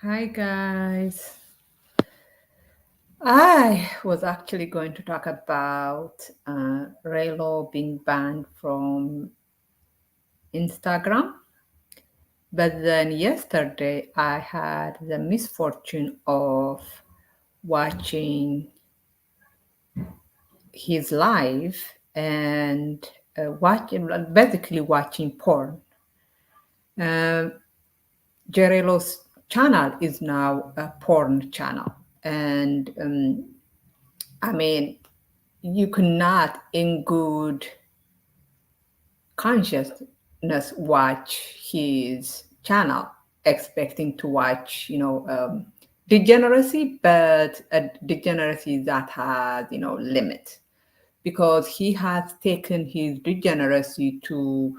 Hi guys. I was actually going to talk about Rello being banned from Instagram, but then yesterday I had the misfortune of watching his live and basically watching porn. Um Jerello's channel is now a porn channel, and I mean, you cannot, in good consciousness, watch his channel expecting to watch, degeneracy, but a degeneracy that has, limit, because he has taken his degeneracy to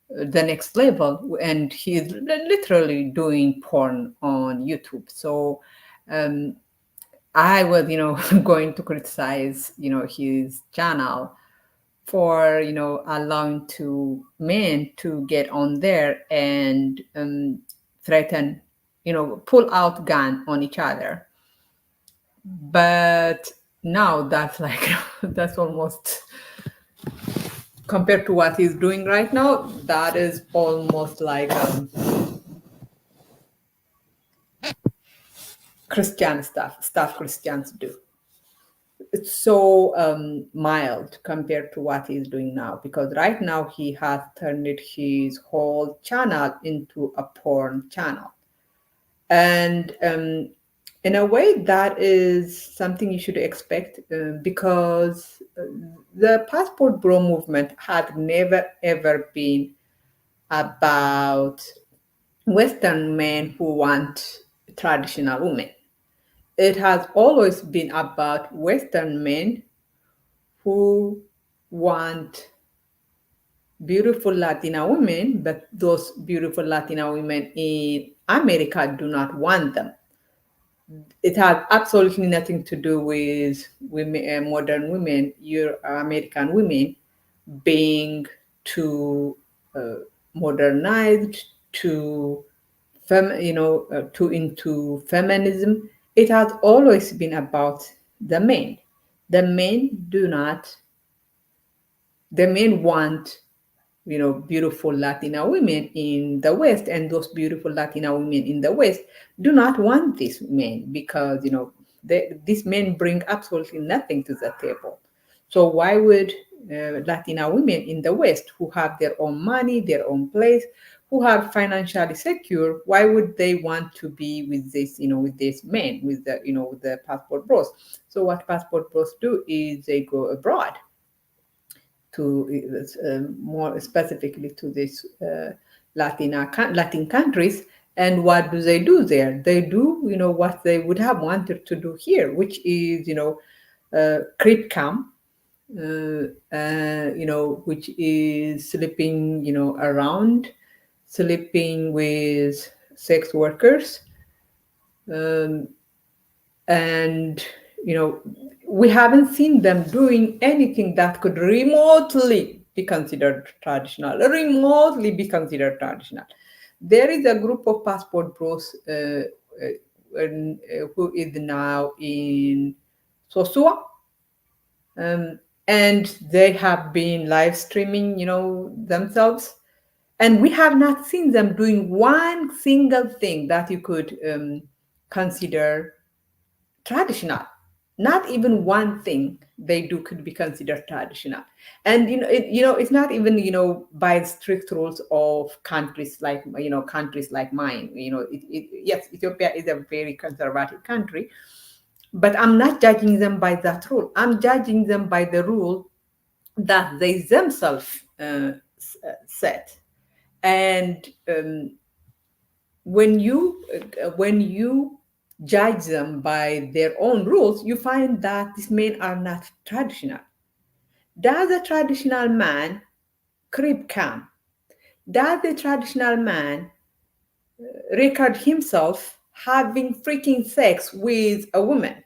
the next level, and he's literally doing porn on YouTube. So I was, going to criticize, his channel for, allowing two men to get on there and threaten, pull out gun on each other. But now that's like that's almost, compared to what he's doing right now, that is almost like Christian stuff Christians do. It's so mild compared to what he's doing now, because right now he has turned his whole channel into a porn channel. And in a way, that is something you should expect, because the passport bro movement had never ever been about Western men who want traditional women. It has always been about Western men who want beautiful Latina women, but those beautiful Latina women in America do not want them. It has absolutely nothing to do with women, modern women, your American women being too modernized, too into feminism. It has always been about the men. The men do not. The men want, beautiful Latina women in the West, and those beautiful Latina women in the West do not want these men, because, these men bring absolutely nothing to the table. So why would Latina women in the West, who have their own money, their own place, who are financially secure, why would they want to be with this, with these men, with the, with the passport bros? So what passport bros do is they go abroad to, more specifically, to these Latin countries. And what do they do there? They do, what they would have wanted to do here, which is, creep camp, which is sleeping, around, sleeping with sex workers, um, and we haven't seen them doing anything that could remotely be considered traditional. There is a group of passport bros, who is now in Sosua, and they have been live streaming, themselves, and we have not seen them doing one single thing that you could consider traditional. Not even one thing they do could be considered traditional. And it's not even, by strict rules of countries like, countries like mine. Yes, Ethiopia is a very conservative country, but I'm not judging them by that rule. I'm judging them by the rule that they themselves set. And when you judge them by their own rules, you find that these men are not traditional. Does a traditional man crib camp? Does the traditional man record himself having freaking sex with a woman,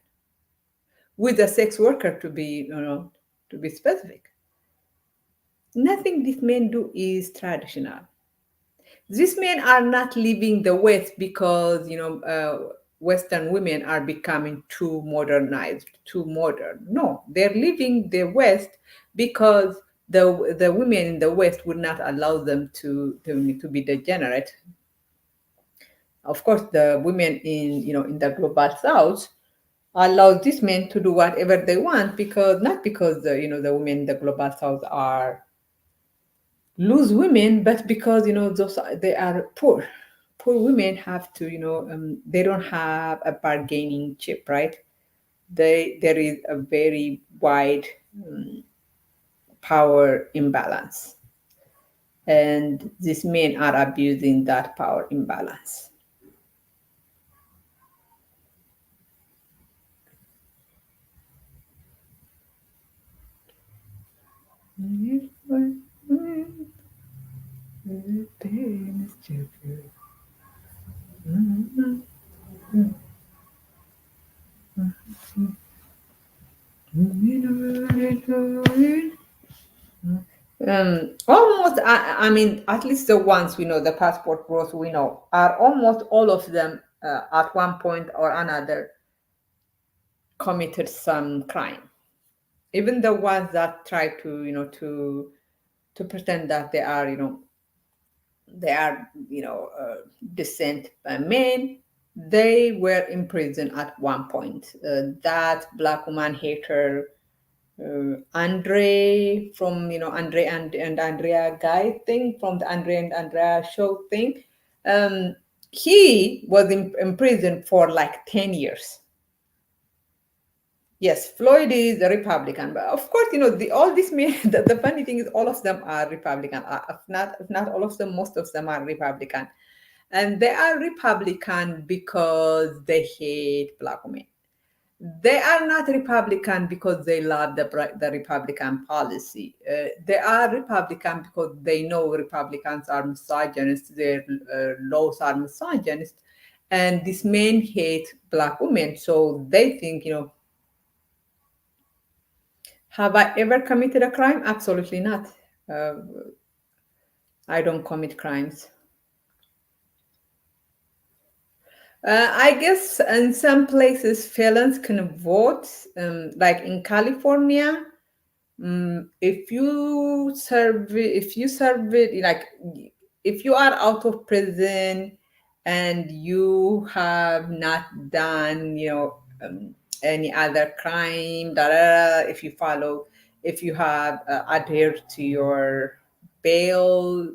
with a sex worker, to be, to be specific? Nothing these men do is traditional. These men are not leaving the West because Western women are becoming too modernized, too modern. No, they're leaving the West because the women in the West would not allow them to be degenerate. Of course, the women in the global South allows these men to do whatever they want, because not because the women in the global South are lose women, but because those they are poor. Poor women have to they don't have a bargaining chip, right? There is a very wide power imbalance, and these men are abusing that power imbalance. Almost, I mean, at least the ones we know, the passport bros we know, are almost all of them at one point or another committed some crime. Even the ones that try to pretend that they are decent men, they were in prison at one point. That black woman hater, Andre from Andre and Andrea guy thing, from the Andre and Andrea show thing. Um, he was in prison for like 10 years. Yes, Floyd is a Republican, but of course, all these men. The funny thing is, all of them are Republican. If not all of them, most of them are Republican, and they are Republican because they hate black women. They are not Republican because they love the Republican policy. They are Republican because they know Republicans are misogynist. Their laws are misogynist, and these men hate black women. So they think, have I ever committed a crime? Absolutely not. Uh, I don't commit crimes. I guess in some places felons can vote, like in California. If you serve it, like, if you are out of prison and you have not done any other crime, da, da, da, if you have adhered to your bail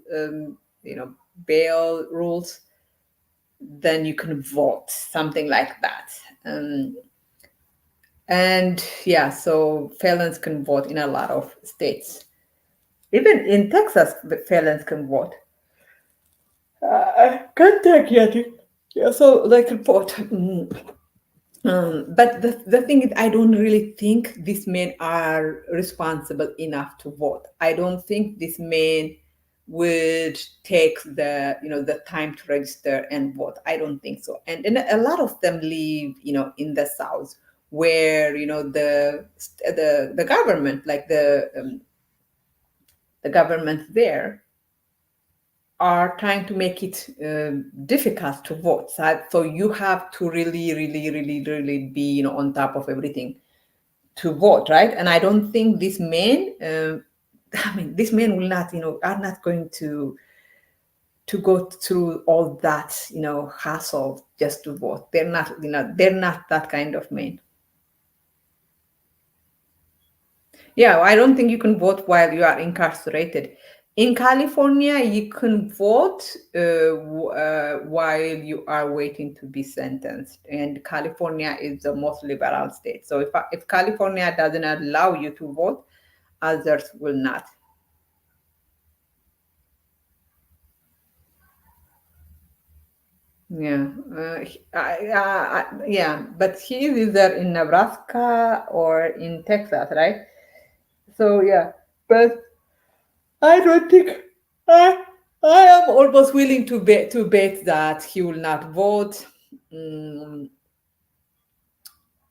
bail rules, then you can vote, something like that. And yeah, so felons can vote in a lot of states. Even in Texas, the felons can vote. Kentucky, I think. Yeah, so they can vote. But the thing is, I don't really think these men are responsible enough to vote. I don't think these men would take the time to register and vote. I don't think so. And a lot of them live in the South, where the government, like the government there, are trying to make it difficult to vote. So you have to really, really, really, really be on top of everything to vote, right? And I don't think these men, I mean, these men will not, are not going to go through all that, hassle just to vote. They're not that kind of men. Yeah, I don't think you can vote while you are incarcerated. In California, you can vote while you are waiting to be sentenced. And California is the most liberal state. So if California doesn't allow you to vote, others will not. Yeah, yeah, but he is either in Nebraska or in Texas, right? So yeah, but I don't think I I am almost willing to bet that he will not vote. Mm,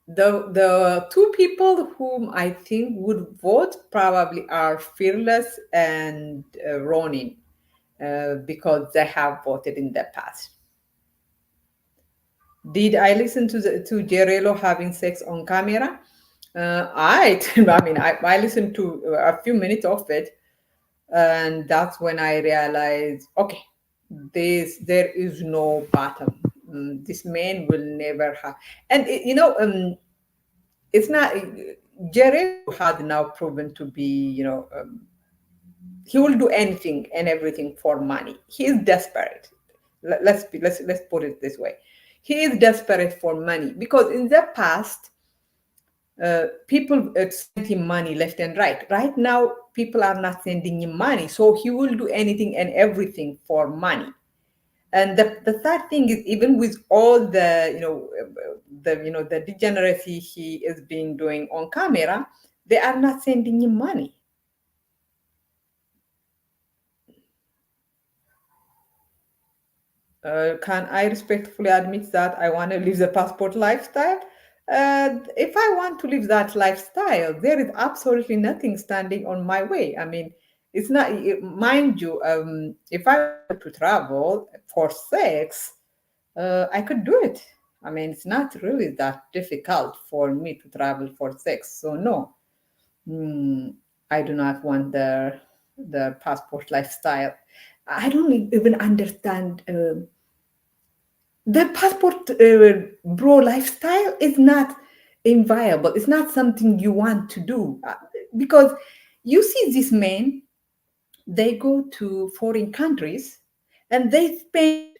the two people whom I think would vote probably are Fearless and Ronin. because they have voted in the past. Did I listen to Gerello having sex on camera? I mean, I listened to a few minutes of it, and that's when I realized, okay, there is no bottom. This man will never have, and it's not. Gerello has now proven to be, he will do anything and everything for money. He is desperate. Let's put it this way. He is desperate for money because in the past, people sent him money left and right. Right now, people are not sending him money, so he will do anything and everything for money. And the third thing is, even with all the the degeneracy he is being doing on camera, they are not sending him money. Can I respectfully admit that I want to live the passport lifestyle? If I want to live that lifestyle, there is absolutely nothing standing on my way. I mean, it's not, mind you, if I wanted to travel for sex, I could do it. I mean, it's not really that difficult for me to travel for sex. So, no, mm, I do not want the passport lifestyle. I don't even understand. The passport bro lifestyle is not inviolable. It's not something you want to do because you see these men, they go to foreign countries and they spend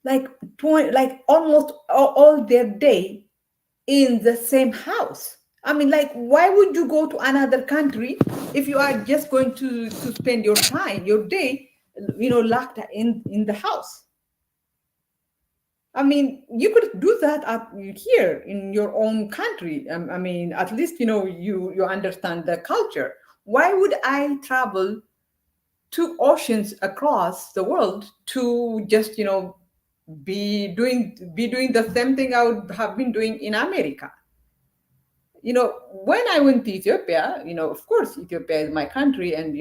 like 20, like almost all their day in the same house. I mean, like, why would you go to another country if you are just going to spend your time, your day, locked in the house? I mean, you could do that here in your own country. I mean, at least you understand the culture. Why would I travel 2 oceans across the world to just be doing the same thing I would have been doing in America? When I went to Ethiopia, of course, Ethiopia is my country, and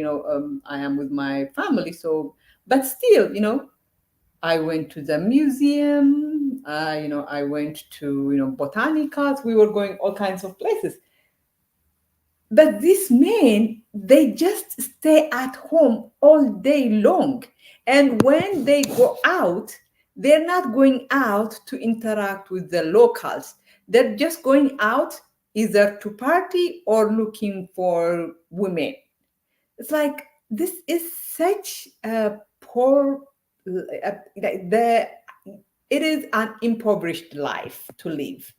I am with my family. So, but still, I went to the museum. I went to botanicals. We were going all kinds of places. But these men, they just stay at home all day long, and when they go out, they're not going out to interact with the locals. They're just going out either to party or looking for women. It's like this is such a poor the it is an impoverished life to live.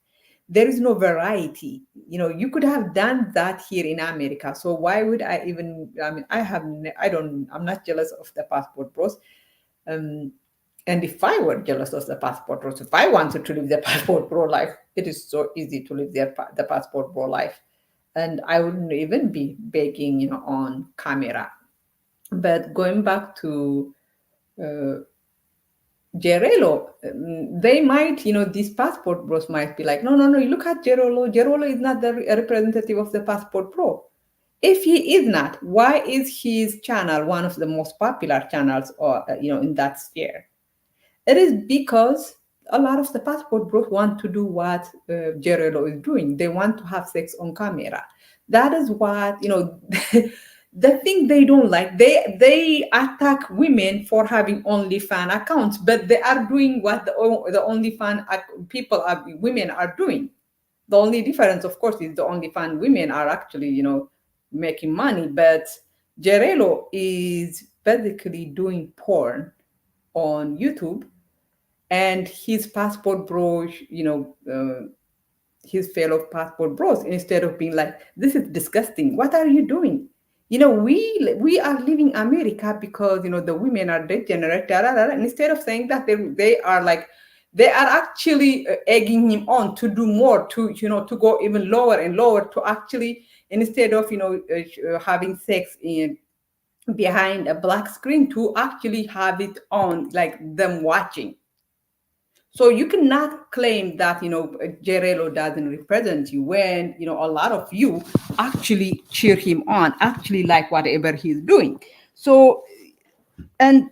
There is no variety. You could have done that here in America. So why would I even? I mean, I don't. I'm not jealous of the passport bros. Um, and if I were jealous of the passport bros, if I wanted to live the passport bro life, it is so easy to live the passport bro life, and I wouldn't even be begging, on camera. But going back to uh, Gerello, they might, these passport bros might be like, no, no, no, you look at Gerello. Gerello is not the representative of the passport pro. If he is not, why is his channel one of the most popular channels, or in that sphere? It is because a lot of the passport bros want to do what Gerello is doing. They want to have sex on camera. That is what, the thing they don't like. They attack women for having OnlyFans accounts, but they are doing what the OnlyFans people women are doing. The only difference, of course, is the OnlyFans women are actually, making money, but Gerello is basically doing porn on YouTube, and his passport bro, his fellow passport bros, instead of being like, this is disgusting, what are you doing? We are leaving America because the women are degenerate, da, da, da, and instead of saying that, they are like, they are actually egging him on to do more, to go even lower and lower, to actually, instead of having sex in behind a black screen, to actually have it on, like them watching. So you cannot claim that Gerello doesn't represent you, when a lot of you actually cheer him on, actually like whatever he's doing. So And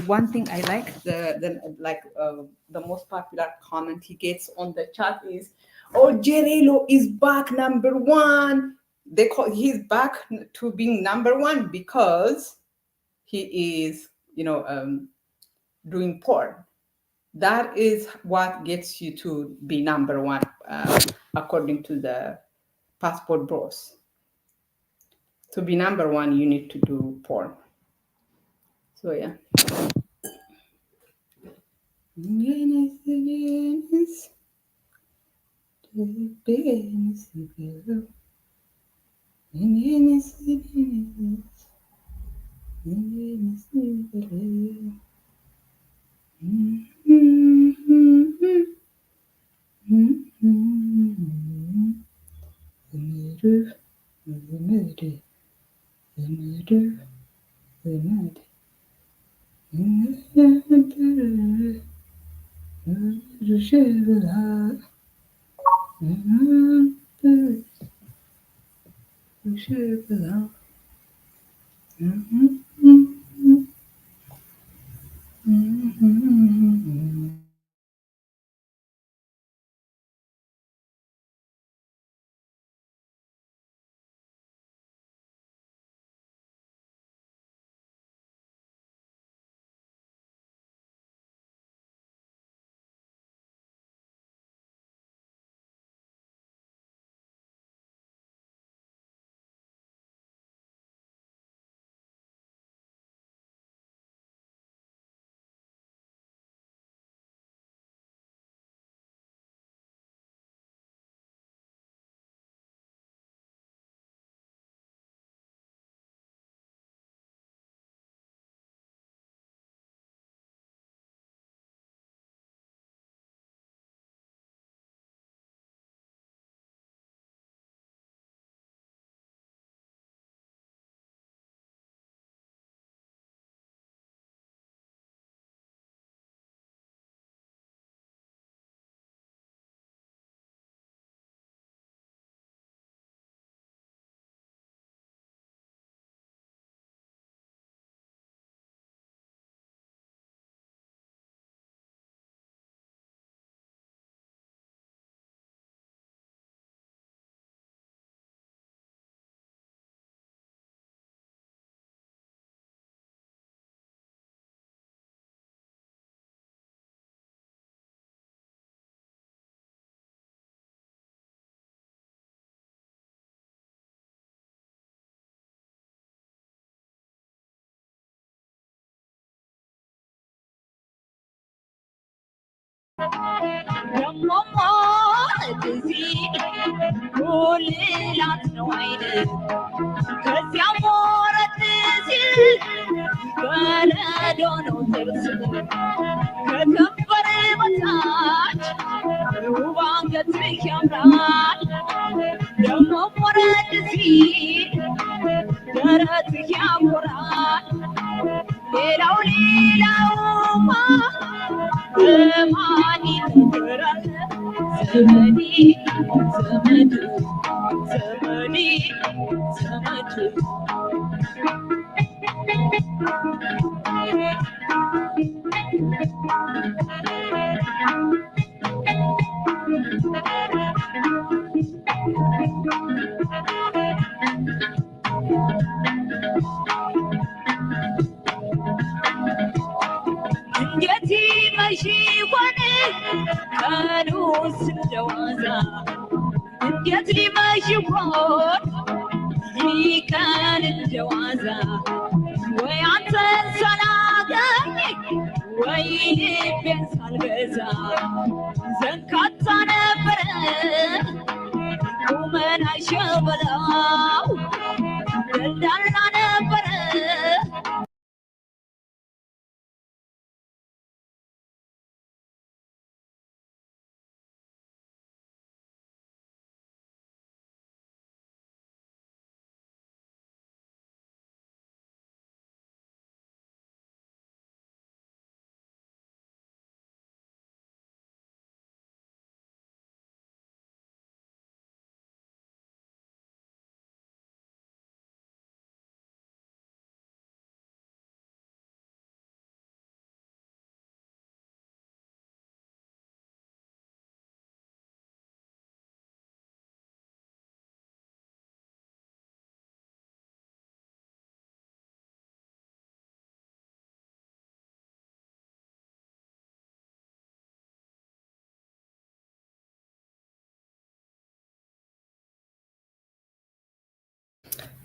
one thing I like, the most popular comment he gets on the chat is, "Oh, Rello is back number one." They call he's back to being number one because he is, doing porn. That is what gets you to be number one, according to the passport bros. To be number one, you need to do porn. So yeah.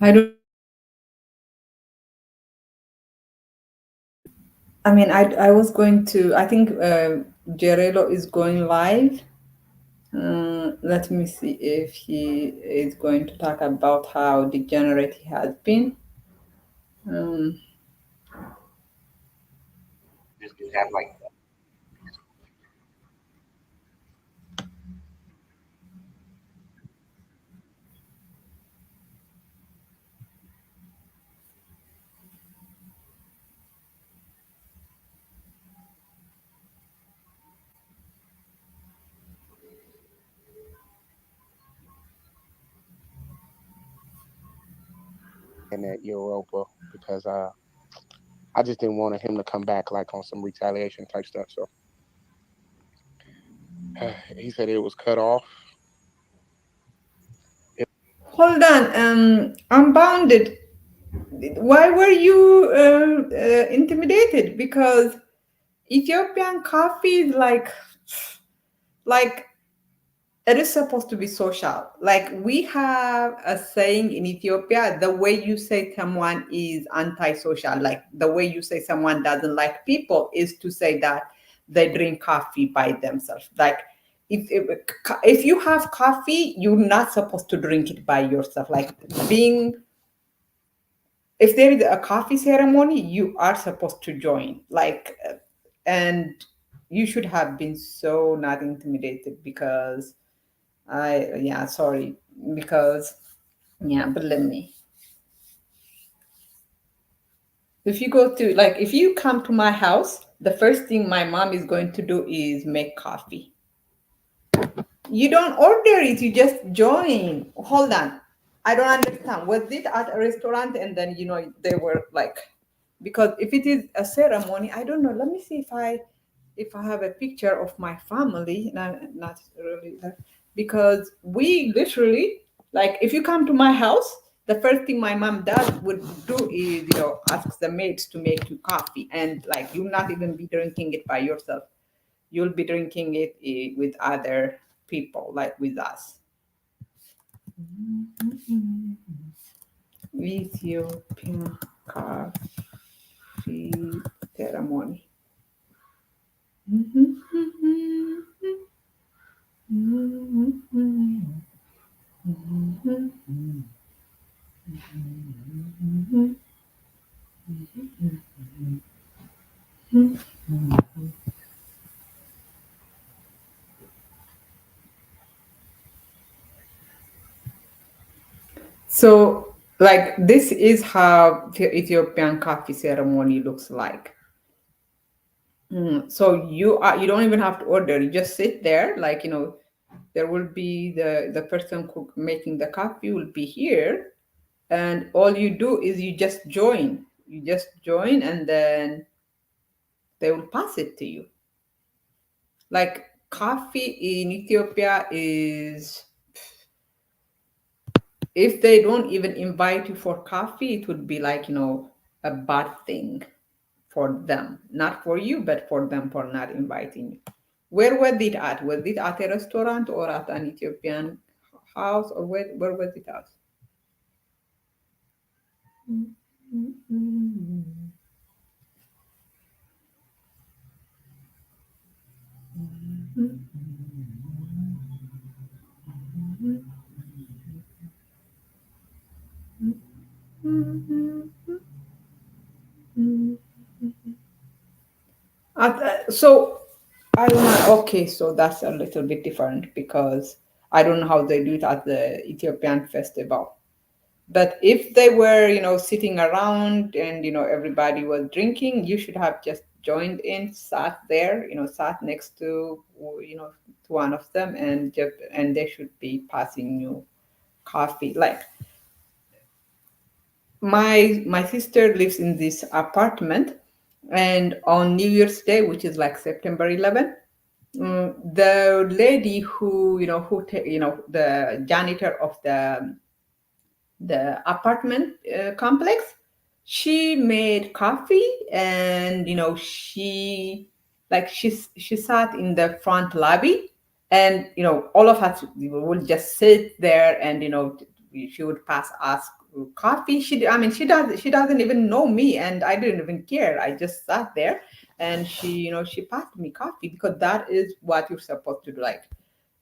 I don't. I mean, I was going to. I think Gerello is going live. Let me see if he is going to talk about how degenerate he has been. Um, in at Europa because I just didn't want him to come back like on some retaliation type stuff. So he said it was cut off. Hold on. Unbounded. Why were you intimidated? Because Ethiopian coffee is like it is supposed to be social. Like we have a saying in Ethiopia, the way you say someone is antisocial, like the way you say someone doesn't like people is to say that they drink coffee by themselves. Like if you have coffee, you're not supposed to drink it by yourself. Like being if there is a coffee ceremony, you are supposed to join. And you should have been so not intimidated because yeah, sorry, because yeah, believe me, if you go to like if you come to my house, the first thing my mom is going to do is make coffee. You don't order it, you just join. Hold on. I don't understand. Was it at a restaurant and then they were like because if it is a ceremony, I don't know. Let me see if I have a picture of my family. Not really that because we literally like if you come to my house, the first thing my mom does would do is ask the maids to make you coffee and like you'll not even be drinking it by yourself, you'll be drinking it with other people, like with us. Ethiopian coffee ceremony. So, like, this is how the Ethiopian coffee ceremony looks like. So you don't even have to order. You just sit there, like there will be the person cook making the coffee will be here, and all you do is you just join. You just join, and then they will pass it to you. Like coffee in Ethiopia is if they don't even invite you for coffee, it would be like a bad thing for them, not for you, but for them for not inviting you. Where was it at? Was it at a restaurant or at an Ethiopian house, or where was it at? So I don't know. Okay, so that's a little bit different because I don't know how they do it at the Ethiopian festival. But if they were, sitting around and everybody was drinking, you should have just joined in, sat there, sat next to, to one of them, and they should be passing you coffee. Like my sister lives in this apartment, and on New Year's Day, which is like September 11th, the lady who the janitor of the apartment complex, she made coffee, and she sat in the front lobby, and all of us we would just sit there, and she would pass us coffee. I mean, she doesn't even know me, and I didn't even care. I just sat there, and she passed me coffee because that is what you're supposed to do. Like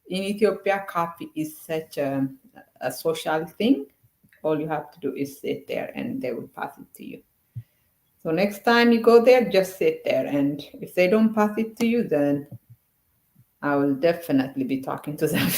in Ethiopia, coffee is such a social thing. All you have to do is sit there, and they will pass it to you. So next time you go there, just sit there, and if they don't pass it to you, then I will definitely be talking to them.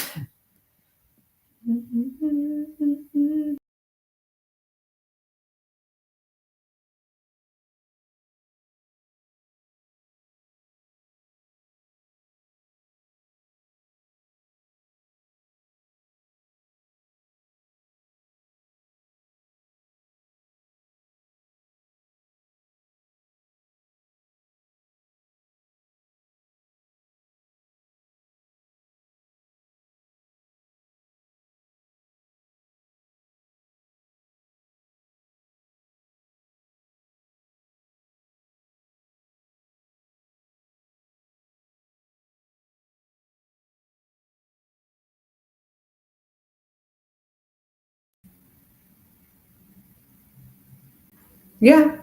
Yeah,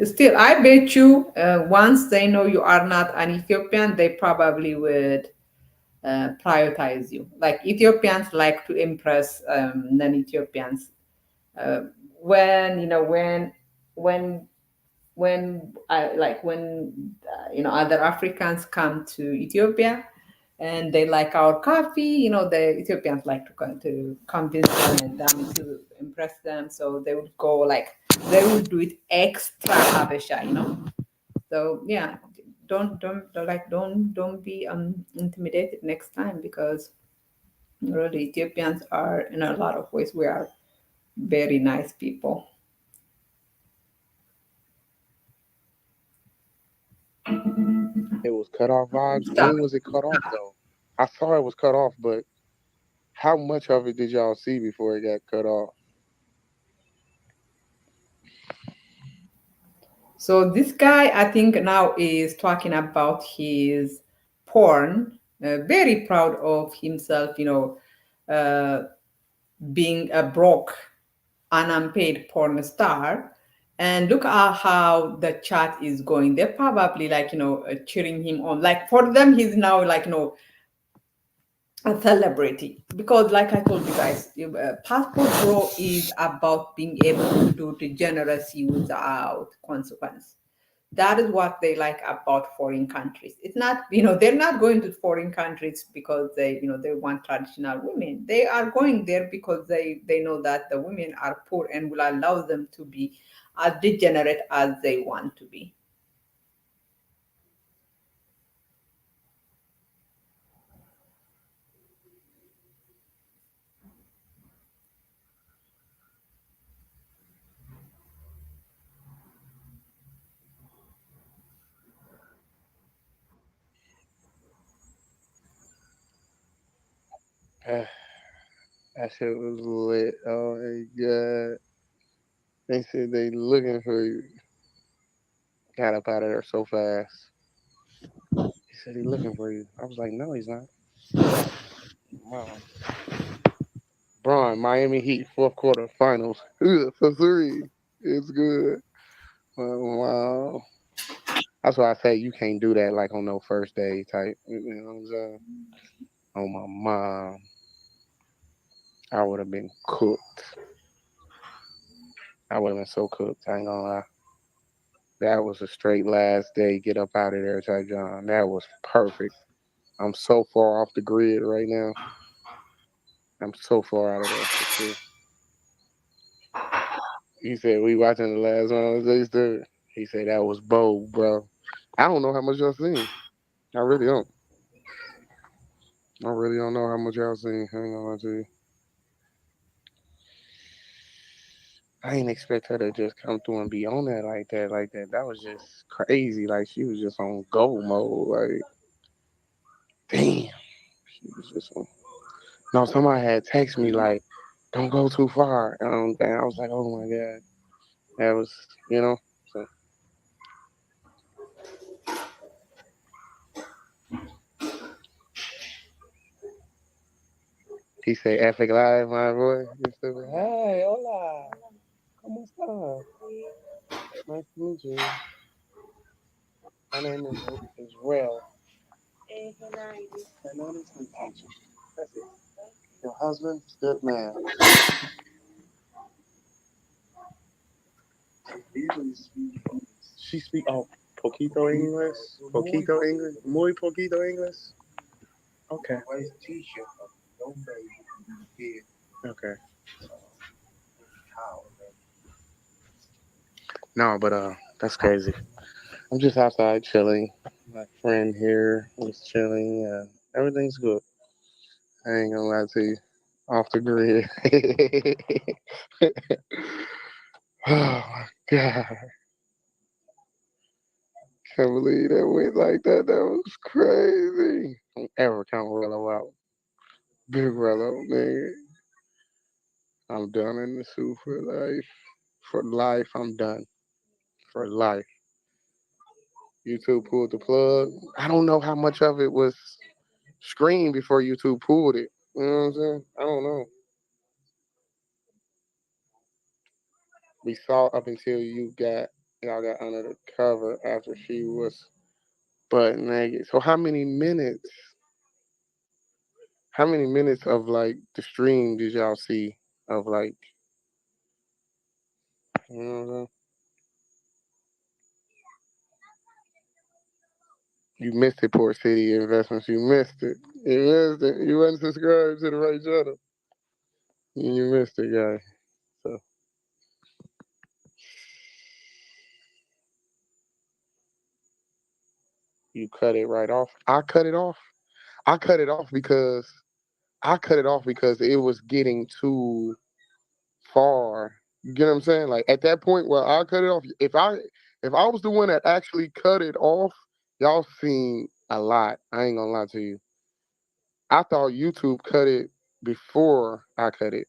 still, I bet you once they know you are not an Ethiopian, they probably would prioritize you. Like Ethiopians like to impress non-Ethiopians. Uh, when when when other Africans come to Ethiopia and they like our coffee, the Ethiopians like to convince them and to impress them, so they would go like they would do it extra Habesha. So yeah, don't be intimidated next time, because really Ethiopians are in a lot of ways we are very nice people. It was cut off vibes. Stop. When was it cut off though? I saw it was cut off, but how much of it did y'all see before it got cut off? So this guy, I think now is talking about his porn, very proud of himself, being a broke, unpaid porn star. And look at how the chat is going. They're probably like, cheering him on. Like for them, he's now like, a celebrity, because like I told you guys, passport bro is about being able to do degeneracy without consequence. That is what they like about foreign countries. It's not, they're not going to foreign countries because they want traditional women. They are going there because they know that the women are poor and will allow them to be as degenerate as they want to be. That shit was lit. Oh my god. They said they looking for you. Got up out of there so fast. He said he looking for you. I was like, no, he's not. Wow. Braun, Miami Heat, fourth quarter finals. For three. It's good. Wow. That's why I say you can't do that like on no first day type. You know what I'm saying? On my mom, I would have been cooked. I would have been so cooked. I ain't gonna lie. That was a straight last day. Get up out of there, type John. That was perfect. I'm so far off the grid right now. I'm so far out of there for sure. He said we watching the last one on the third. He said that was bold, bro. I don't know how much y'all seen. I really don't. I really don't know how much y'all seen. Hang on to you. I ain't expect her to just come through and be on that like that, like that. That was just crazy. Like she was just on go mode. Like damn, she was just on. No, somebody had text me like, "Don't go too far." And I was like, "Oh my god." That was, so He say epic live, my boy. He said, hey, hola. ¿Cómo estás? Nice to meet you. My name is Rello. I know this is teacher. That's it. Your husband, good man. She speak poquito English, poquito English, muy poquito English. Okay. Okay. No, but that's crazy. I'm just outside chilling. My friend here is chilling. Everything's good. I ain't gonna lie to you. Off the grid. Oh my god. Can't believe that went like that. That was crazy. Don't ever count Rello out. Big Rello, man. I'm done in the suit for life. For life, I'm done. For life. YouTube pulled the plug. I don't know how much of it was screened before YouTube pulled it. You know what I'm saying? I don't know. We saw up until y'all got under the cover after she was butt naked. So how many minutes of like the stream did y'all see of like, you know what I'm saying? You missed it, Port City Investments. You missed it. You missed it. You wasn't subscribed to the right channel. You missed it, guy. So you cut it right off. I cut it off. I cut it off because it was getting too far. You get what I'm saying? Like at that point where I cut it off, if I was the one that actually cut it off, y'all seen a lot. I ain't gonna lie to you. I thought YouTube cut it before I cut it.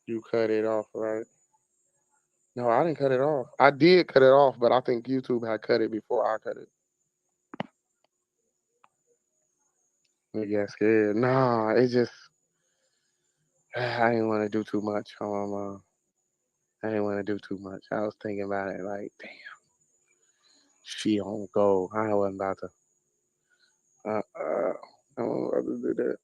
You cut it off, right? No, I didn't cut it off. I did cut it off, but I think YouTube had cut it before I cut it. I got scared. Nah, it just I didn't want to do too much. I didn't want to do too much. I was thinking about it like, damn, she on go. I wasn't about to. I wasn't about to do that.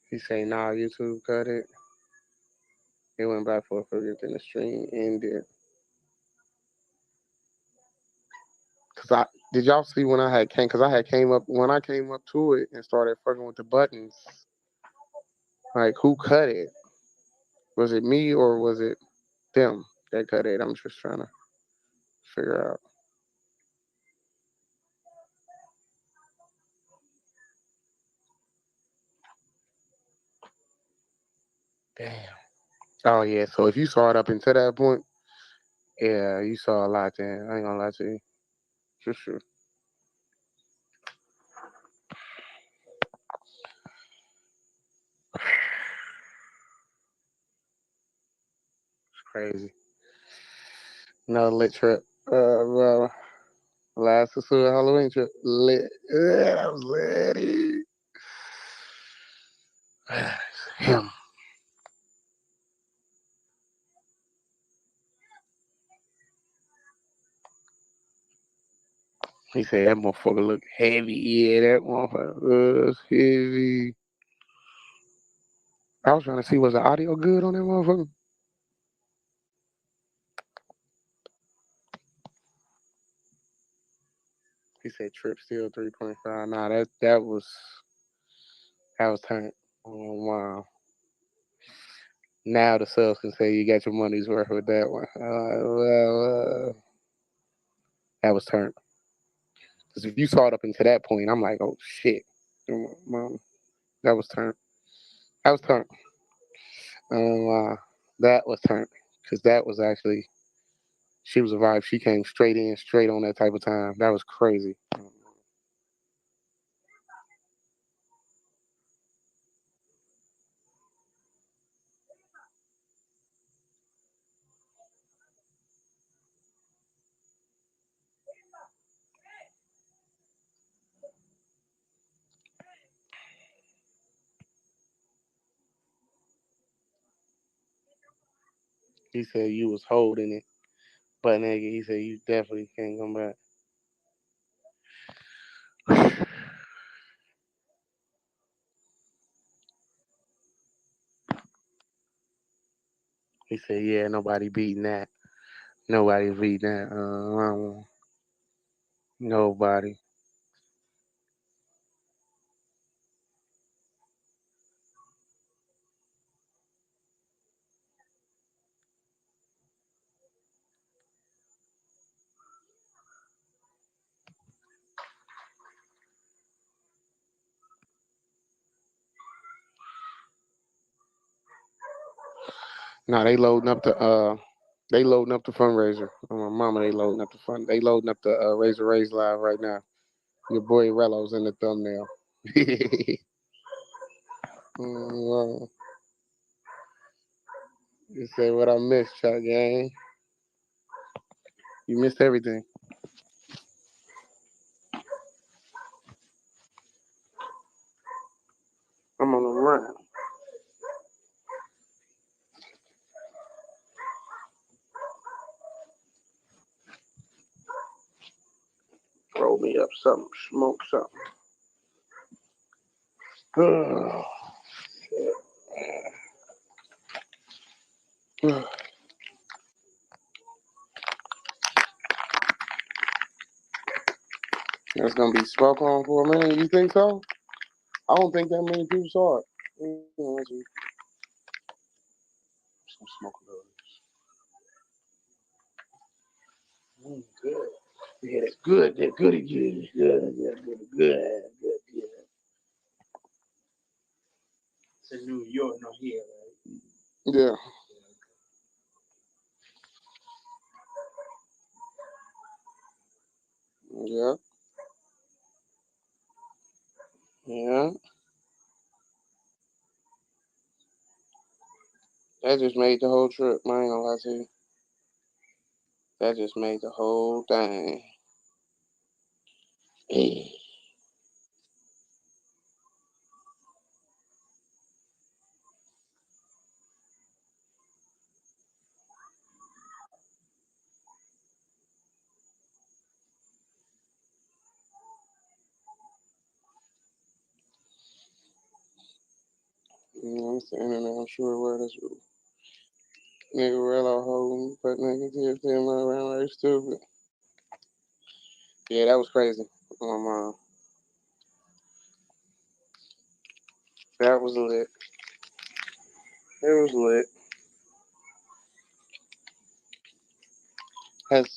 He say, nah, YouTube cut it. It went back for a figure, then the stream ended. Cause did y'all see when I had came? Cause I had came up when I came up to it and started fucking with the buttons. Like who cut it? Was it me or was it them that cut it? I'm just trying to figure out. Damn. Oh yeah. So if you saw it up until that point, yeah, you saw a lot. Then I ain't gonna lie to you. For sure. It's crazy. No lit trip. Well, last Sasua Halloween trip. Lit. Yeah, that was litty. Him. He said that motherfucker look heavy. Yeah, that motherfucker was heavy. I was trying to see was the audio good on that motherfucker. He said trip still 3.5. Nah, that was turned. Oh wow. Now the subs can say you got your money's worth with that one. That was turned. Because if you saw it up until that point, I'm like, oh shit. Mom, that was turned. That was turned. That was turned. Because that was actually, she was a vibe. She came straight in, straight on that type of time. That was crazy. He said you was holding it, but nigga, he said you definitely can't come back. He said, yeah, nobody beating that. Nobody beating that. Nobody. No, they loading up the fundraiser. My mama, they loading up the fund. They loading up the Razor Raise live right now. Your boy Rello's in the thumbnail. Mm, you say what I missed, Chuck Gang. You missed everything. I'm on the run. Roll me up something, smoke something. That's gonna be smoke on for a minute. You think so? I don't think that many people saw it. Let's see. Some smoke a little. Good. Yeah, that's good. That's good again. Good. Good. It's in New York, not here, right? Yeah. Yeah. Yeah. That just made the whole trip. I ain't gonna lie to you. That just made the whole thing. You know, it's the internet. I'm sure where this nigga Rello holding, but nigga just him around like stupid. Yeah, that was crazy. That was lit. It was lit. Has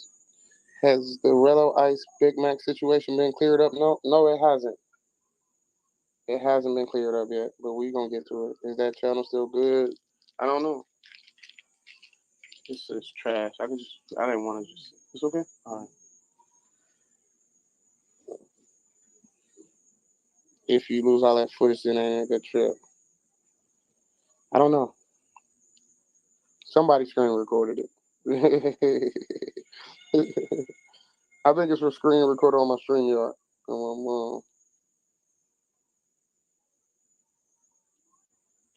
has the Rello Ice Big Mac situation been cleared up? No, it hasn't. It hasn't been cleared up yet, but we gonna get to it. Is that channel still good? I don't know. It's trash. I didn't want to just. It's okay. All right. If you lose all that footage, then it ain't a good trip. I don't know. Somebody screen recorded it. I think it's for screen recorder on my StreamYard.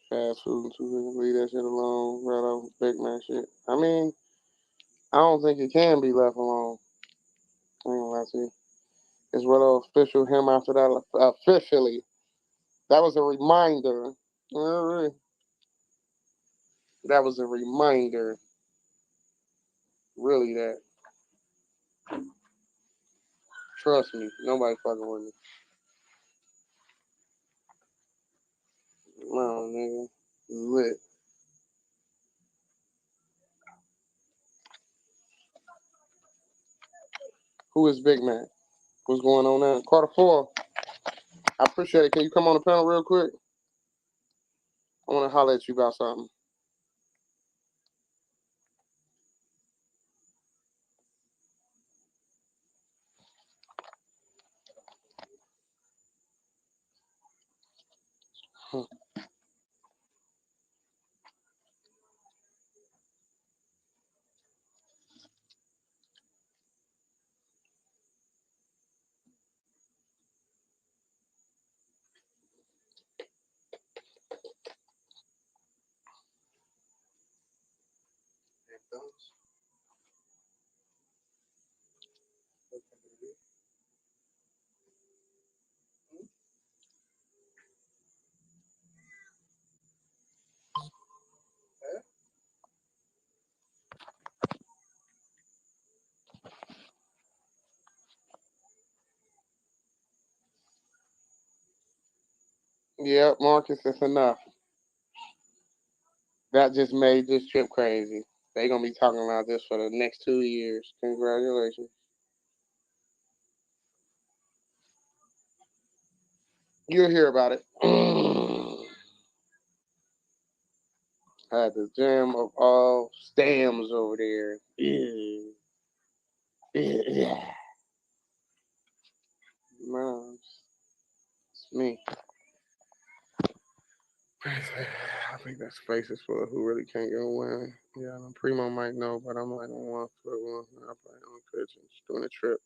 Fast food, too. Leave that shit alone. Right off Big Mac shit. I mean, I don't think it can be left alone. I ain't gonna lie to you. It's Rello official him after that officially. That was a reminder. That was a reminder. Really, that. Trust me, nobody fucking with me. No, nigga. Lit. Who is Big Mac? What's going on now? Carter 4. I appreciate it. Can you come on the panel real quick? I want to holler at you about something. Yeah, Marcus, that's enough. That just made this trip crazy. They gonna be talking about this for the next 2 years. Congratulations. You'll hear about it. Had the gem of all stems over there. Yeah. Yeah. No, it's me. I think that space is for who really can't go win. Yeah, Primo might know, but I'm like on one foot one. I play on pitch and just doing a trip.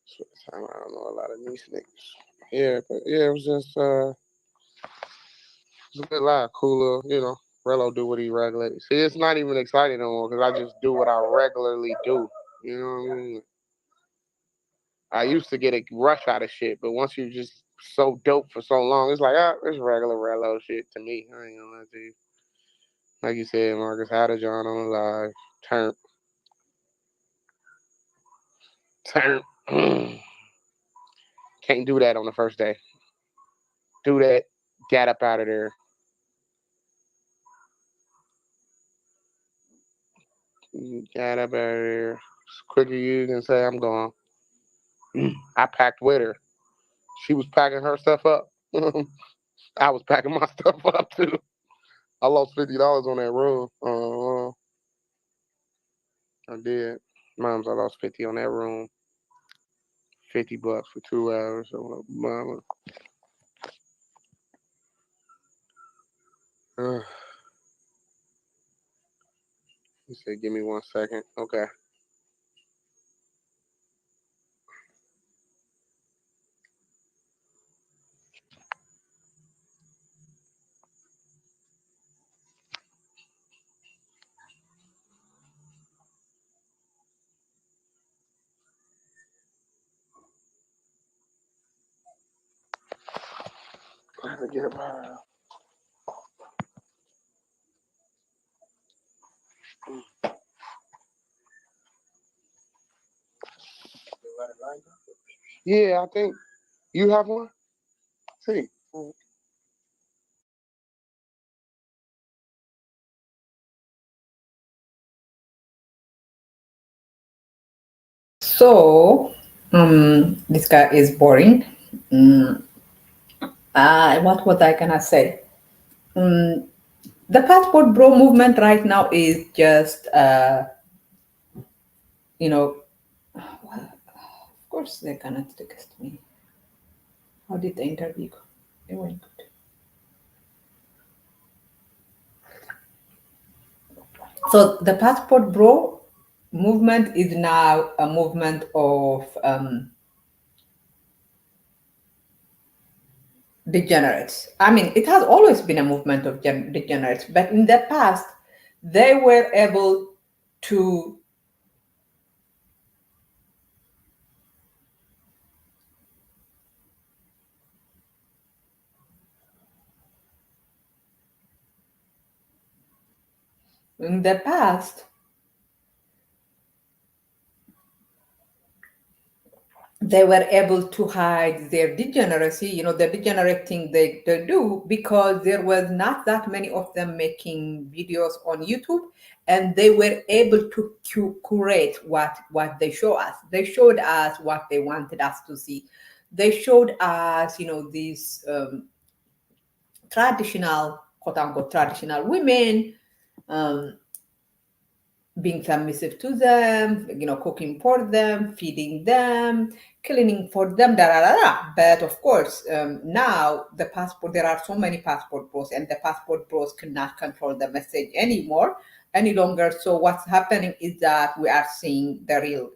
So the time I don't know a lot of these niggas. Yeah, but yeah, it was just it's a good live, cool little, Rello do what he regularly. See, it's not even exciting no more because I just do what I regularly do. You know what I mean? I used to get a rush out of shit, but once you just so dope for so long, it's like, it's regular Rello shit to me. I ain't gonna lie to you. Like you said, Marcus, how to John on the live. Turn. Turn. Can't do that on the first day. Do that. Get up out of there. Get up out of there. As quick as you can say, I'm gone. I packed with her. She was packing her stuff up. I was packing my stuff up too. I lost $50 on that room. I did. Moms, I lost 50 on that room. $50 for 2 hours. Mama. He said, "Give me 1 second." Okay. I have to get up. Yeah, I think you have one. See. So, this guy is boring. Mm, what was I gonna say? Mm, the passport bro movement right now is just, you know, well, of course they cannot text me. How did the interview go? It went good. So the passport bro movement is now a movement of degenerates. I mean, it has always been a movement of degenerates, but in the past, they were able to in the past they were able to hide their degeneracy, the degenerate thing they do, because there was not that many of them making videos on YouTube, and they were able to curate what they show us. They showed us what they wanted us to see. They showed us, these traditional, quote unquote, traditional women, um, being submissive to them, cooking for them, feeding them, cleaning for them, da da da da. But of course, now there are so many passport bros, and the passport bros cannot control the message anymore, any longer. So what's happening is that we are seeing the real,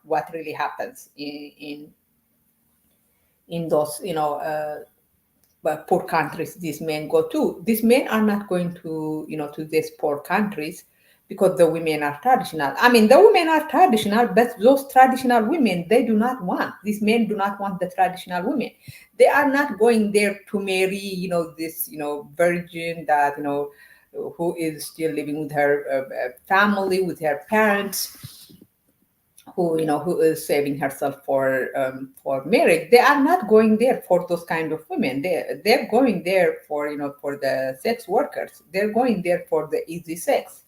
what really happens in those, poor countries these men go to. These men are not going to, to these poor countries because the women are traditional. I mean, the women are traditional, but those traditional women, they do not want, these men do not want the traditional women. They are not going there to marry, this, virgin that, who is still living with her family, with her parents, who is saving herself for marriage. They are not going there for those kind of women. They're going there for, for the sex workers. They're going there for the easy sex.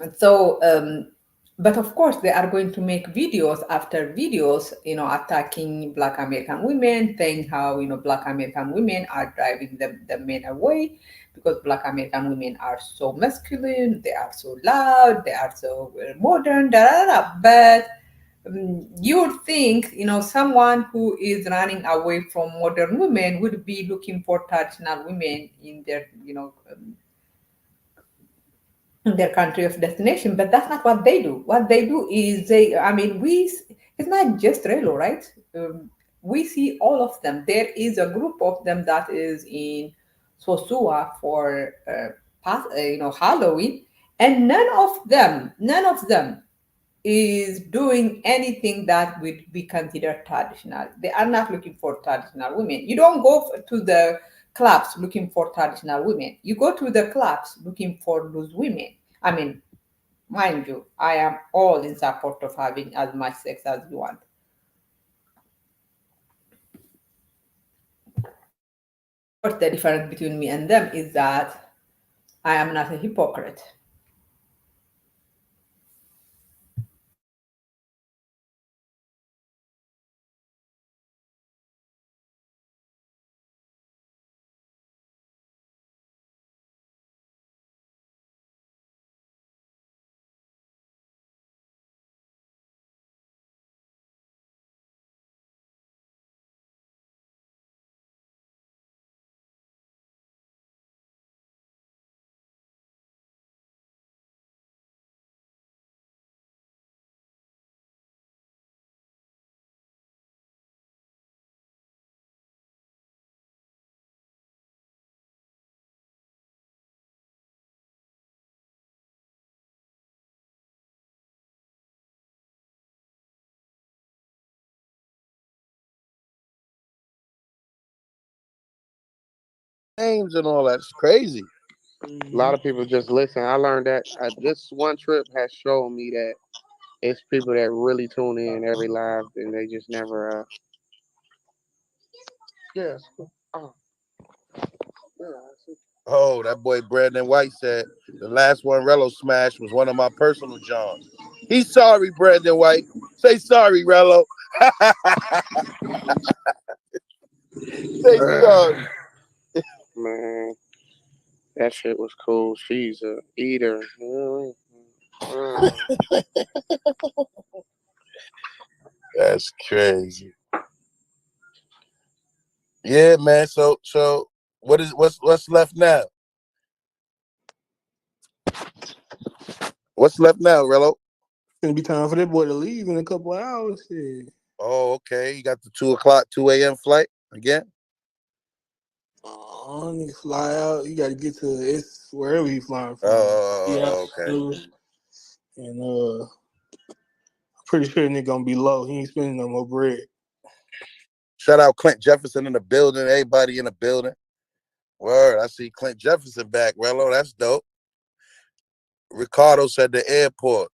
And so, but of course, they are going to make videos after videos, attacking Black American women, saying how, Black American women are driving the men away because Black American women are so masculine, they are so loud, they are so modern, da da da. But you would think, someone who is running away from modern women would be looking for traditional women in their, in their country of destination, but that's not what they do. What they do is I mean, it's not just Relo, right? We see all of them. There is a group of them that is in Sosua for Halloween, and none of them is doing anything that would be considered traditional. They are not looking for traditional women. You don't go to the clubs looking for traditional women. You go to the clubs looking for those women. I mean, mind you, I am all in support of having as much sex as you want. Of course, the difference between me and them is that I am not a hypocrite. Names and all that. It's crazy. A lot of people just listen. I learned that this one trip has shown me that it's people that really tune in every live and they just never. Yes. Oh, yeah. Oh, that boy Brandon White said the last one Rello smashed was one of my personal Johns. He's sorry, Brandon White. Say sorry, Rello. Say sorry. Man, that shit was cool. She's a eater. That's crazy. Yeah, man. So what's left now? What's left now, Rello? Gonna be time for that boy to leave in a couple of hours. Shit. Oh, okay. You got the 2:00, 2 a.m. flight again? Oh, nigga fly out. You gotta get to it's wherever he flying from. Yeah. Okay. And pretty sure nigga gonna be low. He ain't spending no more bread. Shout out Clint Jefferson in the building. Everybody in the building. Word. I see Clint Jefferson back, Rello. That's dope. Ricardo said the airport.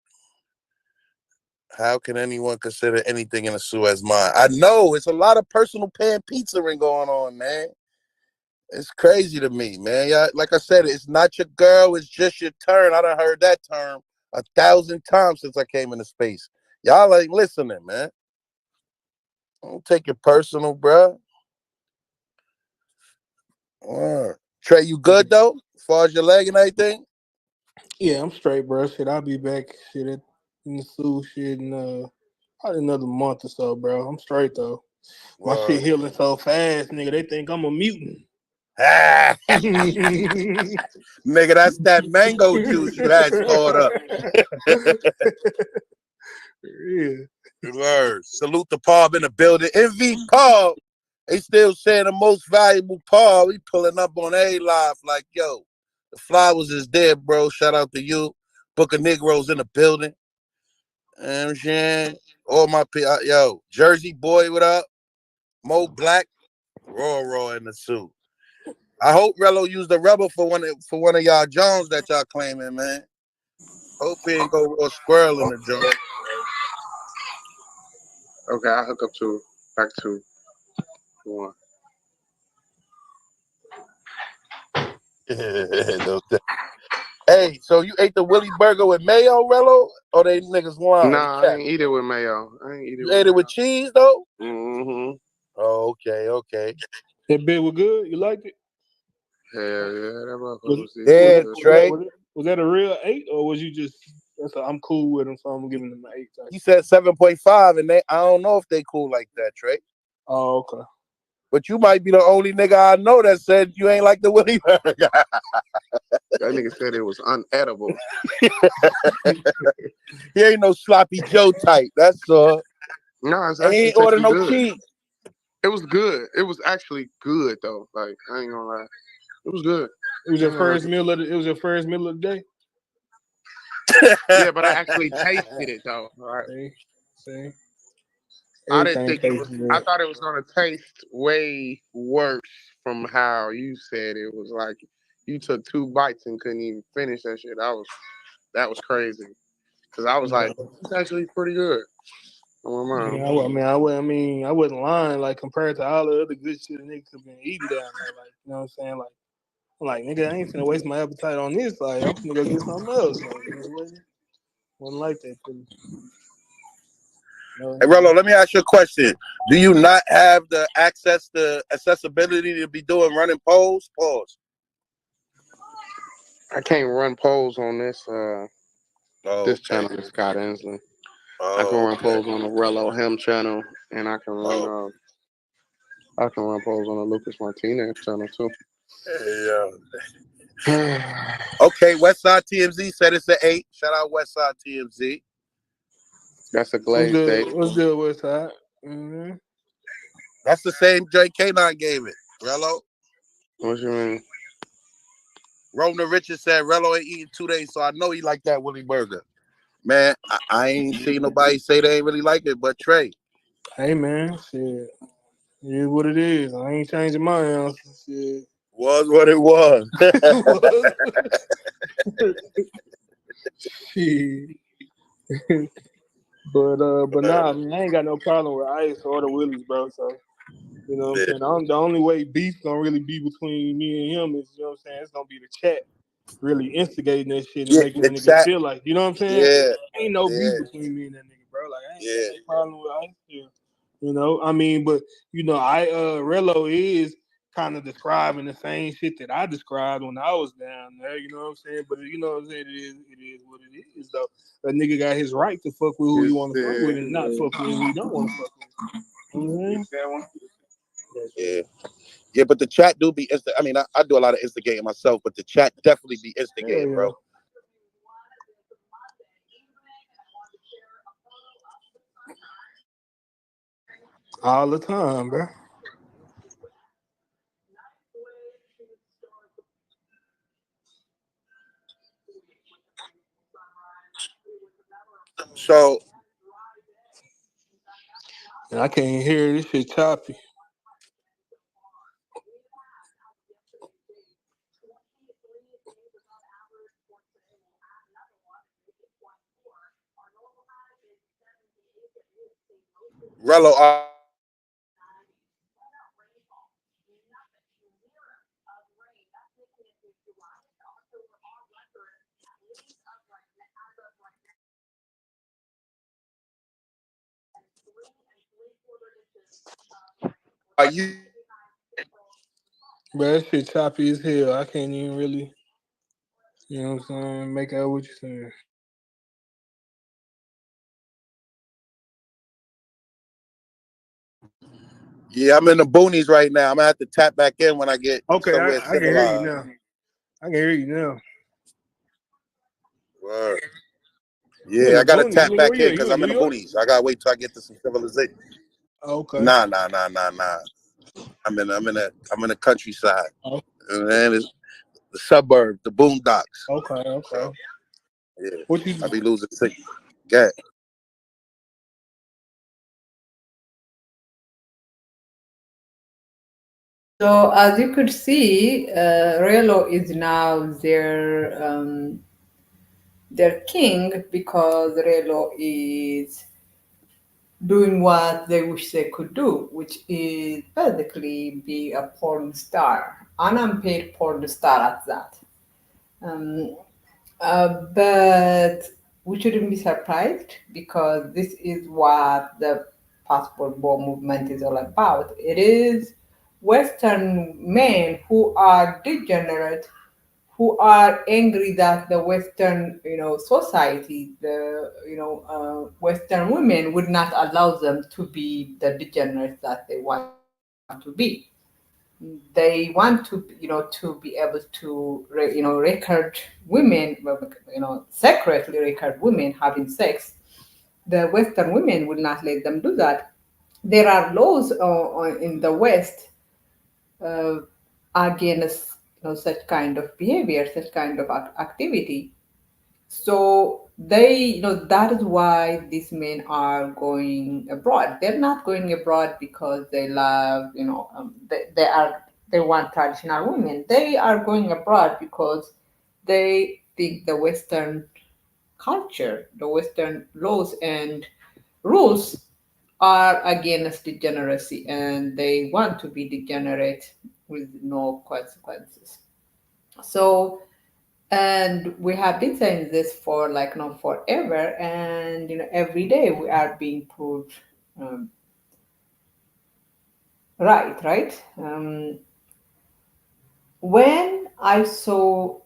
How can anyone consider anything in a Suez mine? I know it's a lot of personal pan pizzaing going on, man. It's crazy to me, man. Yeah, like I said, it's not your girl, it's just your turn. I done heard that term 1,000 times since I came into space. Y'all ain't listening, man. Don't take it personal, bro. Trey, you good though? As far as your leg and everything? Yeah, I'm straight, bro. Shit, I'll be back. Shit, in the zoo. Shit, in probably another month or so, bro. I'm straight though. My shit healing so fast, nigga. They think I'm a mutant. Nigga, that's that mango juice you had stored up. Yeah. Word. Salute the Paul in the building. MV Paul. They still saying the most valuable Paul. We pulling up on A Live like, yo, the The flowers is there, bro. Shout out to you. Book of Negroes in the building. You know what I'm saying? All my yo, Jersey boy, what up? Mo Black, raw in the suit. I hope Rello used the rubber for one of y'all Jones that y'all claiming, man. Hope he ain't go raw squirrel in the joint. Okay, I hook up to back to one. Hey, so you ate the Willie burger with mayo, Rello? Or they niggas lying? Nah, I ain't eat it with mayo. You ate it with cheese though? Mm-hmm. Oh, okay. That bit was good. You liked it? Hell yeah, that motherfucker was Yeah, good. Trey. Was that a real 8 or was you just? I'm cool with them, so I'm giving them an 8. He said 7.5, and I don't know if they cool like that, Trey. Oh, okay. But you might be the only nigga I know that said you ain't like the Willie burger. That nigga said it was unedible. He ain't no sloppy Joe type. That's all. No, it's He actually ain't order no good. cheese. It was good. It was actually good though. Like I ain't gonna lie, it was good. It was your first meal of the. It was your first meal of the day. Yeah, but I actually tasted it though. All right. See. I didn't think it was. I thought it was gonna taste way worse from how you said it was. Like you took 2 bites and couldn't even finish that shit. That was crazy. Cause I was like, it's actually pretty good. I wasn't lying. Like compared to all the other good shit niggas have been eating down there. Like you know what I'm saying? Like nigga, I ain't finna waste my appetite on this. Like I'm finna go get something else. Like, you know, wasn't like that. No. Hey, Rello, let me ask you a question. Do you not have the accessibility to be running polls? Pause. I can't run polls on this this Okay. channel, Scott Inslee. I can run polls on the Rello Him channel, and I can run polls on the Lucas Martinez channel too. Yeah. Okay, Westside TMZ said it's an 8. Shout out Westside TMZ. That's a glazed 8. What's good, Westside? Mm-hmm. That's the same J K9 gave it. Rello. What you mean? Rona Richard said Rello ain't eating 2 days, so I know he like that Willie burger. Man, I ain't seen nobody say they ain't really like it, but Trey. Hey man, shit. It is what it is. I ain't changing my answer. Shit. Was what it was. Shit. but nah, I mean, I ain't got no problem with Ice or the Willies, bro. So you know what I'm saying? The only way beef gonna really be between me and him is, you know what I'm saying, it's gonna be the chat really instigating that shit and making the nigga feel like, you know what I'm saying? Yeah. Ain't no beef between me and that nigga, bro. Like I ain't got no problem with Ice. Yeah. You know, I mean, but you know, Rello is kind of describing the same shit that I described when I was down there, you know what I'm saying? But you know what I'm saying, it is what it is though. A nigga got his right to fuck with who he wanna fuck with and not fuck with who he don't wanna fuck with. Mm-hmm. Yeah, but the chat do be I mean, I do a lot of instigating myself, but the chat definitely be instigating, bro. All the time, bro. So I can't hear this shit choppy. Rello, are you? Bro, that shit choppy as hell. I can't even really, you know what I'm saying, make out what you're saying. Yeah, I'm in the boonies right now. I'm gonna have to tap back in when I get somewhere I can hear you civilized. now. I can hear you now. Word. Yeah, I gotta tap back in because I'm in the York? boonies. I gotta wait till I get to some civilization. Okay. Nah. I'm in the countryside. Oh. Man, the the suburb, the boondocks. Okay, okay. So yeah, What you? I be losing sick. Gat. So as you could see, Rello is now their king because Rello is doing what they wish they could do, which is basically be a porn star, an unpaid porn star at that. Um, but we shouldn't be surprised because this is what the passport ball movement is all about. It is Western men who are degenerate, who are angry that the Western, society, Western women would not allow them to be the degenerates that they want to be. They want to be able to, record women, secretly record women having sex. The Western women will not let them do that. There are laws in the West uh, against such kind of behavior, such kind of activity. So that is why these men are going abroad. They're not going abroad because they love, they want traditional women. They are going abroad because they think the Western culture, the Western laws and rules are against degeneracy, and they want to be degenerate with no consequences. So, and we have been saying this for like not forever, and every day we are being proved um, right. When I saw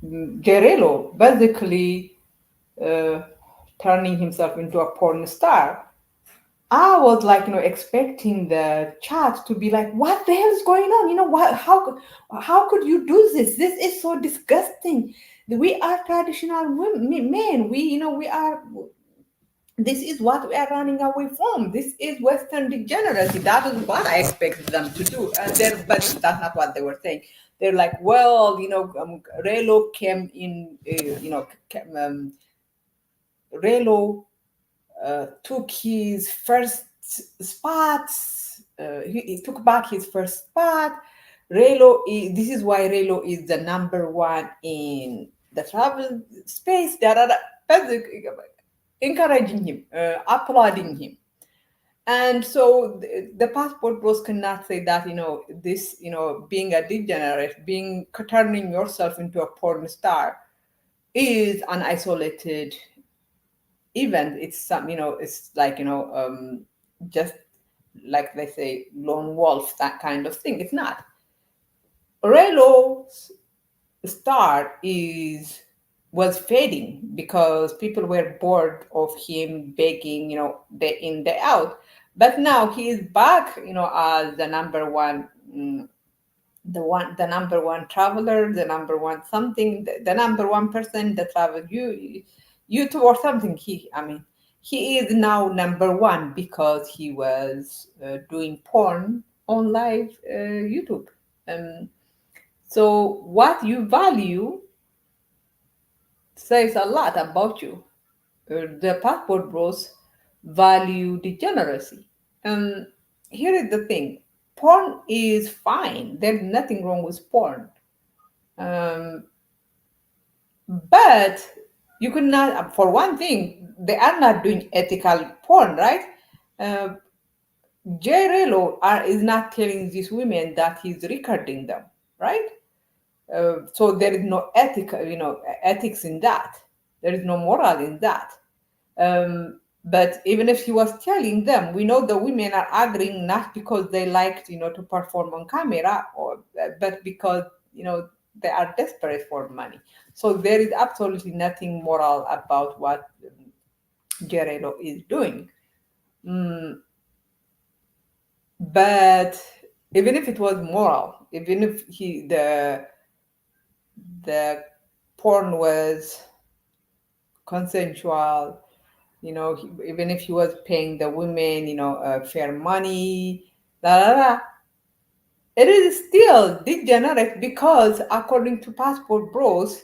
Gerello basically uh, turning himself into a porn star, I was like, expecting the chat to be like, "What the hell is going on? What? How could you do this? This is so disgusting. We are traditional women, men. We are. This is what we are running away from. This is Western degeneracy. That is what I expected them to do, but that's not what they were saying. They're like, well, Relo came in, Relo took his first spot. He took back his first spot. This is why Relo is the number one in the travel space. There are encouraging him, applauding him. And so the passport bros cannot say that, this, being a degenerate, turning yourself into a porn star is an isolated event. It's it's like, just like they say, lone wolf, that kind of thing. It's not. Relo's star was fading because people were bored of him begging, day in, day out. But now he is back, as the number one, the number one traveler, the number one something, the number one person that travel YouTube or something. He is now number one because he was doing porn on live YouTube. Um, so what you value says a lot about you. The passport bros value degeneracy. Um, Here is the thing: porn is fine. There's nothing wrong with porn. Um, but you could not, for one thing, they are not doing ethical porn, right? Uh, Jay Relo is not telling these women that he's recording them, right? So there is no ethics in that. There is no moral in that. But even if he was telling them, we know the women are agreeing not because they liked, to perform on camera, but because they are desperate for money. So there is absolutely nothing moral about what Guerrero is doing. Mm, but even if it was moral, even if the porn was consensual, even if he was paying the women, fair money, la la la, It is still degenerate because, according to Passport Bros,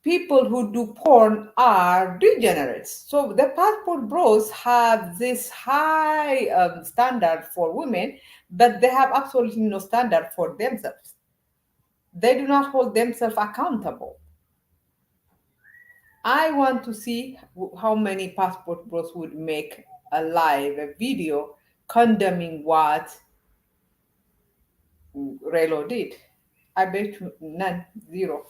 people who do porn are degenerates. So the Passport Bros have this high standard for women, but they have absolutely no standard for themselves. They do not hold themselves accountable. I want to see how many Passport Bros would make a video condemning what Rello did. I bet you none, zero.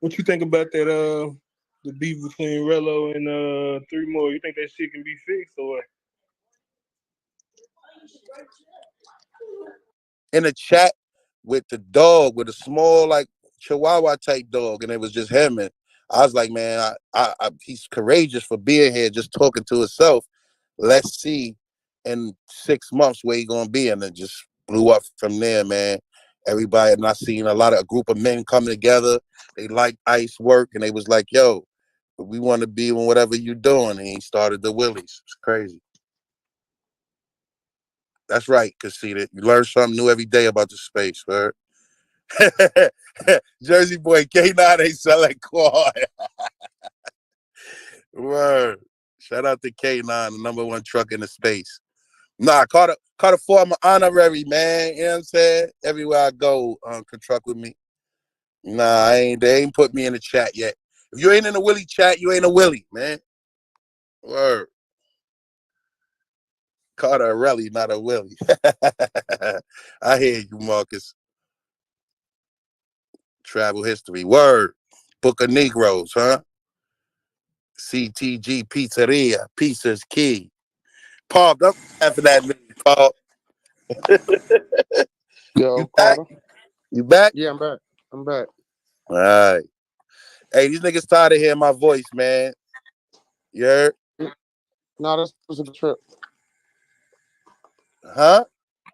What you think about that? The beef between Rello and three more. You think that shit can be fixed or what? In a chat with the dog, with a small like Chihuahua type dog, and it was just him. And I was like, man, he's courageous for being here, just talking to himself. Let's see in 6 months where he gonna be, and it just blew up from there, man. Everybody, and I seen a group of men coming together. They like Ice work, and they was like, yo, we want to be in whatever you doing. And he started the Willies. It's crazy. That's right, Conceited. You learn something new every day about the space, man. Jersey boy K9 ain't selling quad. Word. Shout out to K9, the number one truck in the space. Nah, caught a former honorary, man. You know what I'm saying? Everywhere I go, can truck with me. Nah, they ain't put me in the chat yet. If you ain't in the Willie chat, you ain't a Willie, man. Word. Carter a Relly, not a Willie. I hear you, Marcus. Travel history. Word. Book of Negroes, huh? CTG Pizzeria. Pizza's key. Paul, don't laugh at that me, Paul. You Yo, back? Carter. You back? Yeah, I'm back. I'm back. All right. Hey, these niggas tired of hearing my voice, man. You heard? No, this was a good trip. Huh?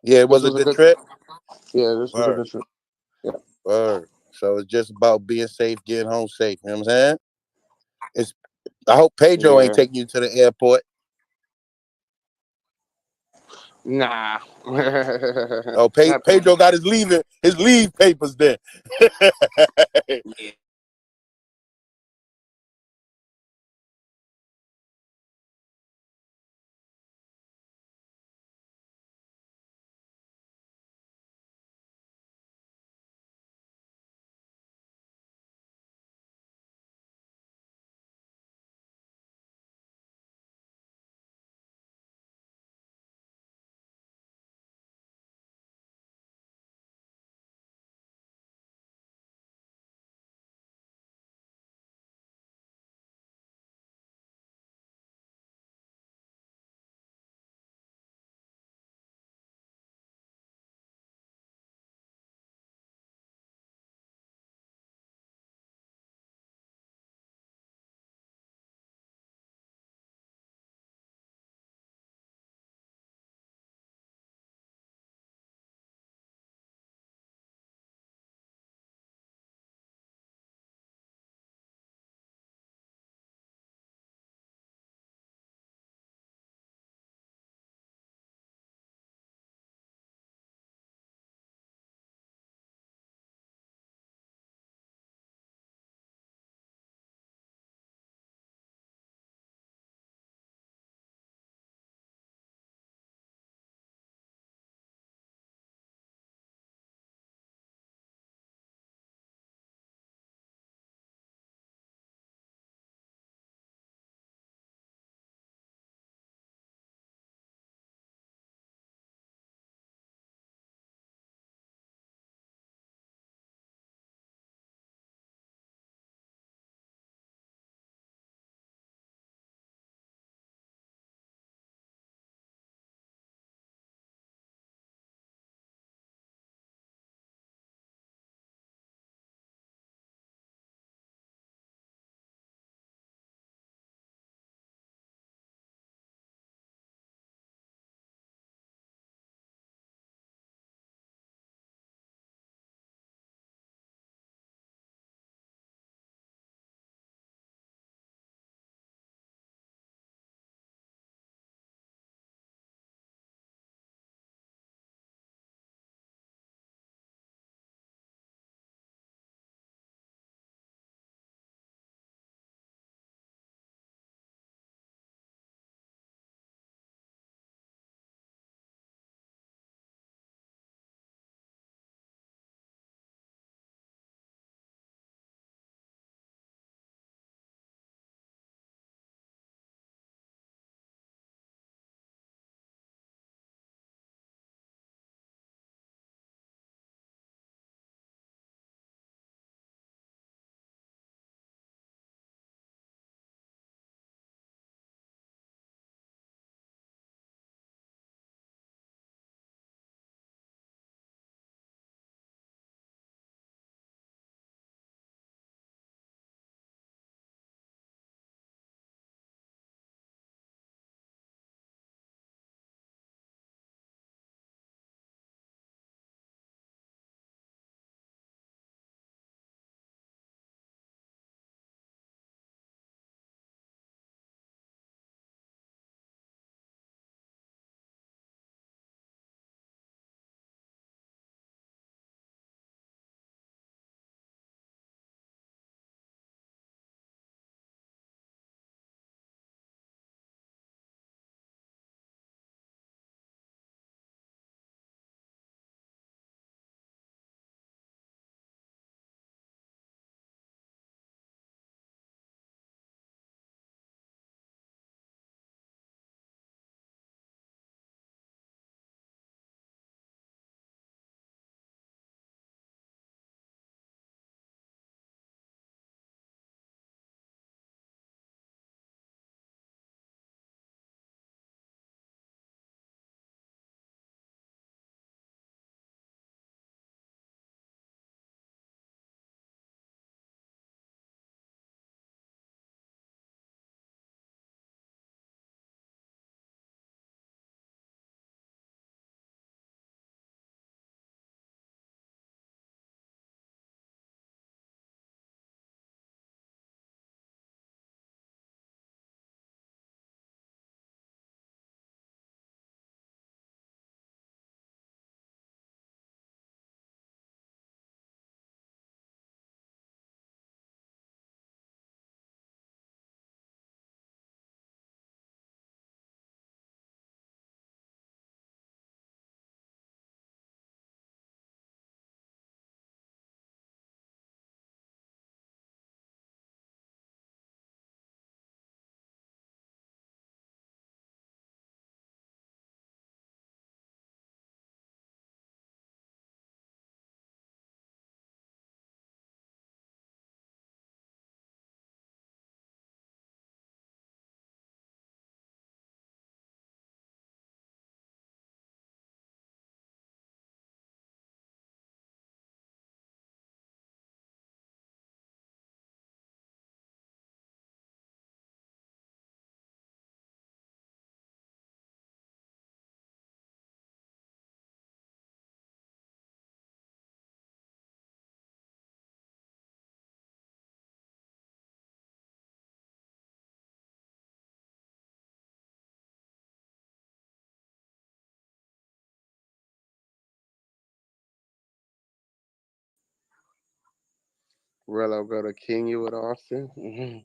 Yeah, it This was a was a good good. trip. Yeah, this was a Word. good trip. Yeah. Word. So it's just about being safe, getting home safe. You know what I'm saying? It's. I hope Pedro ain't Yeah. taking you to the airport. Nah. Oh, Not Pedro got his leave papers there. Rello go to Kenya with Austin.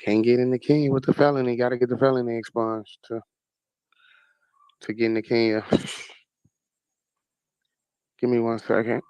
Can't get into Kenya with the felony. Got to get the felony expunged to get into Kenya. Give me 1 second.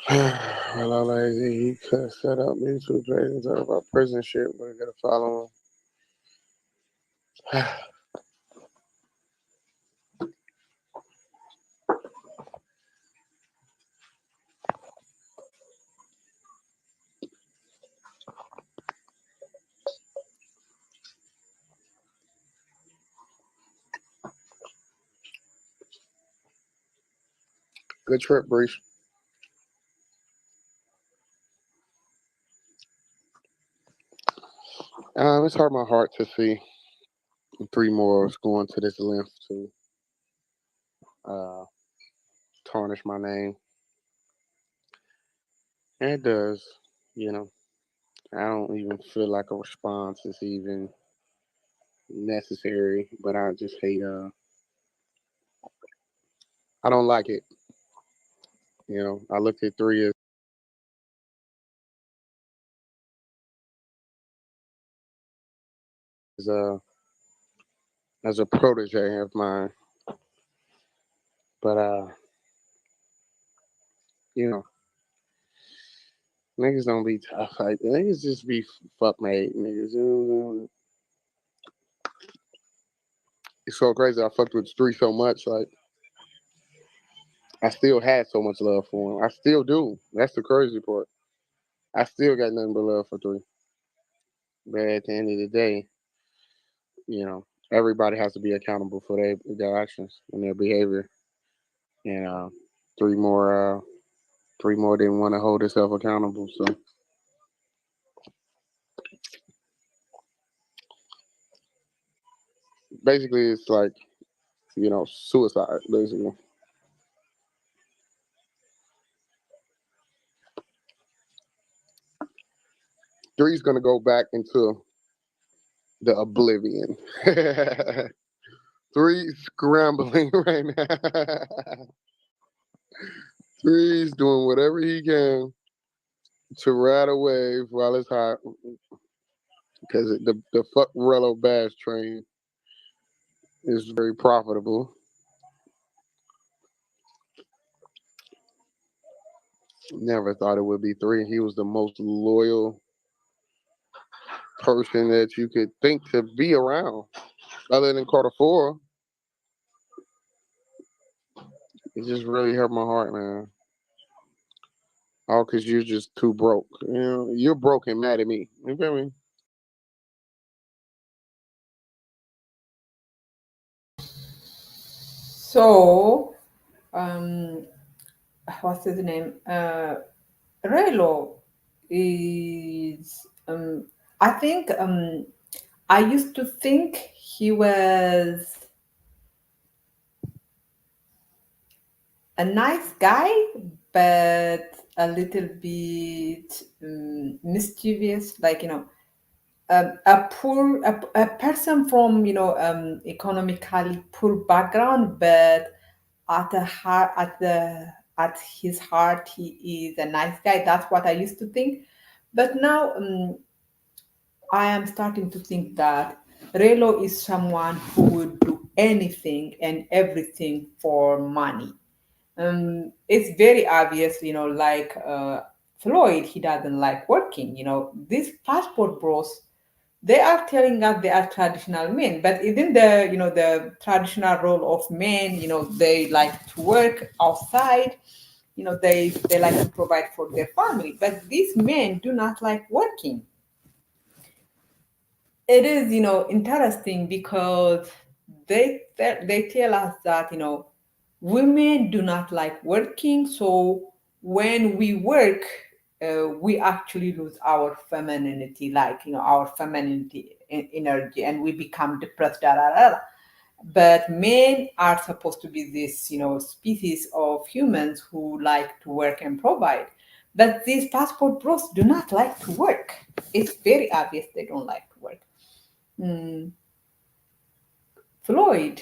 Rello lazy. He could set up mutual trade and talk about prison shit, but I gotta follow him. Good trip, Breach. It's hurt my heart to see 3 more going to this length to tarnish my name. And it does, you know. I don't even feel like a response is even necessary, but I just hate I don't like it. I looked at 3 as a protege of mine. But you know, niggas don't be tough. Like niggas just be fuck made niggas. It's so crazy. I fucked with 3 so much. Like I still had so much love for him. I still do. That's the crazy part. I still got nothing but love for 3. But at the end of the day, everybody has to be accountable for their actions and their behavior. And 3 more, 3 more didn't want to hold themselves accountable. So basically, it's like suicide. Basically, 3's gonna go back into the oblivion. 3's scrambling right now. 3's doing whatever he can to ride a wave while it's hot, because the fuck Rello Bass train is very profitable. Never thought it would be 3. He was the most loyal person that you could think to be around, other than Carter 4. It just really hurt my heart, man. All because you're just too broke. You're broke and mad at me. You feel me? So, what's his name? Rello is, I think, I used to think he was a nice guy, but a little bit mischievous. Like, a person from economically poor background, but at his heart he is a nice guy. That's what I used to think, but now I am starting to think that Relo is someone who would do anything and everything for money. It's very obvious, like Floyd, he doesn't like working. These passport bros, they are telling us they are traditional men, but within the traditional role of men, they like to work outside. They like to provide for their family, but these men do not like working. It is interesting because they tell us that women do not like working, so when we work, we actually lose our femininity, like our femininity energy, and we become depressed, da, da, da, da. But men are supposed to be this species of humans who like to work and provide, but these passport bros do not like to work. It's very obvious they don't like to work. Mm, Floyd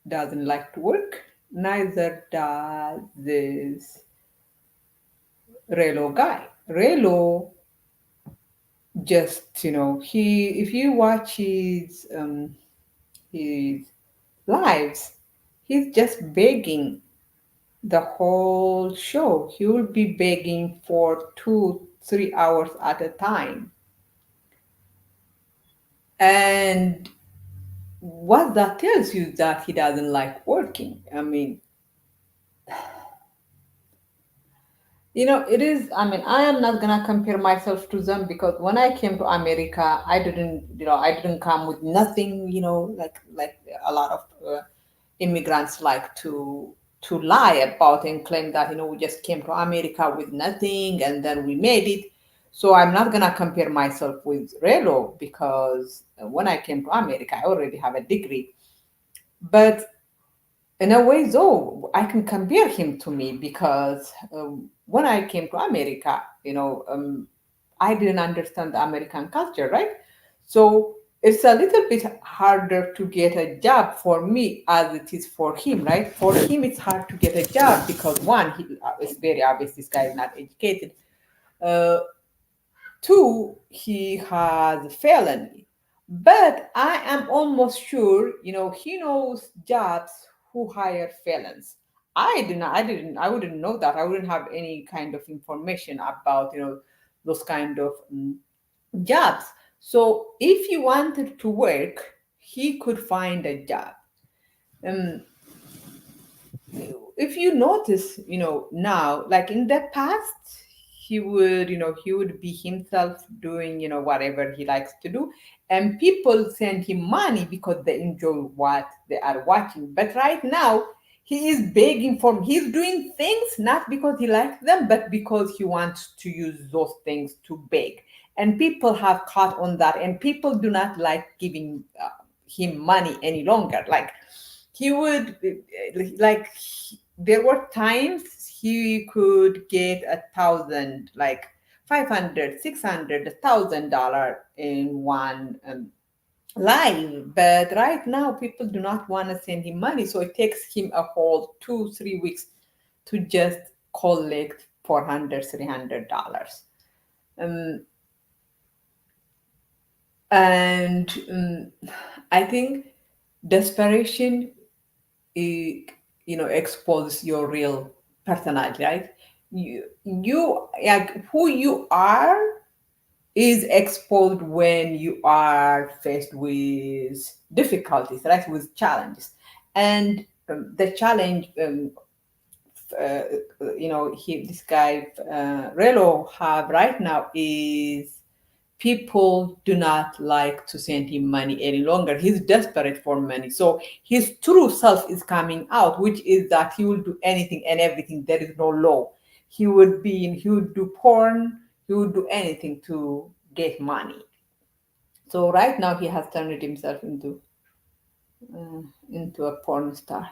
doesn't like to work, neither does this Relo guy. Relo just, he if you watch his lives, he's just begging the whole show. He will be begging for 2 3 hours at a time. And what that tells you that he doesn't like working. I mean, it is. I mean, I am not gonna compare myself to them because when I came to America, I didn't come with nothing. Like a lot of immigrants like to lie about and claim that we just came to America with nothing and then we made it. So I'm not gonna compare myself with Relo because when I came to America, I already have a degree. But in a way, though, I can compare him to me because when I came to America, I didn't understand the American culture, right? So it's a little bit harder to get a job for me as it is for him, right? For him, it's hard to get a job because one, it's very obvious this guy is not educated. Uh, Two, he has a felony. But I am almost sure, he knows jobs who hire felons. I wouldn't know that. I wouldn't have any kind of information about, those kind of jobs. So if he wanted to work, he could find a job. Um, if you notice, now, like in the past, he would be himself doing, whatever he likes to do, and people send him money because they enjoy what they are watching. But right now, he is begging for, he's doing things not because he likes them, but because he wants to use those things to beg. And people have caught on that, and people do not like giving him money any longer. Like he would like there were times he could get 1,000, like 500, 600, $1,000 in one live. But right now people do not want to send him money, so it takes him a whole 2 3 weeks to just collect 400, $300. um, and I think desperation, it, exposes your real personality, right? You like who you are is exposed when you are faced with difficulties, right? With challenges. And the challenge, uh, this guy Relo have right now is people do not like to send him money any longer. He's desperate for money. So his true self is coming out, which is that he will do anything and everything. There is no law. He would do porn, he would do anything to get money. So right now he has turned himself into a porn star.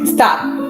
Stop.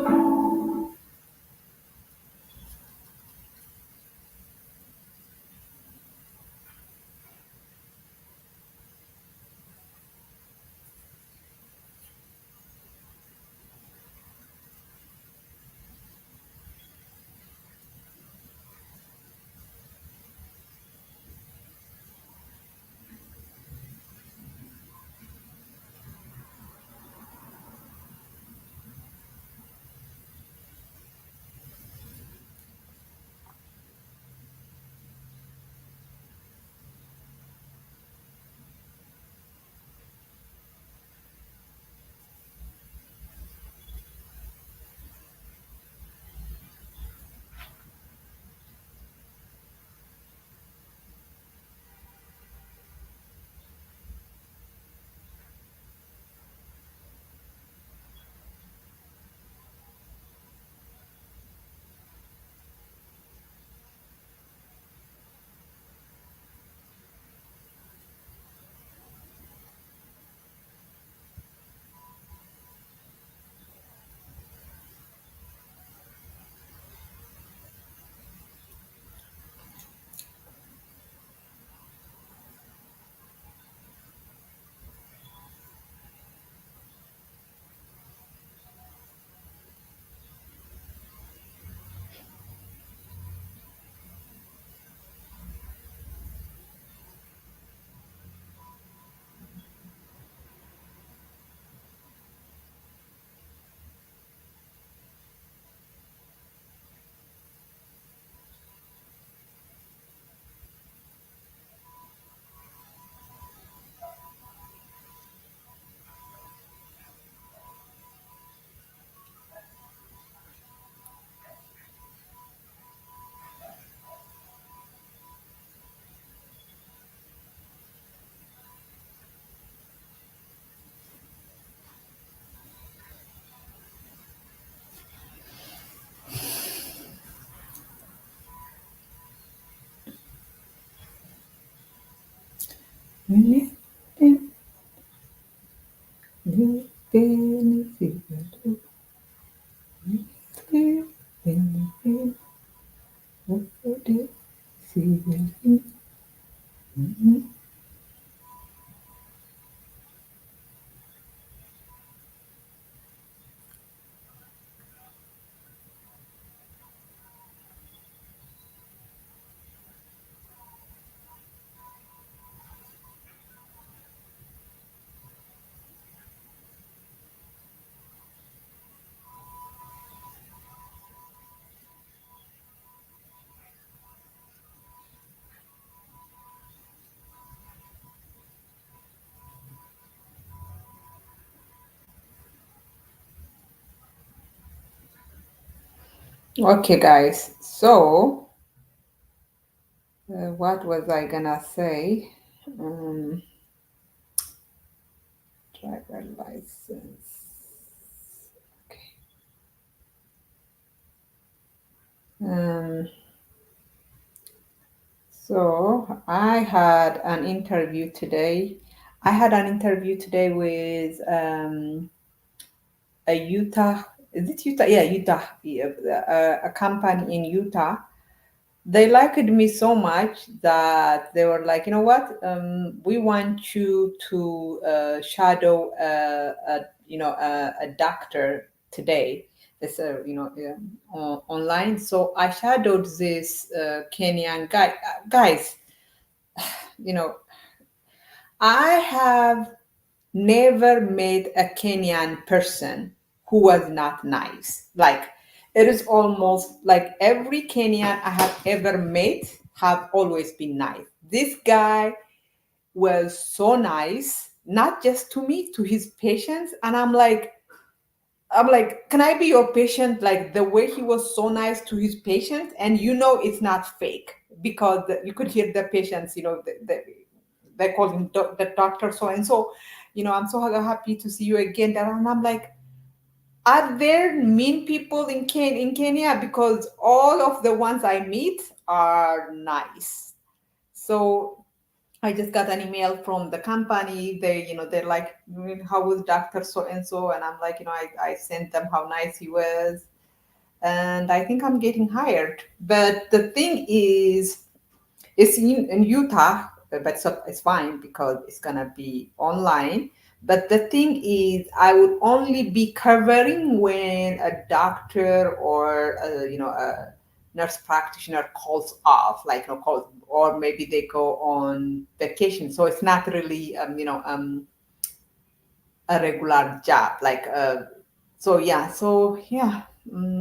Okay, guys. So, what was I gonna say? Um, driver license. Okay. Um, so I had an interview today. I had an interview today with a Utah. Is it Utah? Yeah, Utah. Yeah, a company in Utah. They liked me so much that they were like, you know what? We want you to shadow a doctor today. It's online. So I shadowed this Kenyan guy. Guys, you know, I have never met a Kenyan person who was not nice. Like it is almost like every Kenyan I have ever met have always been nice. This guy was so nice, not just to me, to his patients. And I'm like, can I be your patient? Like the way he was so nice to his patients, and it's not fake because you could hear the patients, they call him the doctor so and so. I'm so happy to see you again. And I'm like, are there mean people in Kenya? Because all of the ones I meet are nice. So I just got an email from the company. They're like, how was Dr. So and so? And I'm like, I sent them how nice he was. And I think I'm getting hired. But the thing is, it's in Utah, but it's fine because it's gonna be online. But the thing is, I would only be covering when a doctor or a nurse practitioner calls off, like calls, or maybe they go on vacation. So it's not really a regular job.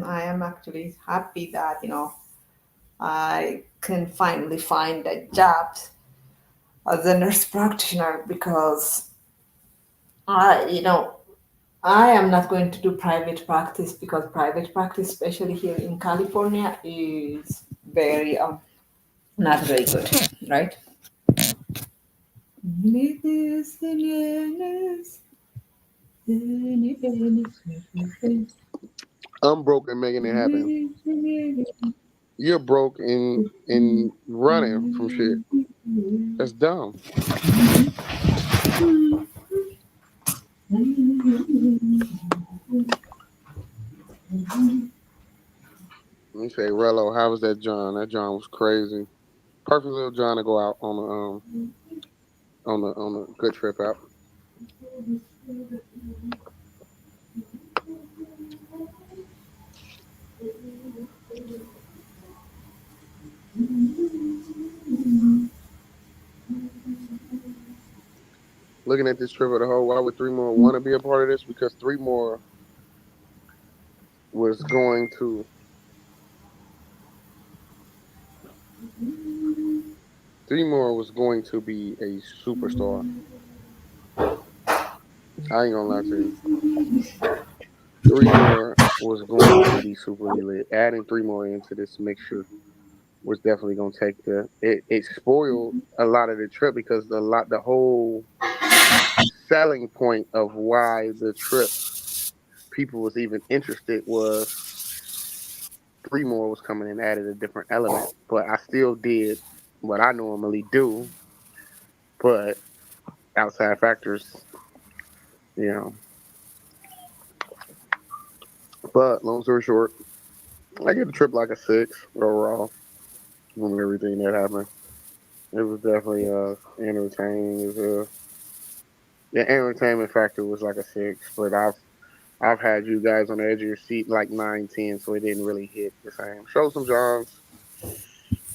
I am actually happy that I can finally find a job as a nurse practitioner because I, you know, I am not going to do private practice because private practice, especially here in California, is very not very good, right? I'm broke and making it happen. You're broke and running from shit. That's dumb. Let me say, Rello, how was that John? That John was crazy. Perfect little John to go out on a good trip out. Looking at this trip of the whole, why would three more want to be a part of this? Because three more was going to three more was going to be a superstar. I ain't gonna lie to you. Three more was going to be super lit. Adding three more into this mixture was definitely gonna take it spoiled a lot of the trip because the whole selling point of why the trip people was even interested was three more was coming and added a different element. But I still did what I normally do, but outside factors, you know. But long story short, I get the trip like a six overall from everything that happened. It was definitely entertaining as the entertainment factor was like a six, but I've had you guys on the edge of your seat like 9, 10, so it didn't really hit the same. Show some Johns,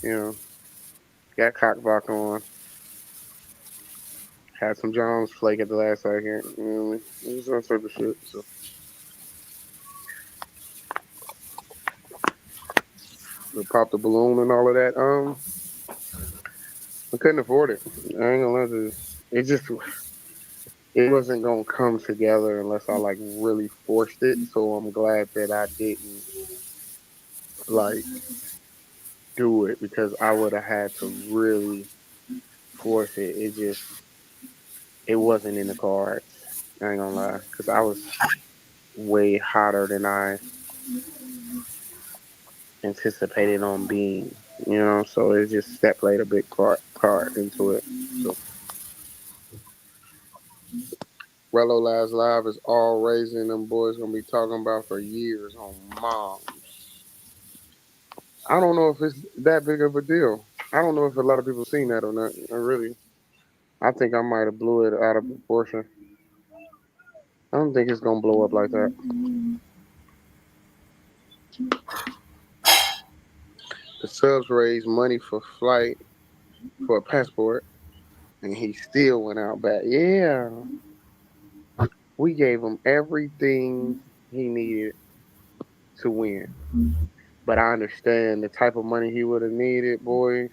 you know, got cockblock on, had some Johns flake at the last second, you know, it was that sort of shit. So we popped the balloon and all of that. I couldn't afford it. I ain't gonna lie to you. It wasn't gonna come together unless I like really forced it. So I'm glad that I didn't like do it because I would have had to really force it. It wasn't in the cards. I ain't gonna lie, because I was way hotter than I anticipated on being. You know, so it just that played a big part into it. So Rello Lives Live is all raising them boys gonna be talking about for years on moms. I don't know if it's that big of a deal. I don't know if a lot of people seen that or not. Really, I think I might have blew it out of proportion. I don't think it's gonna blow up like that. The subs raised money for flight for a passport, and he still went out back. Yeah, we gave him everything he needed to win. But I understand the type of money he would have needed, boy.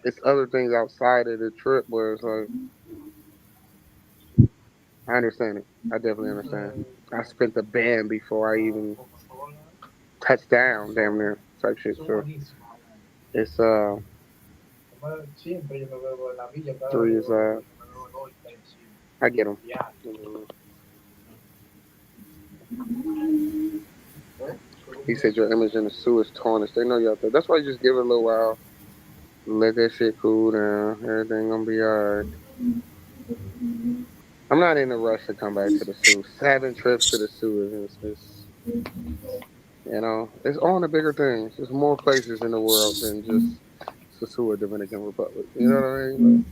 It's other things outside of the trip where it's like, I understand it. I definitely understand. I spent the band before I even touched down, damn near type shit. So it's three is I get them. He said your image in the sewer is tarnished. They know you out there. That's why you just give it a little while. let that shit cool down. Everything gonna be alright. I'm not in a rush to come back to the zoo. 7 trips to the zoo is it's on the bigger things. There's more places in the world than just Sasua, Dominican Republic. You know what I mean?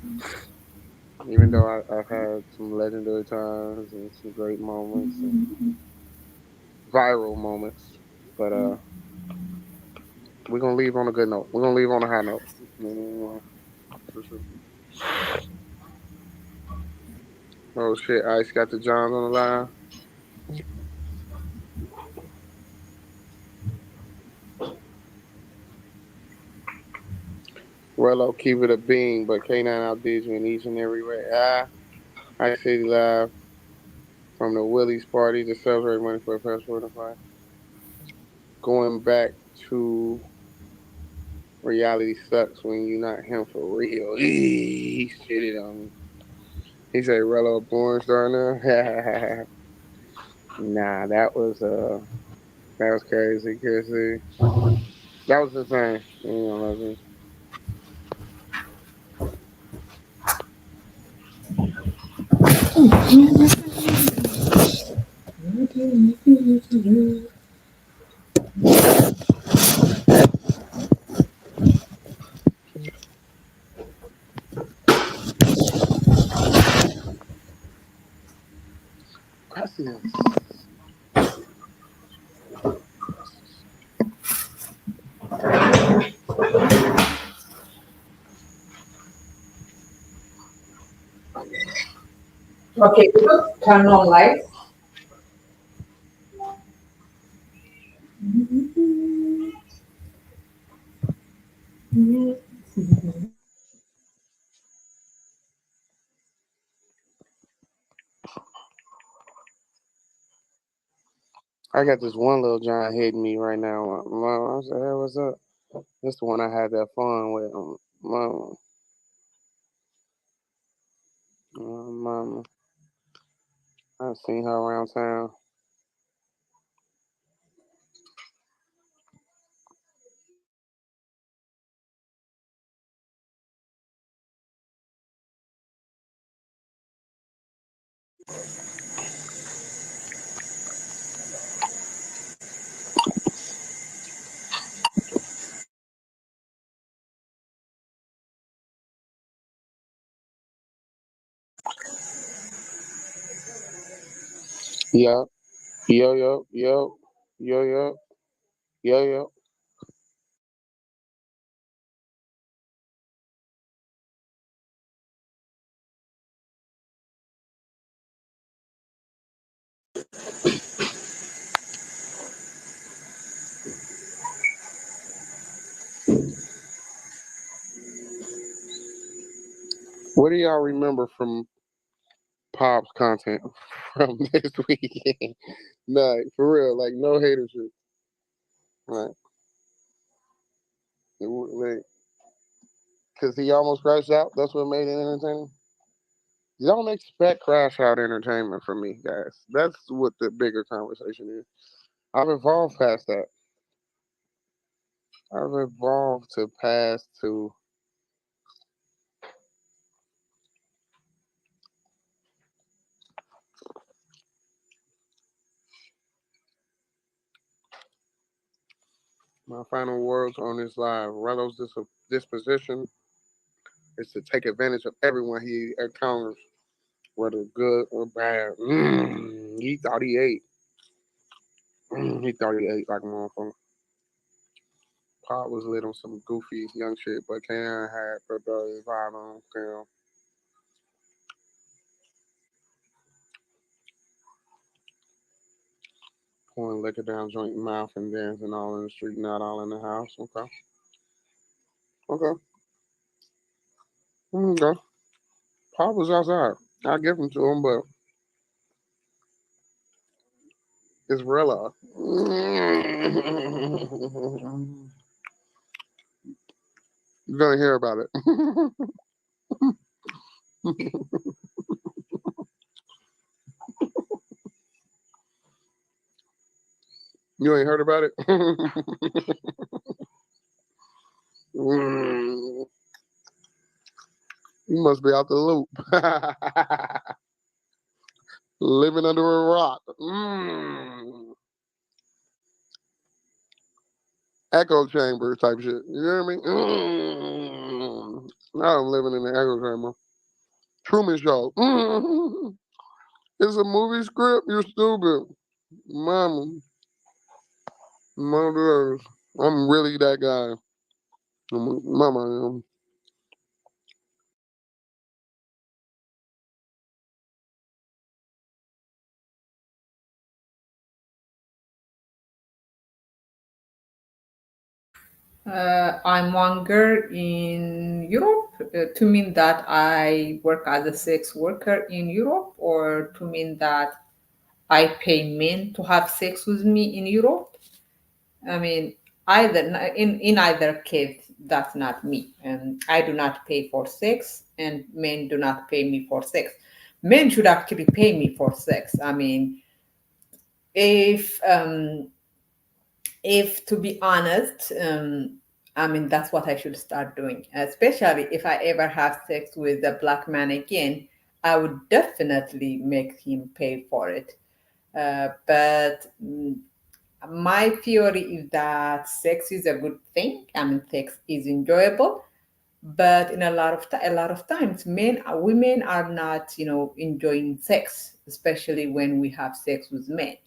Like, even though I've had some legendary times and some great moments and viral moments, but we're gonna leave on a good note. We're gonna leave on a high note. For sure. Oh shit, Ice got the Johns on the line. Rello, keep it a bean, but K9 outdid you in each and every way. Ice City Live from the Willie's party to celebrate money for a passport and flight. Going back to reality sucks when you're not him for real. He shitted on me. He said Rello a porn star now. Nah, that was crazy, Chrissy. That was insane. You know, Gracias. Okay, turn on lights. I got this one little giant hitting me right now. Mom, I said, hey, what's up? That's the one I had that fun with. Mom, mama. I've seen her around town. Yup. Yo, yo, yo, yo, yo, yo, yo. What do y'all remember from Pop's content from this weekend? Nah, for real, like no hater shit. Right. Like, cause he almost crashed out. That's what made it entertaining. Don't expect crash out entertainment from me, guys. That's what the bigger conversation is. I've evolved past that. I've evolved to past to my final words on this live. Rello's disposition is to take advantage of everyone he encounters, whether good or bad. He thought he ate. He thought he ate like a motherfucker. Pop was lit on some goofy young shit, but Cam had rebellious vibe on Cam. Pouring liquor down joint mouth and dancing all in the street, not all in the house. Okay. Okay. Okay. Pop was outside. I give him to him, but it's Rilla. You're gonna hear about it. You ain't heard about it? You must be out the loop. Living under a rock. Echo chamber type shit. You hear me? Now I'm living in the echo chamber. Truman Show. It's a movie script. You're stupid. Mama. Mother. I'm really that guy. Mama. I'm younger in Europe to mean that I work as a sex worker in Europe, or to mean that I pay men to have sex with me in Europe. I mean, either in either case, that's not me. And I do not pay for sex, and men do not pay me for sex. Men should actually pay me for sex. I mean, if to be honest, I mean, that's what I should start doing. Especially if I ever have sex with a black man again, I would definitely make him pay for it. But my theory is that sex is a good thing. I mean, sex is enjoyable, but in a lot of times, women are not, enjoying sex, especially when we have sex with men.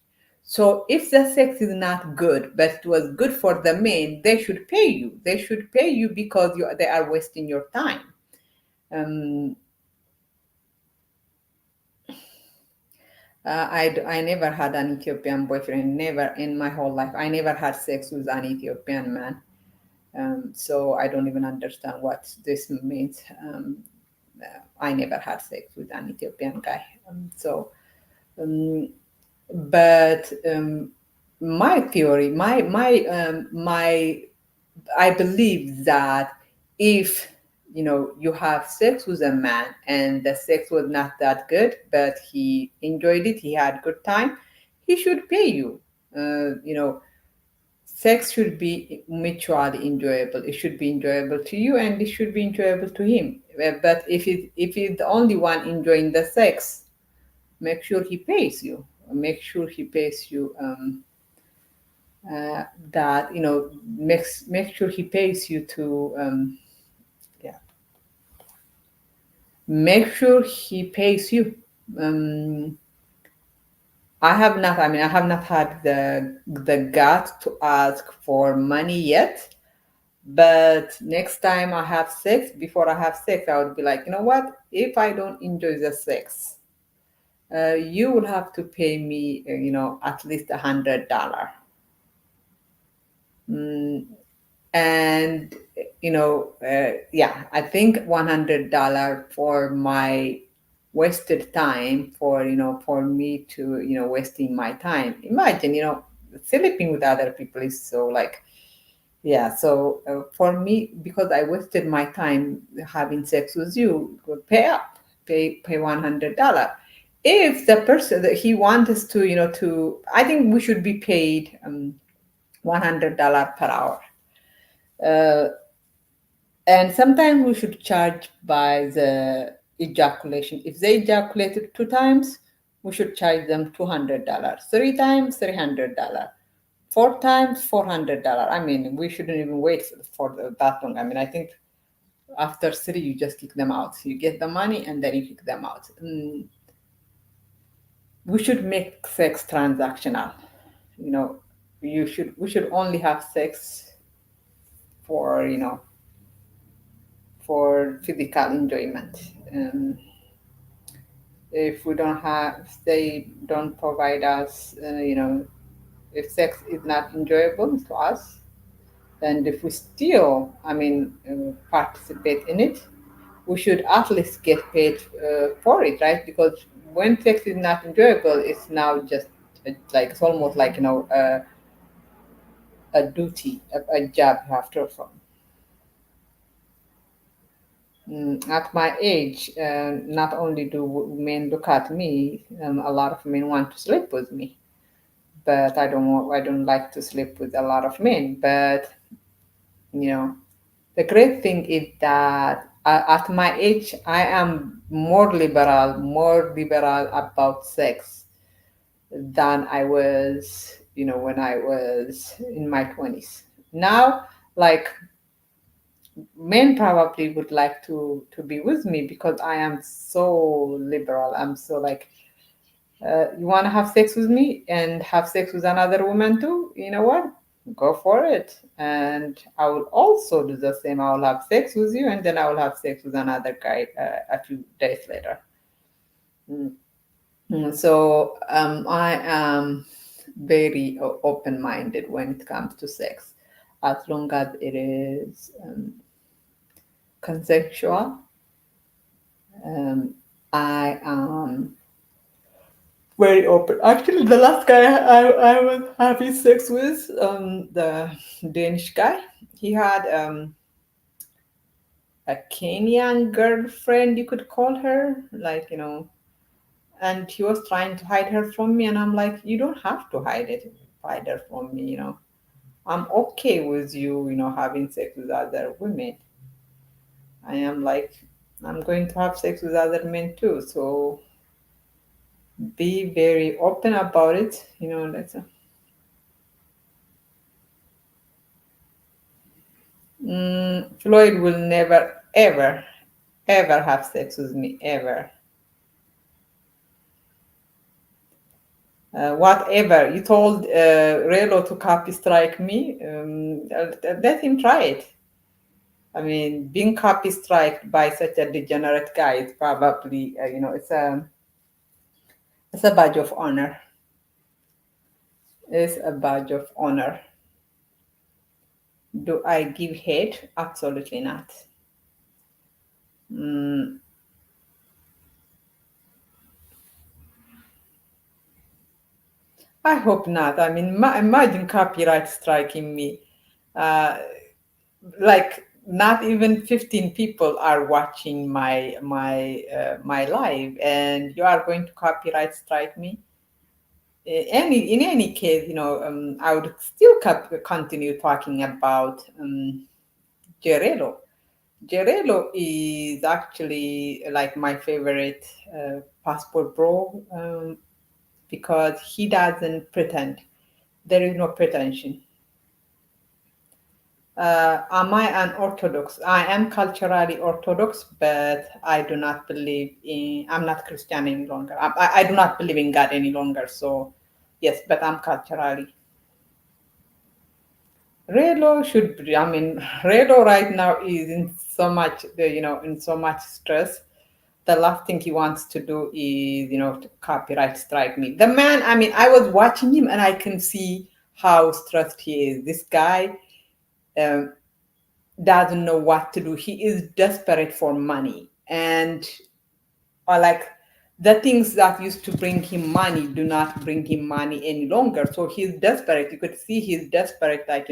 So if the sex is not good, but it was good for the men, they should pay you. They should pay you because they are wasting your time. Um, I never had an Ethiopian boyfriend. Never in my whole life. I never had sex with an Ethiopian man. So I don't even understand what this means. I never had sex with an Ethiopian guy. Um, but my theory, my I believe that if you have sex with a man and the sex was not that good, but he enjoyed it, he had good time, he should pay you. Sex should be mutually enjoyable. It should be enjoyable to you, and it should be enjoyable to him. But if he's the only one enjoying the sex, make sure he pays you. Make sure he pays you. That make sure he pays you to yeah. Make sure he pays you. Um, I have not had the guts to ask for money yet. But next time I have sex, before I have sex, I would be like, you know what? If I don't enjoy the sex, you will have to pay me, at least $100. Mm, and yeah, I think $100 for my wasted time, for me to wasting my time. Imagine, sleeping with other people is so like. Yeah, so for me, because I wasted my time having sex with you, pay up, pay $100. If the person that he wants us to, I think we should be paid $100 per hour. Uh, and sometimes we should charge by the ejaculation. If they ejaculated 2 times, we should charge them $200. 3 times, $300. 4 times, $400. I mean, we shouldn't even wait for that long. I mean, I think after three, you just kick them out. You get the money and then you kick them out. We should make sex transactional. You know, we should only have sex for for physical enjoyment. If we don't have, if they don't provide us, if sex is not enjoyable to us, and if we still, participate in it, we should at least get paid for it, right? Because when sex is not enjoyable, it's now just like it's almost like a duty, a job you have to perform. At my age, not only do men look at me, a lot of men want to sleep with me, but I don't like to sleep with a lot of men. But you know, the great thing is that At my age, I am more liberal about sex than I was, when I was in my 20s. Now, like, men probably would like to be with me because I am so liberal. I'm so like, you want to have sex with me and have sex with another woman too? You know what? Go for it. And I will also do the same. I will have sex with you, and then I will have sex with another guy a few days later. Mm. So I am very open minded when it comes to sex, as long as it is consensual. Um, I am very open. Actually, the last guy I was having sex with, the Danish guy, he had a Kenyan girlfriend, you could call her, like, and he was trying to hide her from me, and I'm like, you don't have to hide her from me, I'm okay with you, having sex with other women. I am like, I'm going to have sex with other men too, so be very open about it, let's Floyd will never, ever, ever have sex with me, ever. Whatever. You told Rello to copy strike me, let him try it. I mean, being copy striked by such a degenerate guy is probably, it's a badge of honor. It's a badge of honor. Do I give hate? Absolutely not. Mm, I hope not. I mean, imagine copyright striking me. Uh, like not even 15 people are watching my live, and you are going to copyright strike me. In any case, I would still continue talking about Gerello. Gerello is actually like my favorite passport bro, because he doesn't pretend. There is no pretension. Am I an Orthodox? I am culturally Orthodox, but I do not believe in, I'm not Christian any longer. I do not believe in God any longer. So, yes, but I'm culturally. Rello should be, I mean, Rello right now is in so much, in so much stress. The last thing he wants to do is, to copyright strike me. The man, I mean, I was watching him and I can see how stressed he is. This guy, um, doesn't know what to do. He is desperate for money. And like the things that used to bring him money do not bring him money any longer. So he's desperate. You could see he's desperate, like,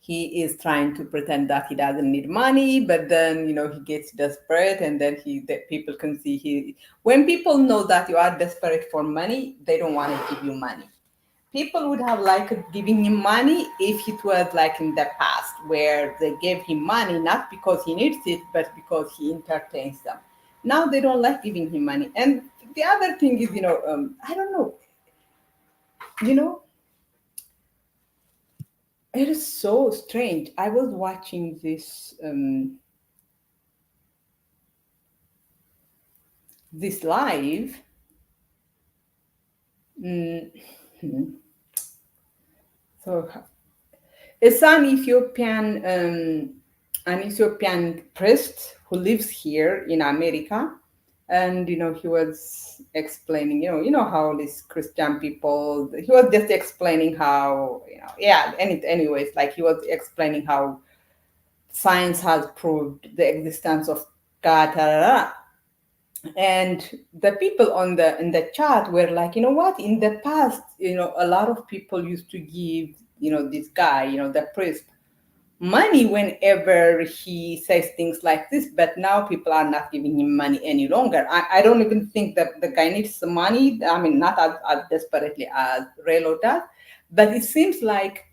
he is trying to pretend that he doesn't need money, but then, he gets desperate, and then that people can see when people know that you are desperate for money, they don't want to give you money. People would have liked giving him money if it was like in the past, where they gave him money not because he needs it, but because he entertains them. Now they don't like giving him money. And the other thing is, I don't know, you know, it is so strange. I was watching this live. Mm, so it's an Ethiopian priest who lives here in America, and he was explaining, how these Christian people. He was just explaining how, yeah. Anyways, like he was explaining how science has proved the existence of God. Da, da, da. And the people in the chat were like, what? In the past, a lot of people used to give, this guy, the priest, money whenever he says things like this, but now people are not giving him money any longer. I don't even think that the guy needs the money. I mean, not as desperately as Relo does, but it seems like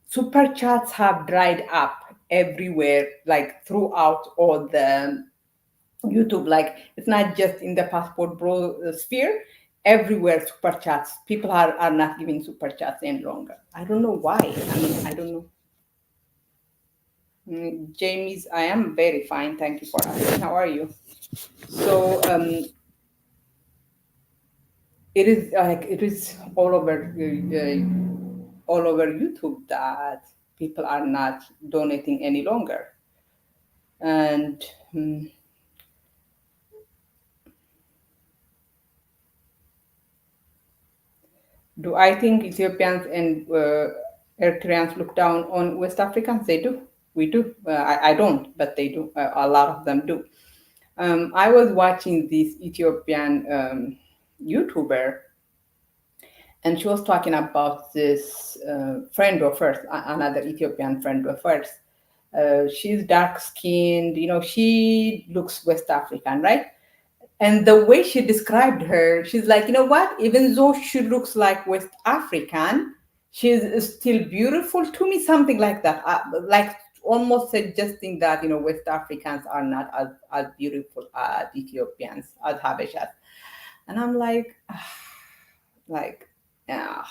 super chats have dried up everywhere, like throughout all the YouTube. Like it's not just in the passport bro sphere. Everywhere super chats. People are not giving super chats any longer. I don't know why. I mean, I don't know. Jamie's, I am very fine. Thank you for asking. How are you? So it is all over YouTube that people are not donating any longer, and do I think Ethiopians and Eritreans look down on West Africans? They do. We do. I don't, but they do. A lot of them do. I was watching this Ethiopian YouTuber, and she was talking about this friend of hers, another Ethiopian friend of hers. She's dark skinned, she looks West African, right? And the way she described her, she's like, you know what? Even though she looks like West African, she's still beautiful to me, something like that. Like almost suggesting that, West Africans are not as beautiful as Ethiopians, as Habeshas. And I'm like, like, yeah,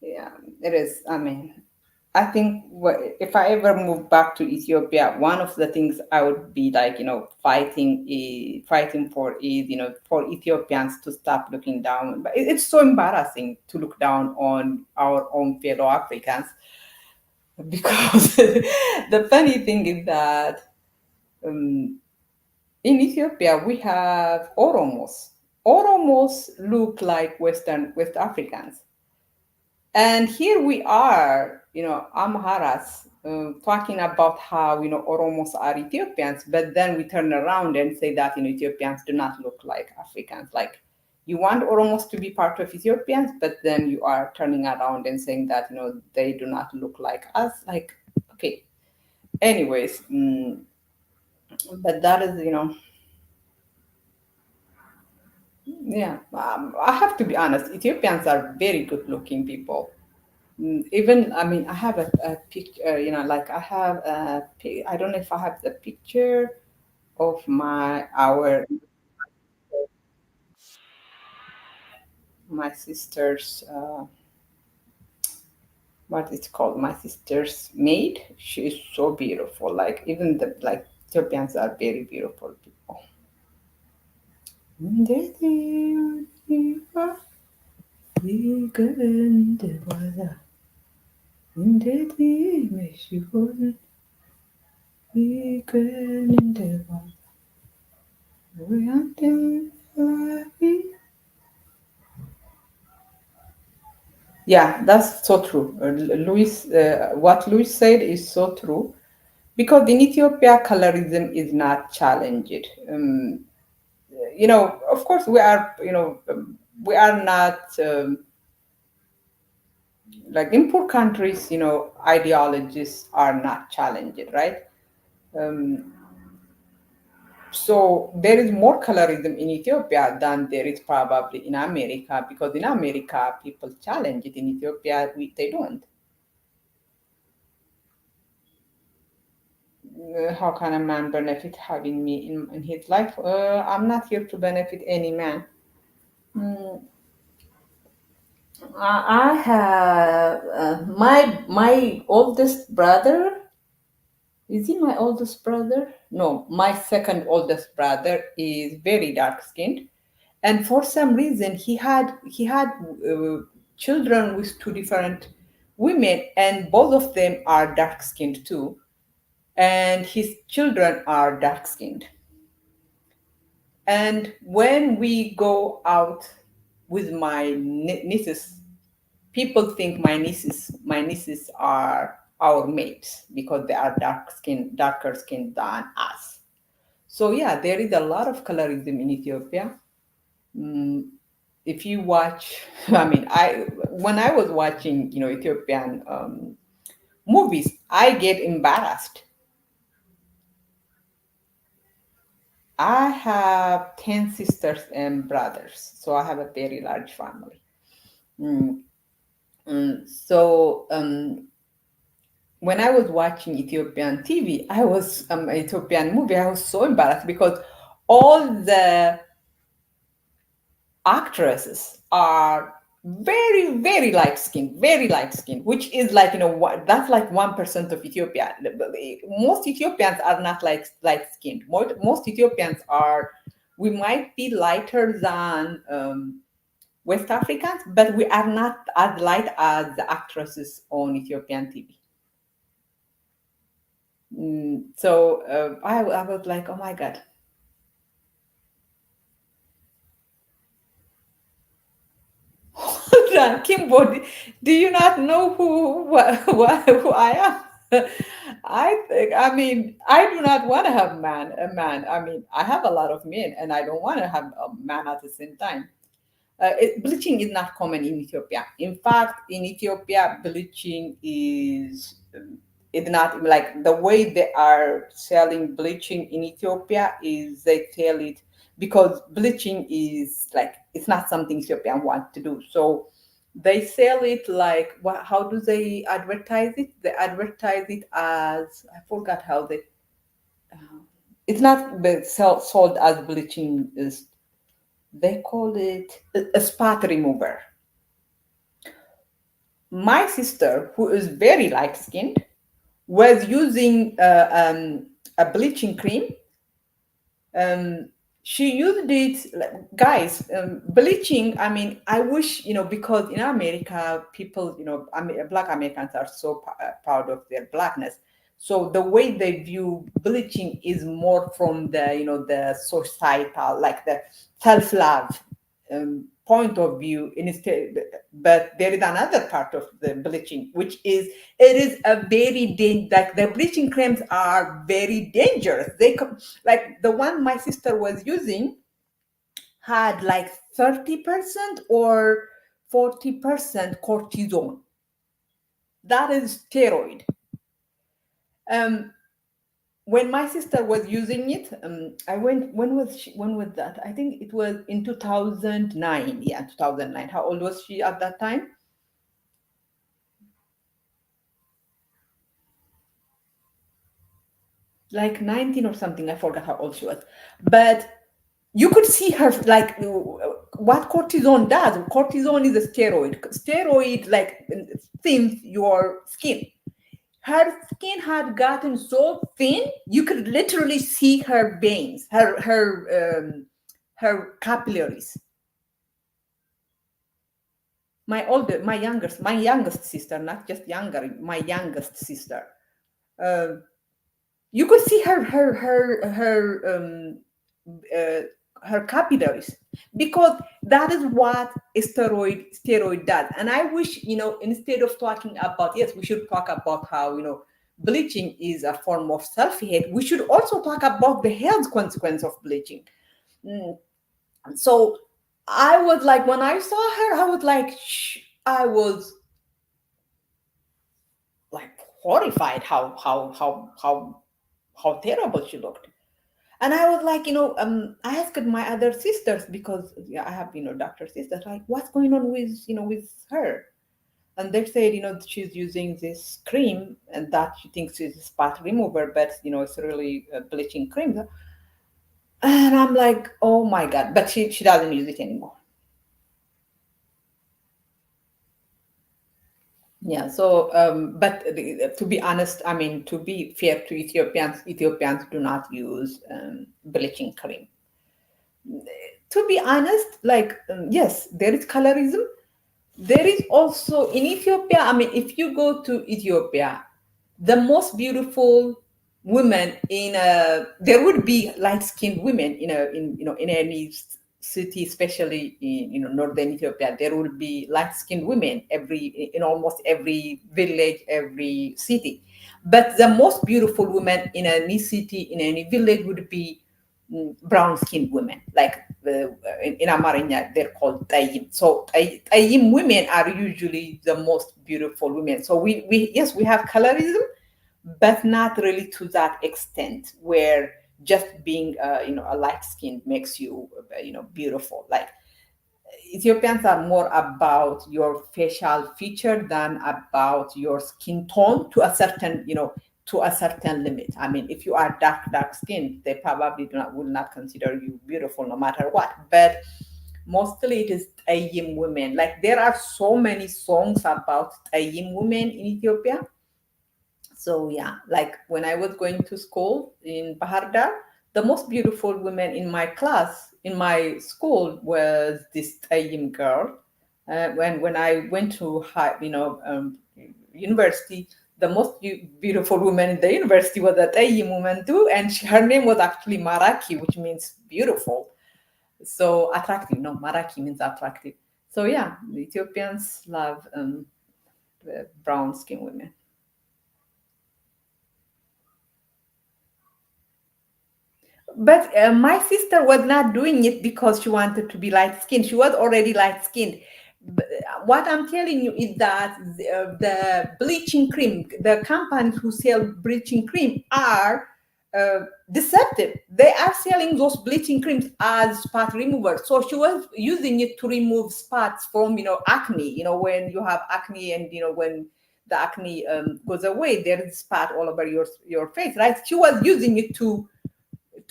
yeah, it is. I mean, I think if I ever move back to Ethiopia, one of the things I would be like, fighting for is, for Ethiopians to stop looking down. But it's so embarrassing to look down on our own fellow Africans because the funny thing is that um, in Ethiopia we have Oromos. Oromos look like West Africans. And here we are, Amharas, talking about how, Oromos are Ethiopians, but then we turn around and say that, Ethiopians do not look like Africans. Like, you want Oromos to be part of Ethiopians, but then you are turning around and saying that, they do not look like us. Like, okay. Anyways, but that is, yeah, I have to be honest, Ethiopians are very good looking people. Even I mean I have a picture, like I have I don't know if I have the picture of my sister's what it's called, my sister's maid. She is so beautiful, like even the like Ethiopians are very beautiful people. Yeah, that's so true. What Louis said is so true because in Ethiopia, colorism is not challenged. Of course, we are not like in poor countries. Ideologies are not challenged, right? Um, so there is more colorism in Ethiopia than there is probably in America because in America people challenge it. In Ethiopia, they don't. How can a man benefit having me in his life? I'm not here to benefit any man. Mm, I have my oldest brother. Is he my oldest brother? No, my second oldest brother is very dark skinned, and for some reason he had children with two different women, and both of them are dark skinned too, and his children are dark skinned. And when we go out with my nieces, people think my nieces are our mates because they are darker skinned than us. So yeah, there is a lot of colorism in Ethiopia. Mm, if you watch, I mean, I when I was watching, Ethiopian movies, I get embarrassed. I have 10 sisters and brothers, so I have a very large family. Mm, so when I was watching Ethiopian TV, I was Ethiopian movie. I was so embarrassed because all the actresses are very very light skinned, which is like what that's like 1% of Ethiopia. Most Ethiopians are not like light skinned. Most Ethiopians are, we might be lighter than West Africans, but we are not as light as the actresses on Ethiopian TV. So I was like, oh my god. Kimbo, do you not know who I am? I think, I mean, I do not want to have a man. I mean, I have a lot of men, and I don't want to have a man at the same time. Bleaching is not common in Ethiopia. In fact, in Ethiopia, bleaching is it's not like the way they are selling bleaching in Ethiopia is they sell it because bleaching is like it's not something Ethiopian want to do. So they sell it like what? How do they advertise it? They advertise it as I forgot how they. It's not sold as bleaching is they call it a spot remover. My sister, who is very light skinned, was using a bleaching cream. Um, she used it, guys. Bleaching. I mean, I wish because in America, people, Black Americans are so proud of their blackness. So the way they view bleaching is more from the the societal, like the self love point of view instead. But there is another part of the bleaching, which is it is a very like the bleaching creams are very dangerous. Like the one my sister was using had like 30% or 40% cortisone. That is steroid. Um, when my sister was using it, I went. When was that? I think it was in 2009. Yeah, 2009. How old was she at that time? Like 19 or something. I forgot how old she was, but you could see her like what cortisone does. Cortisone is a steroid. Steroid like thins your skin. Her skin had gotten so thin you could literally see her veins, her capillaries. My youngest sister, not just younger, my youngest sister. Uh, you could see uh, her capillaries because that is what steroid does. And I wish instead of talking about, yes, we should talk about how bleaching is a form of self-hate, we should also talk about the health consequence of bleaching. Mm, so I was like, when I saw her, I was like, I was like horrified how terrible she looked. And I was like, I asked my other sisters because yeah, I have, doctor sisters, like, what's going on with her? And they said, she's using this cream and that she thinks is a spot remover, but it's really a bleaching cream. And I'm like, oh my God, but she doesn't use it anymore. Yeah. So, but to be honest, I mean, to be fair to Ethiopians do not use bleaching cream. To be honest, like, yes, there is colorism. There is also in Ethiopia, I mean, if you go to Ethiopia, the most beautiful women there would be light-skinned women in any city, especially in northern Ethiopia. There would be light-skinned women in almost every village, every city. But the most beautiful women in any city, in any village would be brown skinned women, like in Amarinya, they're called Tayyim. So Tayyim women are usually the most beautiful women. So yes, we have colorism, but not really to that extent where just being a light skin makes you beautiful. Like Ethiopians are more about your facial feature than about your skin tone to a certain, to a certain limit. I mean, if you are dark skin, they probably will not consider you beautiful no matter what. But mostly it is Tayyim women. Like there are so many songs about Tayyim women in Ethiopia. So yeah, like when I was going to school in Bahar Dar, the most beautiful women in my class, in my school, was this Tayyim girl. When I went to university, the most beautiful woman in the university was a Tayyim woman too, and her name was actually Maraki, which means beautiful. So attractive. No, Maraki means attractive. So yeah, the Ethiopians love the brown skin women. But my sister was not doing it because she wanted to be light skinned. She was already light skinned. What I'm telling you is that the bleaching cream, the companies who sell bleaching cream are deceptive. They are selling those bleaching creams as spot remover. So she was using it to remove spots from, acne. When you have acne and, when the acne goes away, there is spot all over your face, right? She was using it to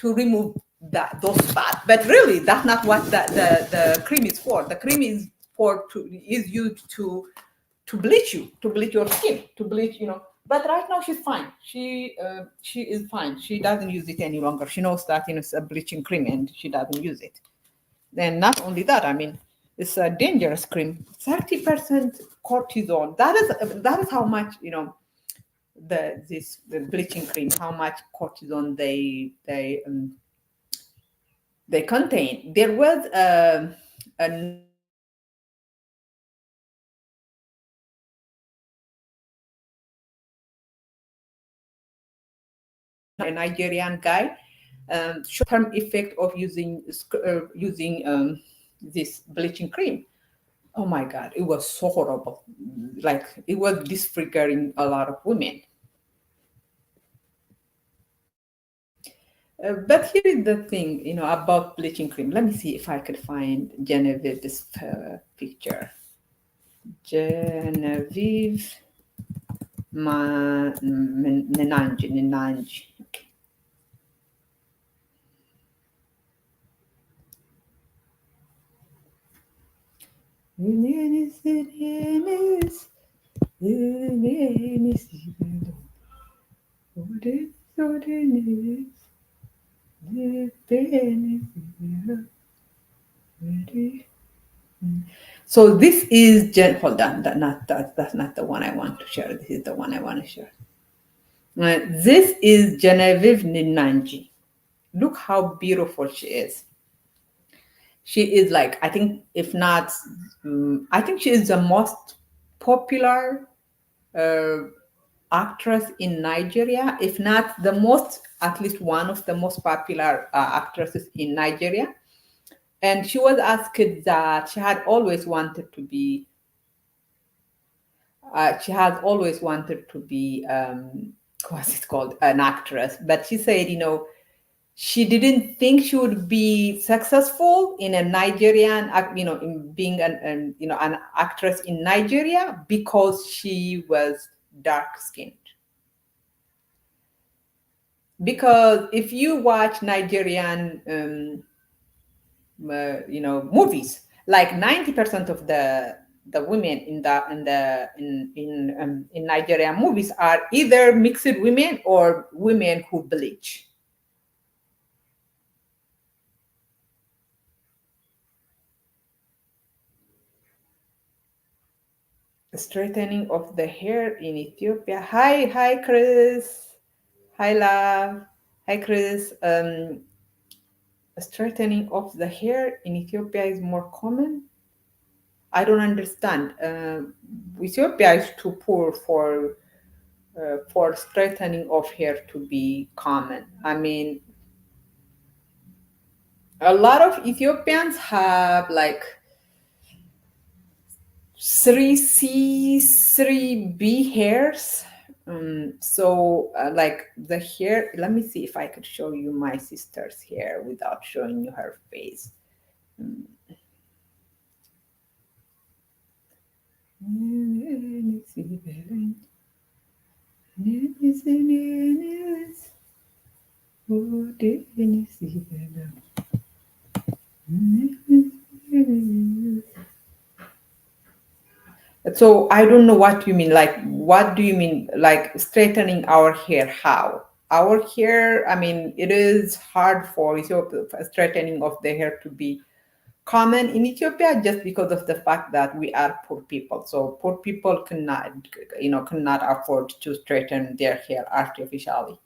remove those spots. But really, that's not what the cream is for. The cream is used to bleach your skin, to bleach. But right now she's fine. She is fine. She doesn't use it any longer. She knows that it's a bleaching cream and she doesn't use it. And not only that, I mean, it's a dangerous cream. 30% cortisone. That is how much the bleaching cream, how much cortisone they contain. There was a Nigerian guy, short-term effect of using this bleaching cream. Oh my God, it was so horrible. Like it was disfiguring a lot of women. But here is the thing, about bleaching cream. Let me see if I could find Genevieve's picture. Genevieve Nenanji. Okay. So this is hold on, that's not the one I want to share. This is the one I want to share. This is Genevieve Ninanji. Look how beautiful she is. She is like, I think, if not, I think she is the most popular actress in Nigeria, if not the most, at least one of the most popular actresses in Nigeria. And she was asked that she had always wanted to be, what's it called, an actress. But she said, she didn't think she would be successful in a Nigerian, in being an actress in Nigeria because she was dark skinned. Because if you watch Nigerian, movies, like 90% of the women in Nigerian movies are either mixed women or women who bleach. Straightening of the hair in Ethiopia. Hi, Chris. Hi, love. Hi, Chris. Straightening of the hair in Ethiopia is more common. I don't understand. Ethiopia is too poor for straightening of hair to be common. I mean, a lot of Ethiopians have like 3C, 3B hairs. So like the hair, let me see if I could show you my sister's hair without showing you her face. So I don't know what you mean. Like, what do you mean? Like straightening our hair? How? Our hair, I mean, it is hard for Ethiopia, straightening of the hair to be common in Ethiopia just because of the fact that we are poor people. So poor people cannot, cannot afford to straighten their hair artificially.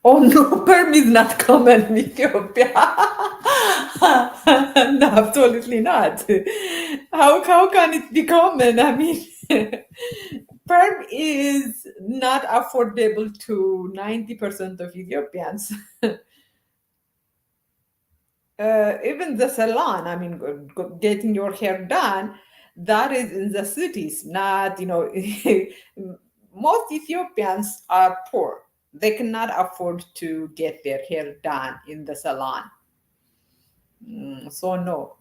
Oh no, perm is not common in Ethiopia. No, absolutely not. How can it be common? I mean, perm is not affordable to 90% of Ethiopians. Even the salon, I mean, getting your hair done, that is in the cities, not, most Ethiopians are poor. They cannot afford to get their hair done in the salon. So no.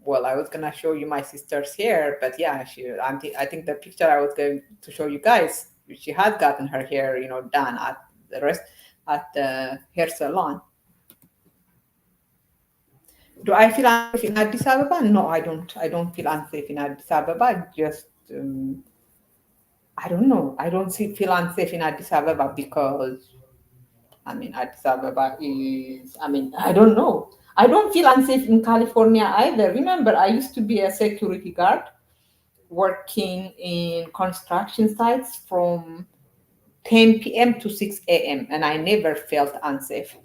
Well, I was gonna show you my sister's hair, but yeah, I think the picture I was going to show you guys, she had gotten her hair, done at the hair salon. Do I feel unsafe in Addis Ababa? No, I don't. I don't feel unsafe in Addis Ababa. Just I don't know. I don't feel unsafe in Addis Ababa because I mean Addis Ababa is. I mean I don't know. I don't feel unsafe in California either. Remember, I used to be a security guard working in construction sites from 10 p.m. to 6 a.m. and I never felt unsafe.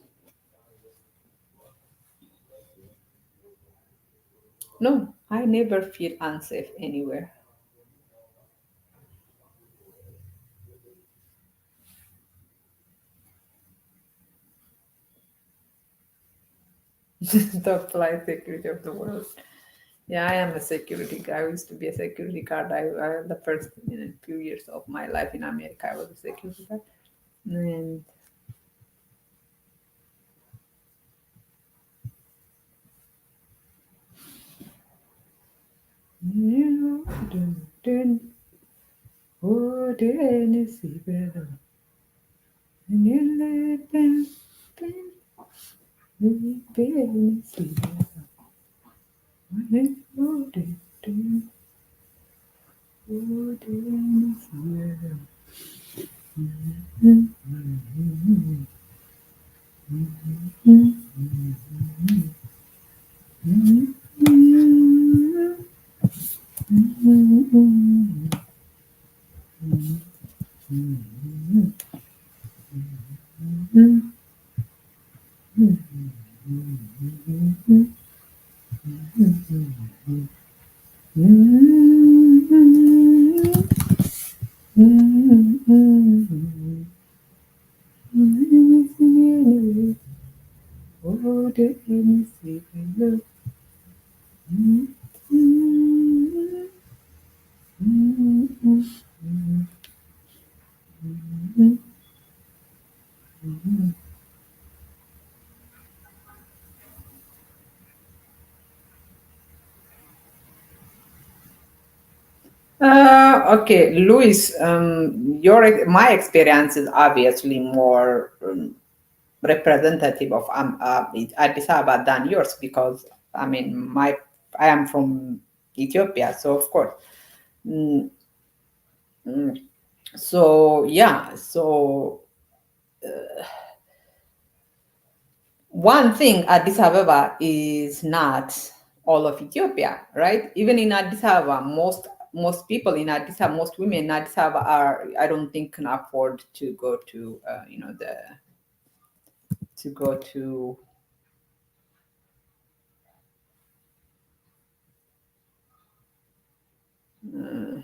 No, I never feel unsafe anywhere. Top flight security of the world. Yeah, I am a security guy. I used to be a security guard. The first few years of my life in America, I was a security guard. And okay, Luis, my experience is obviously more representative of Addis Ababa than yours because I mean I am from Ethiopia, so of course. Mm, mm, so yeah, so one thing, Addis Ababa is not all of Ethiopia, right? Even in Addis Ababa, most people in Addis Ababa, most women in Addis Ababa are, I don't think, can afford to go to, the to go to. Uh,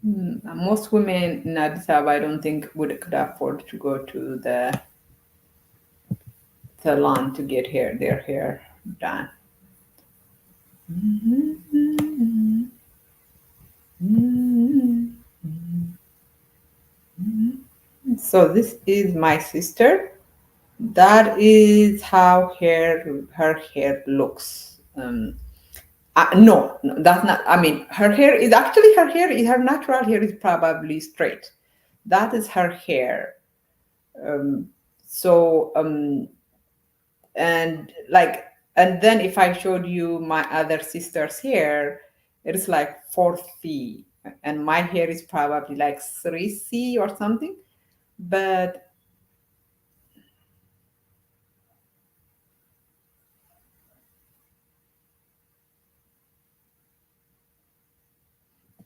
Most women in Addis Ababa, I don't think could afford to go to the salon to get their hair done. So this is my sister. That is how her hair looks. No, no, that's not. I mean, her hair is her natural hair is probably straight. That is her hair. Um, so and like and then if I showed you my other sister's hair, it is like 4C, and my hair is probably like 3C or something. But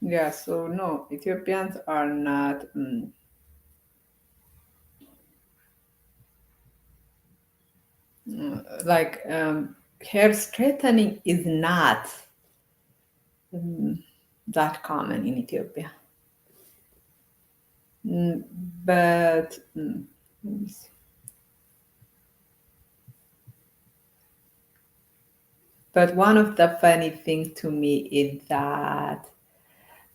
yeah, so no, Ethiopians are not like hair straightening is not mm, that common in Ethiopia. Mm, but let me see. But one of the funny things to me is that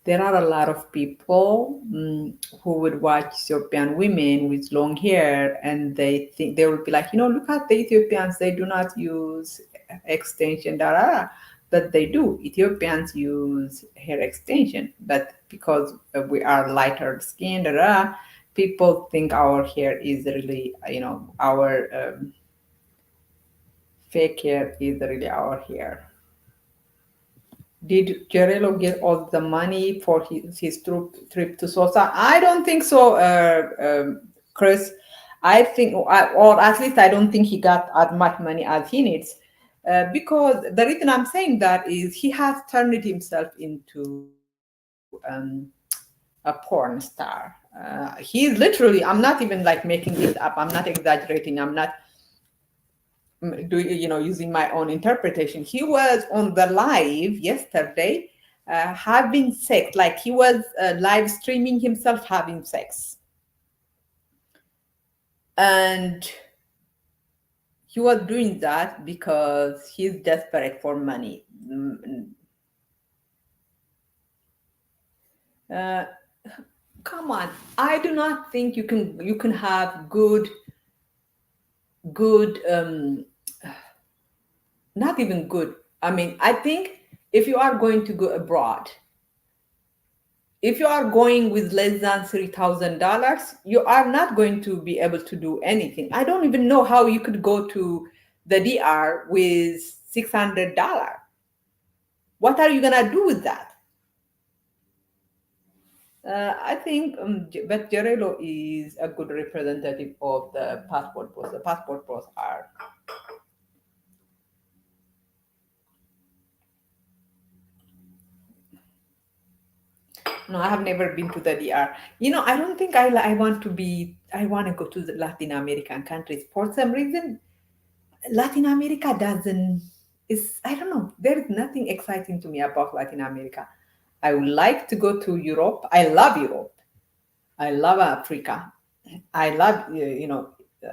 there are a lot of people who would watch Ethiopian women with long hair, and they think they will be like, look at the Ethiopians, they do not use extension, da, da, da. But they do. Ethiopians use hair extension, but because we are lighter skinned, da, da, people think our hair is really, our fake hair is really our hair. Did Gerello get all the money for his trip to Sosa? I don't think so, Chris. I think, or at least I don't think he got as much money as he needs. Because the reason I'm saying that is he has turned himself into a porn star. He's literally, I'm not even like making this up. I'm not exaggerating. I'm not using my own interpretation. He was on the live yesterday having sex, like he was live streaming himself having sex, and he was doing that because he's desperate for money. uh, Come on, I do not think you can have good not even good. I mean, I think if you are going to go abroad, if you are going with less than $3,000, you are not going to be able to do anything. I don't even know how you could go to the DR with $600. What are you gonna do with that? I think, but Gerello is a good representative of the passport pros. The passport pros are. No, I have never been to the DR. I don't think I want to be. I want to go to the Latin American countries for some reason. Latin America doesn't is I don't know. There is nothing exciting to me about Latin America. I would like to go to Europe. I love Europe. I love Africa. I love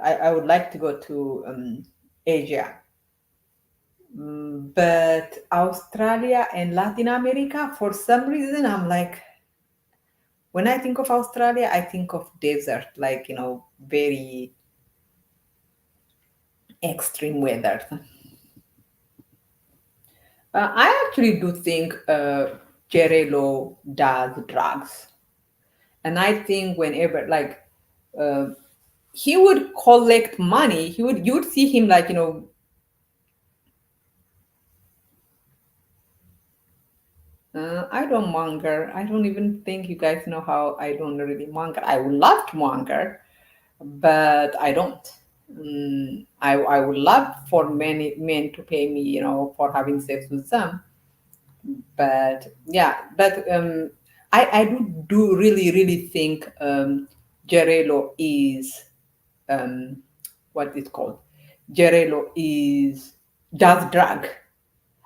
I would like to go to Asia. But Australia and Latin America, for some reason, I'm like, when I think of Australia, I think of desert, like very extreme weather. I actually do think Cerelo does drugs. And I think whenever, like, uh, he would collect money, you would see him, like, I don't monger. I don't even think you guys know how I don't really monger. I would love to monger, but I don't. I would love for many men to pay me, for having sex with them. But yeah, but I do really really think Gerello is what is called Gerello is does drug.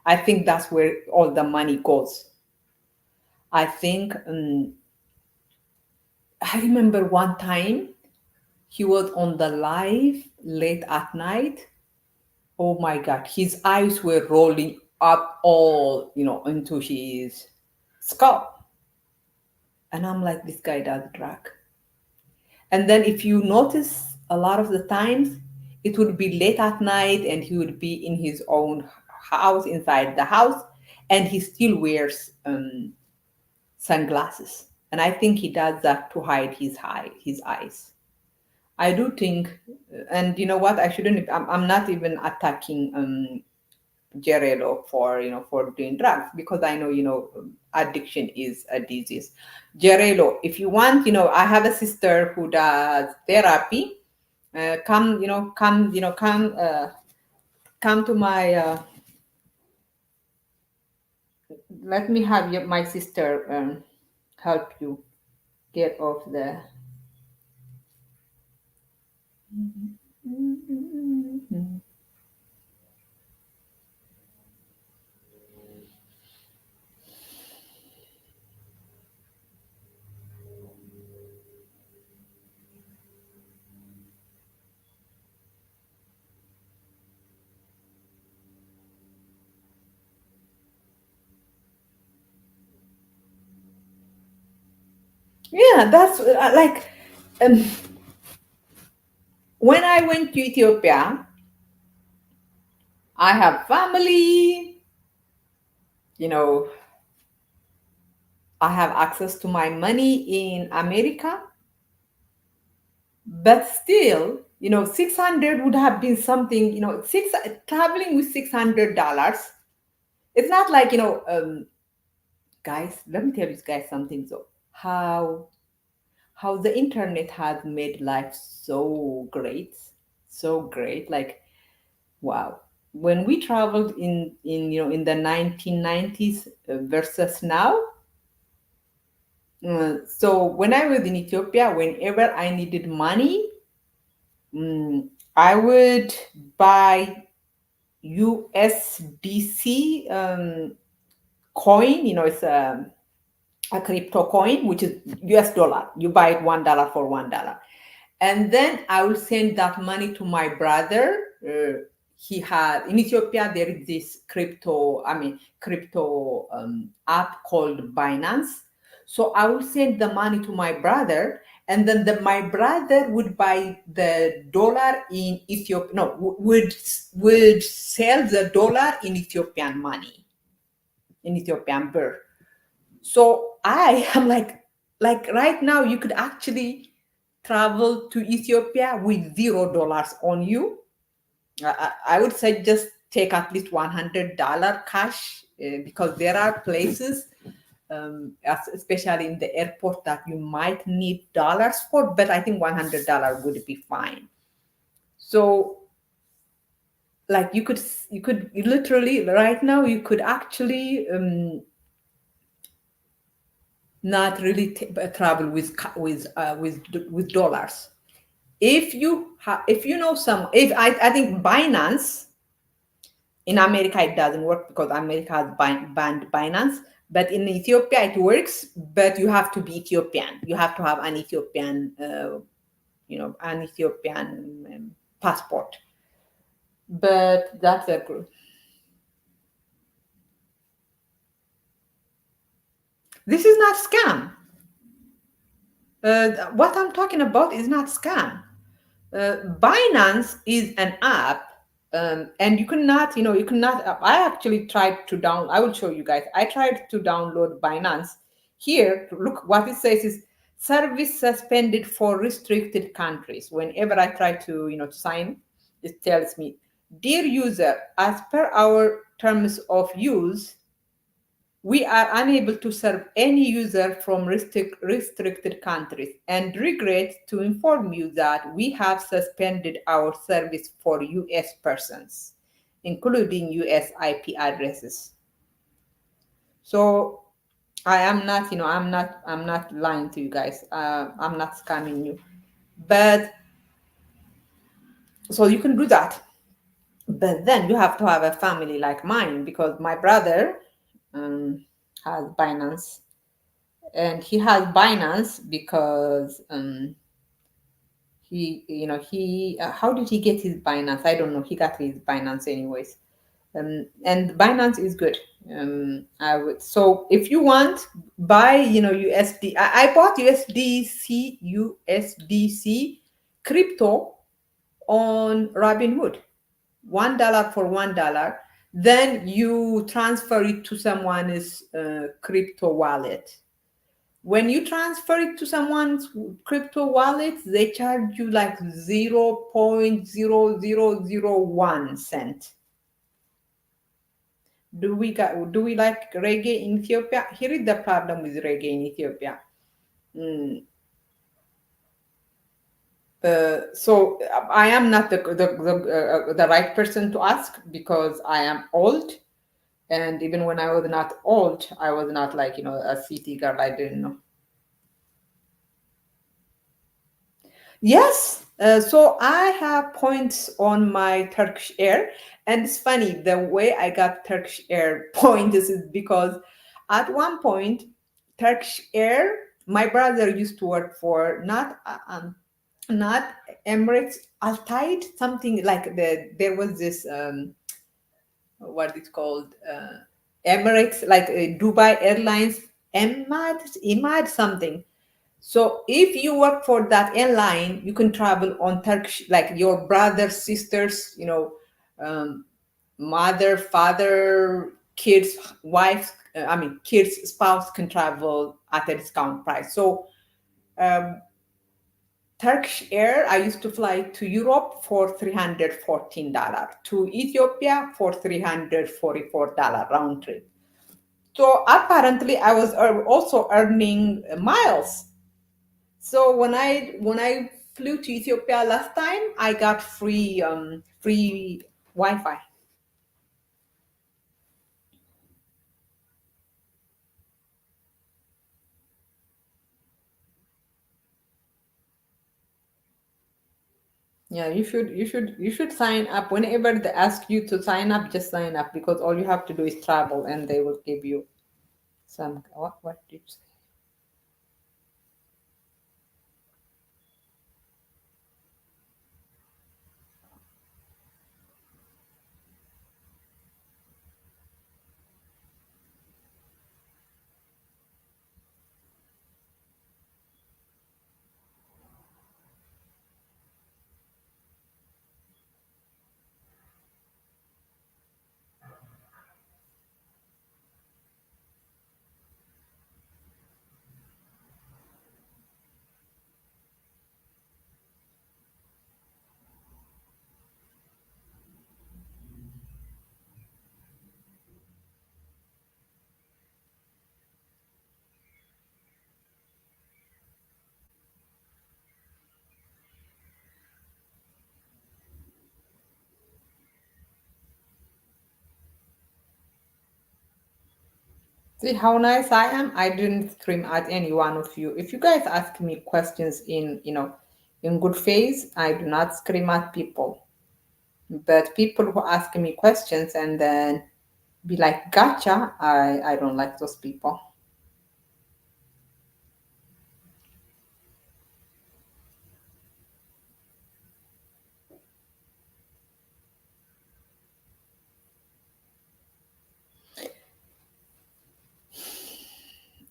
I think that's where all the money goes. I think I remember one time he was on the live late at night. Oh my God, his eyes were rolling up all, into his skull. And I'm like, this guy does drug. And then if you notice, a lot of the times it would be late at night and he would be in his own house, inside the house, and he still wears sunglasses. And I think he does that to hide his eyes. I do think, and you know what? I shouldn't. I'm not even attacking Gerello for for doing drugs, because I know addiction is a disease. Gerello, if you want, I have a sister who does therapy. Come, come to my. Let me have my sister help you get off the. Yeah, that's like um, when I went to Ethiopia, I have family, you know, I have access to my money in America, but still, 600 would have been something, traveling with $600. It's not like, guys, let me tell you guys something though. How the internet has made life so great. Like, wow. When we traveled in the 1990s versus now, so when I was in Ethiopia, whenever I needed money, I would buy USDC coin. It's a crypto coin, which is US dollar. You buy it $1 for $1. And then I will send that money to my brother. He had in Ethiopia, there is this crypto app called Binance. So I will send the money to my brother, and then my brother would buy the dollar in Ethiopia. No, would sell the dollar in Ethiopian money, in Ethiopian birr. So I am like right now, you could actually travel to Ethiopia with $0 on you. I would say just take at least $100 cash, because there are places, especially in the airport, that you might need dollars for, but I think $100 would be fine. So like you could literally right now, you could actually not really travel with dollars. If you know some, if I think Binance in America, it doesn't work because America has banned Binance, but in Ethiopia it works. But you have to be Ethiopian. You have to have an Ethiopian, passport. But that's a group. This is not scam. What I'm talking about is not scam. Binance is an app, and you cannot. I actually tried to down. I will show you guys. I tried to download Binance. Here, look what it says is service suspended for restricted countries. Whenever I try to to sign, it tells me, dear user, as per our terms of use, we are unable to serve any user from restricted countries and regret to inform you that we have suspended our service for US persons, including US IP addresses. So I am not, I'm not lying to you guys. I'm not scamming you. But so you can do that. But then you have to have a family like mine, because my brother has Binance and he has Binance because he how did he get his Binance? I don't know. He got his Binance anyways. And Binance is good. I would, so if you want, buy USD. I bought USDC crypto on Robinhood, $1 for $1. Then you transfer it to someone's crypto wallet. When you transfer it to someone's crypto wallet, they charge you like 0.0001 cent. Do we like reggae in Ethiopia? Here is the problem with reggae in Ethiopia. Mm, so I am not the right person to ask because I am old, and even when I was not old, I was not like a city girl. I didn't know. Yes. So I have points on my Turkish Air, and it's funny the way I got Turkish Air points is because at one point Turkish Air, my brother used to work for not Emirates, Altaid, something like there was this what it's called Emirates, like Dubai Airlines, Emad something. So if you work for that airline, you can travel on Turkish, like your brothers, sisters, um, mother, father, kids, wife, kids, spouse can travel at a discount price. So um, Turkish Air, I used to fly to Europe for $314, to Ethiopia for $344 round trip. So apparently, I was also earning miles. So when I flew to Ethiopia last time, I got free Wi-Fi. Yeah, you should sign up whenever they ask you to sign up. Just sign up because all you have to do is travel, and they will give you some. What did you say? See how nice I am? I didn't scream at any one of you. If you guys ask me questions in good faith, I do not scream at people. But people who ask me questions and then be like, gotcha, I don't like those people.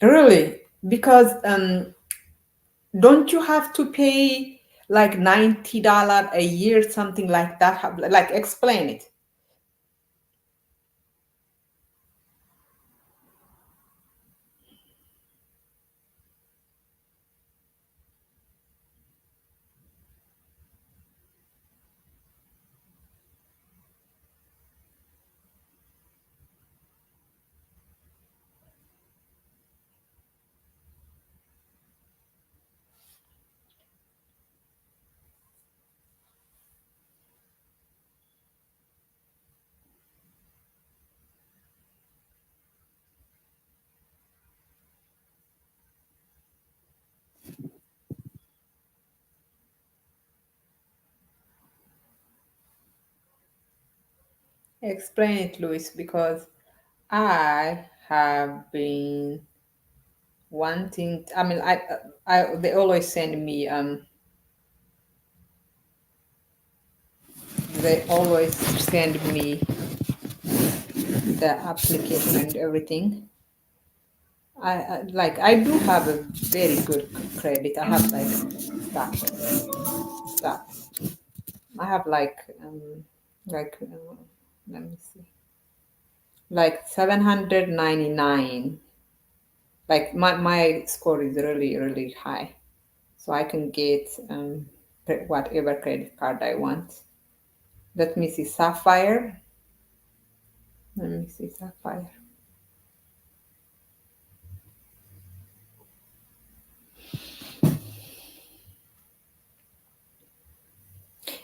Really? Because don't you have to pay like $90 a year, something like that? Like, explain it. Explain it, Luis, because I have been wanting. I mean, I they always send me they always send me the application and everything. I do have a very good credit. I have like stuff. I have like let me see, like 799. Like my score is really high, so I can get whatever credit card I want. Let me see, Sapphire. Let me see, Sapphire.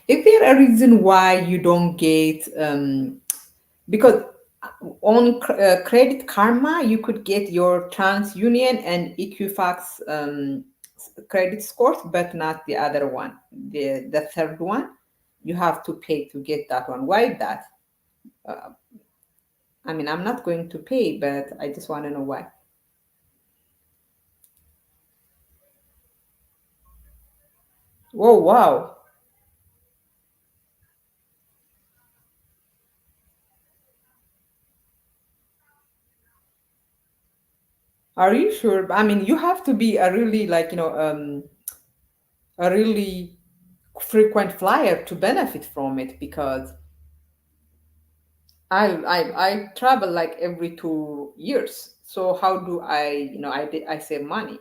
Is there a reason why you don't get because on Credit Karma you could get your TransUnion and Equifax credit scores, but not the other one, the third one. You have to pay to get that one. Why that? Uh, I mean, I'm not going to pay, but I just want to know why. Oh wow! Are you sure? I mean, you have to be a really a really frequent flyer to benefit from it because I travel like every 2 years. So how do I save money?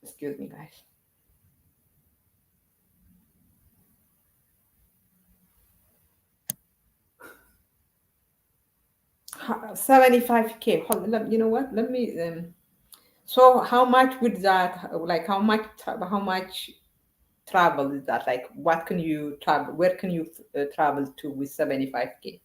Excuse me, guys. 75K. You know what? Let me. So how much would that? Like how much travel is that? Like what can you travel? Where can you travel to with 75K?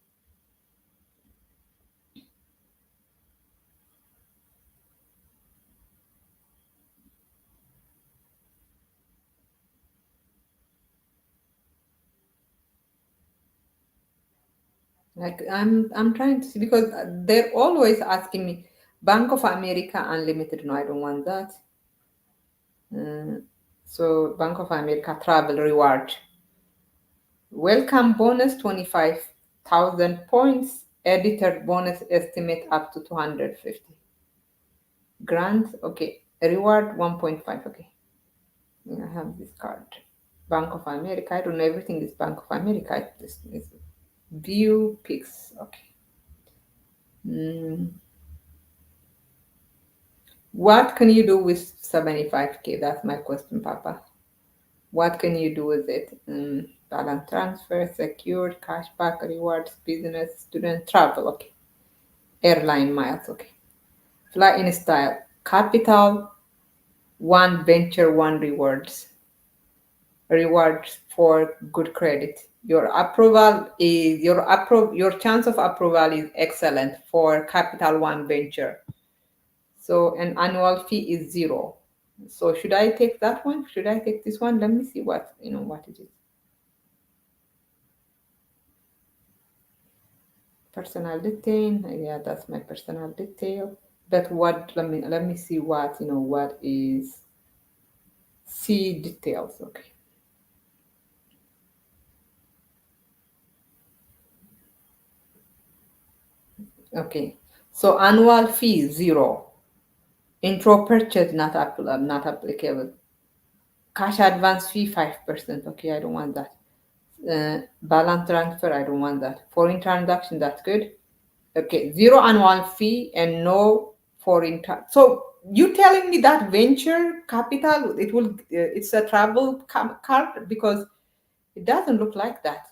Like I'm trying to see because they're always asking me Bank of America Unlimited. No, I don't want that. Uh, so Bank of America travel reward. Welcome bonus 25,000 points. Editor bonus estimate up to 250. Grant, okay. Reward 1.5, okay. I have this card. Bank of America. I don't know. Everything is Bank of America. This is view pics. Okay. Mm. What can you do with 75K? That's my question, Papa. What can you do with it? Balance transfer, secured, cashback, rewards, business, student travel. Okay. Airline miles. Okay. Fly in style. Capital, one venture, one rewards. Rewards for good credit. Your chance of approval is excellent for Capital One venture. So an annual fee is 0. So should I take that one? Should I take this one? Let me see what it is. Personal detail. Yeah, that's my personal detail. But what? Let me see what is. See details. Okay. Okay. So annual fee 0. Intro purchase not applicable. Cash advance fee 5%. Okay, I don't want that. Balance transfer, I don't want that. Foreign transaction, that's good. Okay, 0 annual fee and no so you telling me that venture capital it's a travel card because it doesn't look like that.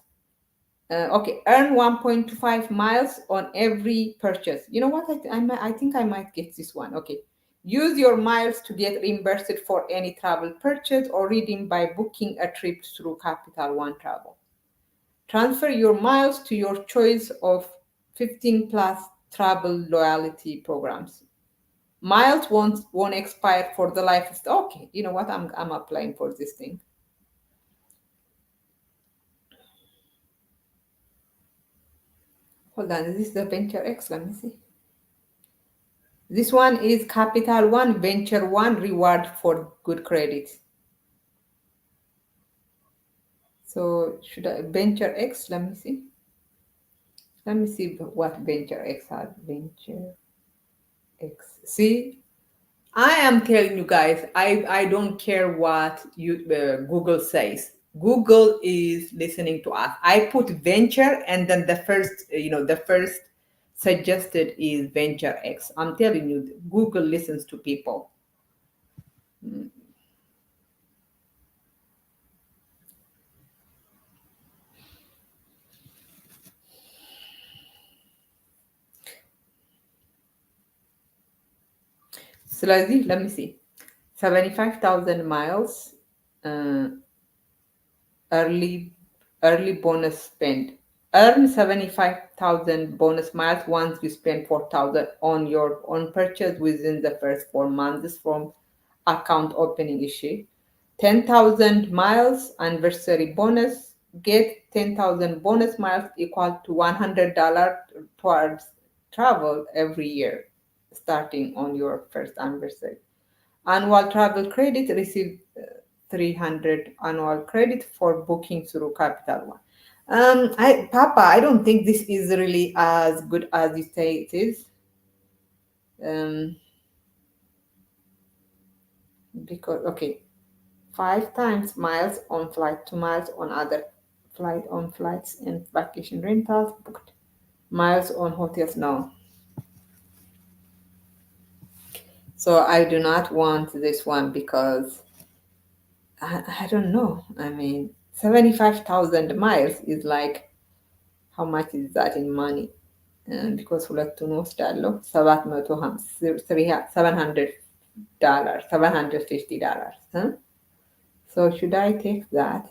Okay, earn 1.25 miles on every purchase. You know what? I think I might get this one. Okay. Use your miles to get reimbursed for any travel purchase or redeem by booking a trip through Capital One Travel. Transfer your miles to your choice of 15 plus travel loyalty programs. Miles won't expire for the life. Okay, you know what? I'm applying for this thing. Hold on, is this the Venture X? Let me see. This one is Capital One, Venture One, reward for good credit. So should I Venture X? Let me see. Let me see what Venture X has. Venture X. See, I am telling you guys, I don't care what Google says. Google is listening to us. I put venture and then the first, the first suggested is Venture X. I'm telling you, Google listens to people. ስለዚህ let me see 75,000 miles uh, early bonus spend. Earn 75,000 bonus miles once you spend 4,000 on your own purchase within the first 4 months from account opening issue. 10,000 miles anniversary bonus. Get 10,000 bonus miles equal to $100 towards travel every year, starting on your first anniversary. Annual travel credit. Receive 300 annual credit for booking through Capital One. Papa, I don't think this is really as good as you say it is. Um, because okay, 5 times miles on flight, 2 miles on other flights and vacation rentals booked. Miles on hotels, no. So I do not want this one because I don't know. I mean, 75,000 miles is like, how much is that in money? Because ሁለቱን ወስዳለሁ 750 dollars. Huh? So should I take that?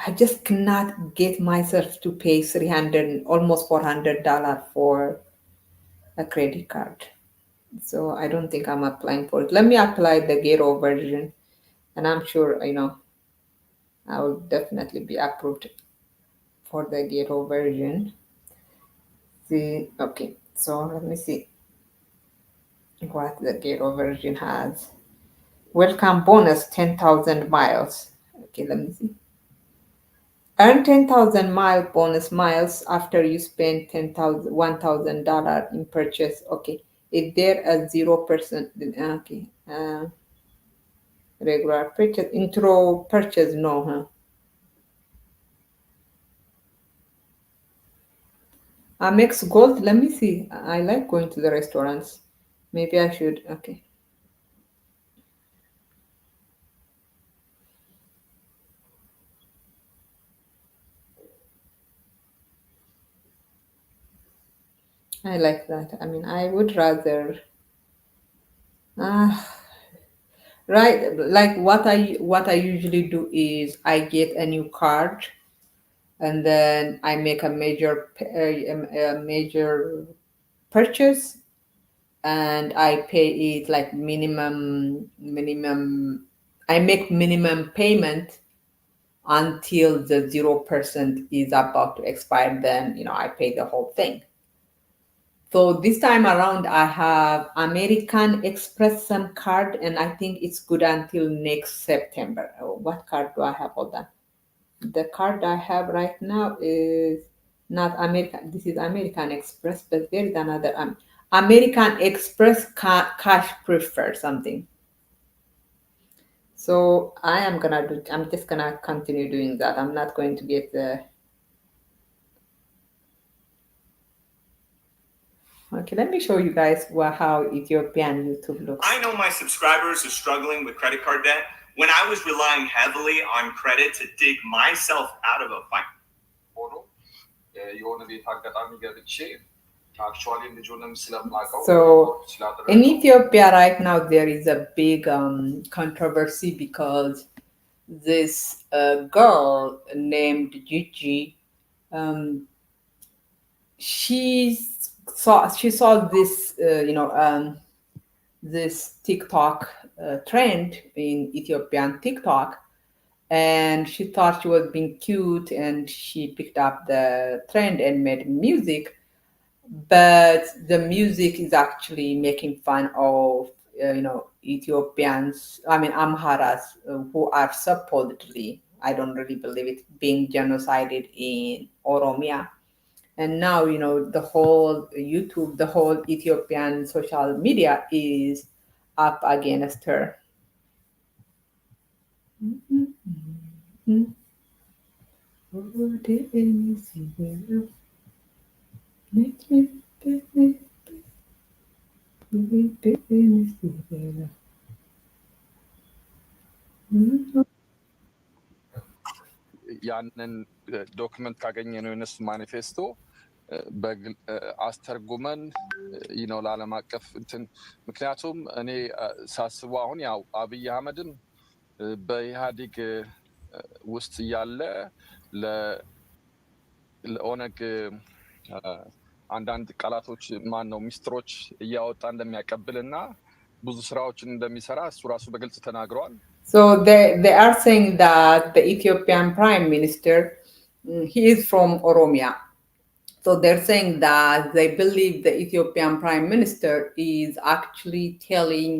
I just cannot get myself to pay 300, almost $400 for a credit card. So I don't think I'm applying for it. Let me apply the Gero version, and I'm sure I will definitely be approved for the Gero version. See, okay. So let me see what the Gero version has. Welcome bonus 10,000 miles. Okay, let me see. Earn 10,000 mile bonus miles after you spend $1,000 in purchase. Okay, is there a 0%? Okay, regular purchase, intro purchase, no, huh? Amex Gold. Let me see. I like going to the restaurants. Maybe I should. Okay. I like that. I mean, I would rather. Right, like what I usually do is I get a new card and then I make a major purchase and I pay it like minimum. I make minimum payment until the 0% is about to expire. Then I pay the whole thing. So this time around, I have American Express some card, and I think it's good until next September. Oh, what card do I have? Hold on. The card I have right now is not American. This is American Express, but there is another American Express cash prefer something. So I'm just gonna continue doing that. I'm not going to get the. Okay, let me show you guys how Ethiopian YouTube looks. I know my subscribers are struggling with credit card debt. When I was relying heavily on credit to dig myself out of a fight. So in Ethiopia right now, there is a big controversy because this girl named Gigi, she saw this this TikTok trend in Ethiopian TikTok, and she thought she was being cute, and she picked up the trend and made music. But the music is actually making fun of Ethiopians, I mean Amharas, who are supposedly, I don't really believe it, being genocided in Oromia. And now, the whole YouTube, the whole Ethiopian social media is up against her. ያንን ዶክመንት ካገኘነው የነሱ ማኒፌስቶ አስተርጉመን ነው ለዓለም አቀፍ እንትን ምክንያቱም እኔ ሳስበው አሁን ያው አብይ አህመድም በኢህአዴግ ውስጥ እያለ ለኦነግ አንዳንድ ቃላቶች ማን ነው ሚስጥሮች እያወጣ እንደሚያቀብልና ብዙ ስራዎችን እንደሚሰራ እሱ ራሱ በግልጽ ተናግሯል። So they are saying that the Ethiopian Prime Minister, he is from Oromia. So they're saying that they believe the Ethiopian Prime Minister is actually telling,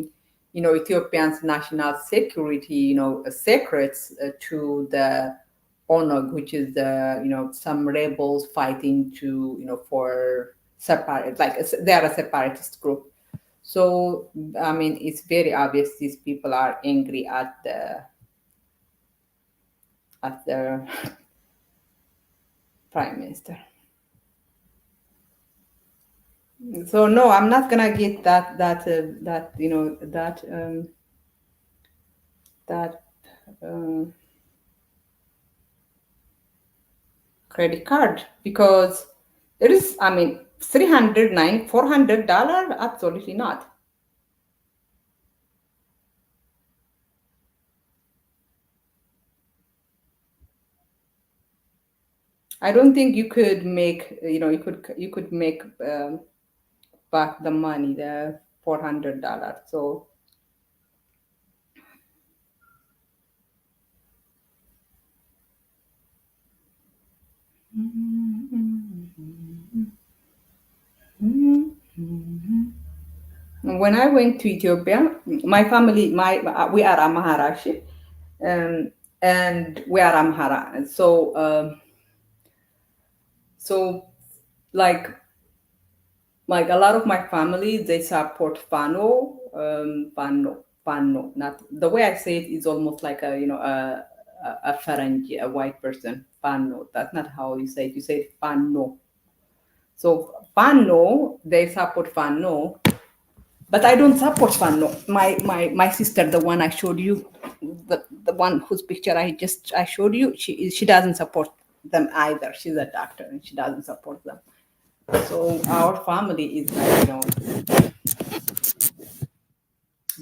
Ethiopia's national security, secrets to the ONG, which is the, some rebels fighting to, for separate, like they are a separatist group. So, I mean, it's very obvious these people are angry at the prime minister. So no, I'm not gonna get that credit card, because it is, I mean, $400, absolutely not. I don't think you could make, you could make back the money, the $400. So when I went to Ethiopia, my family, we are Amhara, and we are Amhara, and so like a lot of my family, they support Fano. Not the way I say it is almost like a Farangi, a white person. Fano. That's not how you say it. You say Fano. So Fano, they support Fano, but I don't support Fano. My sister, the one I showed you, the one whose picture I showed you, she doesn't support them either. She's a doctor and she doesn't support them. So our family is like,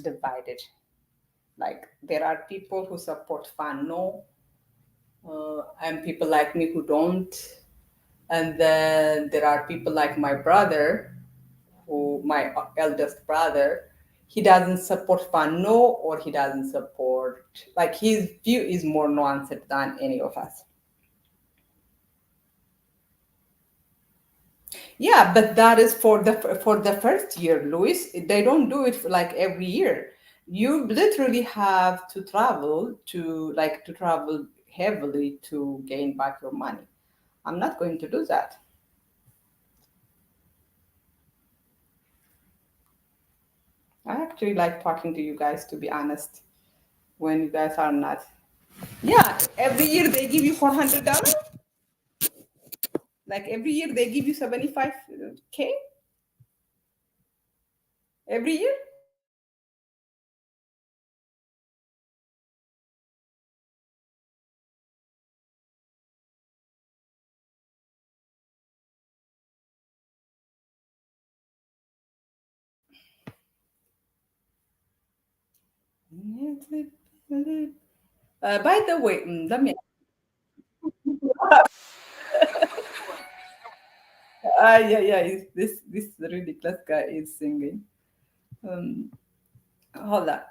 divided. Like there are people who support Fano, and people like me who don't. And then there are people like my brother, my eldest brother. He doesn't support Fano, or he doesn't support, like his view is more nuanced than any of us. Yeah, but that is for the first year, Luis. They don't do it for like every year. You literally have to travel heavily to gain back your money. I'm not going to do that. I actually like talking to you guys, to be honest, when you guys are not. Yeah, every year they give you $400. Like every year they give you 75K every year. By the way, let me. Yeah. This ridiculous guy is singing. Hold on.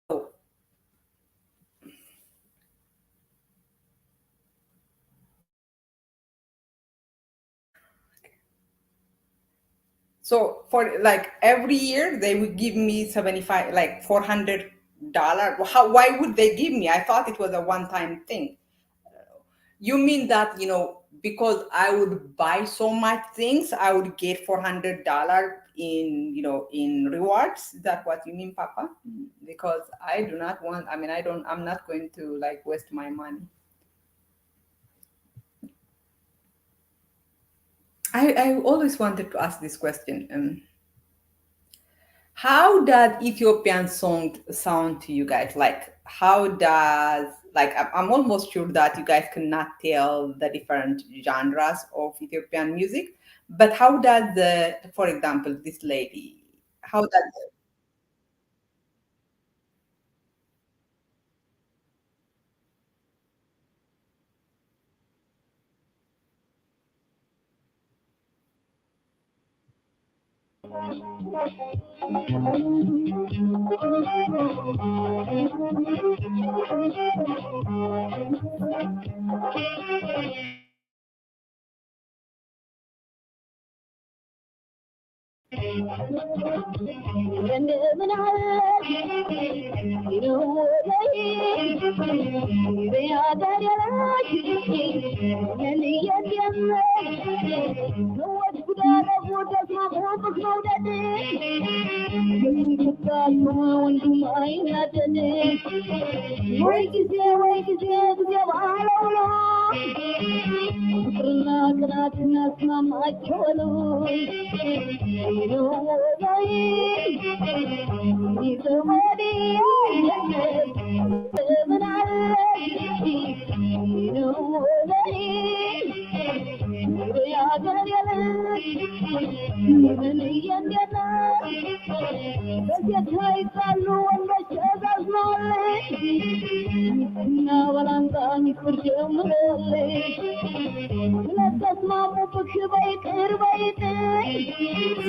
So So for like every year they would give me 75, like $400. Why would they give me? I thought it was a one-time thing. You mean that, because I would buy so much things, I would get $400 in rewards? Is that what you mean, Papa? Because I do not want, I'm not going to like waste my money. I always wanted to ask this question. How does Ethiopian song sound to you guys? Like, how does, like, I'm almost sure that you guys cannot tell the different genres of Ethiopian music, but how does for example, this lady, how does,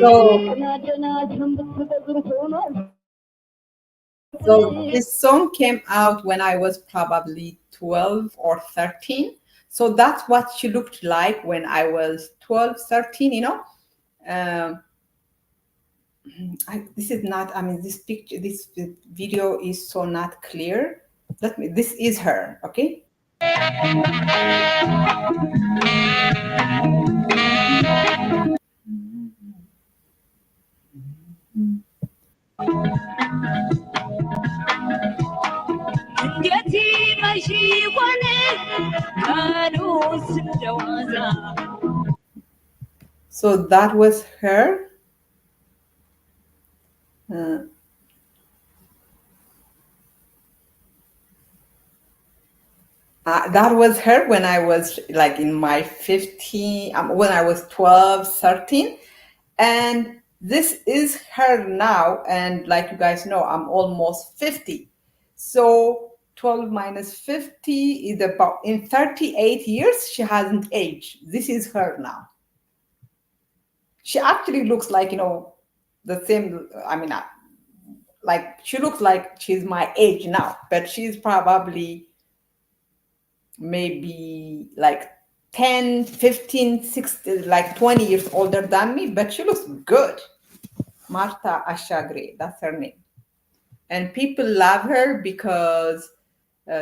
so so this song came out when I was probably 12 or 13. So that's what she looked like when I was 12, 13. Um, this is not, this picture, this video is so not clear. This is her, okay? So that was her. That was her when I was like in my 15, when I was 12, 13. And this is her now. And like you guys know, I'm almost 50. So 12 minus 50 is about, in 38 years, she hasn't aged. This is her now. She actually looks like, the same, like she looks like she's my age now, but she's probably maybe like 10, 15, 16, like 20 years older than me, but she looks good. Marta Ashagre, that's her name. And people love her because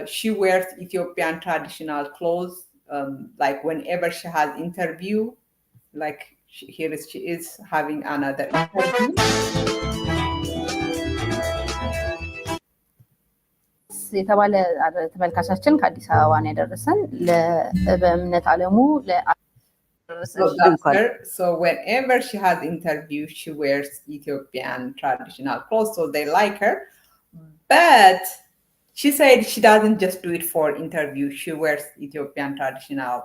she wears Ethiopian traditional clothes. Like whenever she has interview, like she is having another interview. የተባለ ተመልካቻችን ከአዲስ አበባ ነው ያደረሰን በእምነት አለሙ So that's her. So whenever she has interview, she wears Ethiopian traditional clothes, so they like her. But she said she doesn't just do it for interview. She wears Ethiopian traditional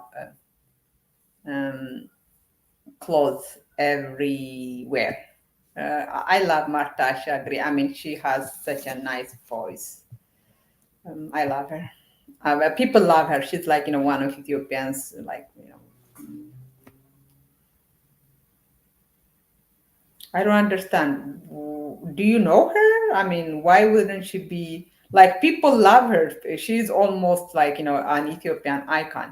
clothes everywhere. I love Marta Shagri. She has such a nice voice. I love her. People love her. She's like, one of Ethiopians, like, I don't understand. Do you know her? Why wouldn't she be like, people love her? She's almost like, an Ethiopian icon.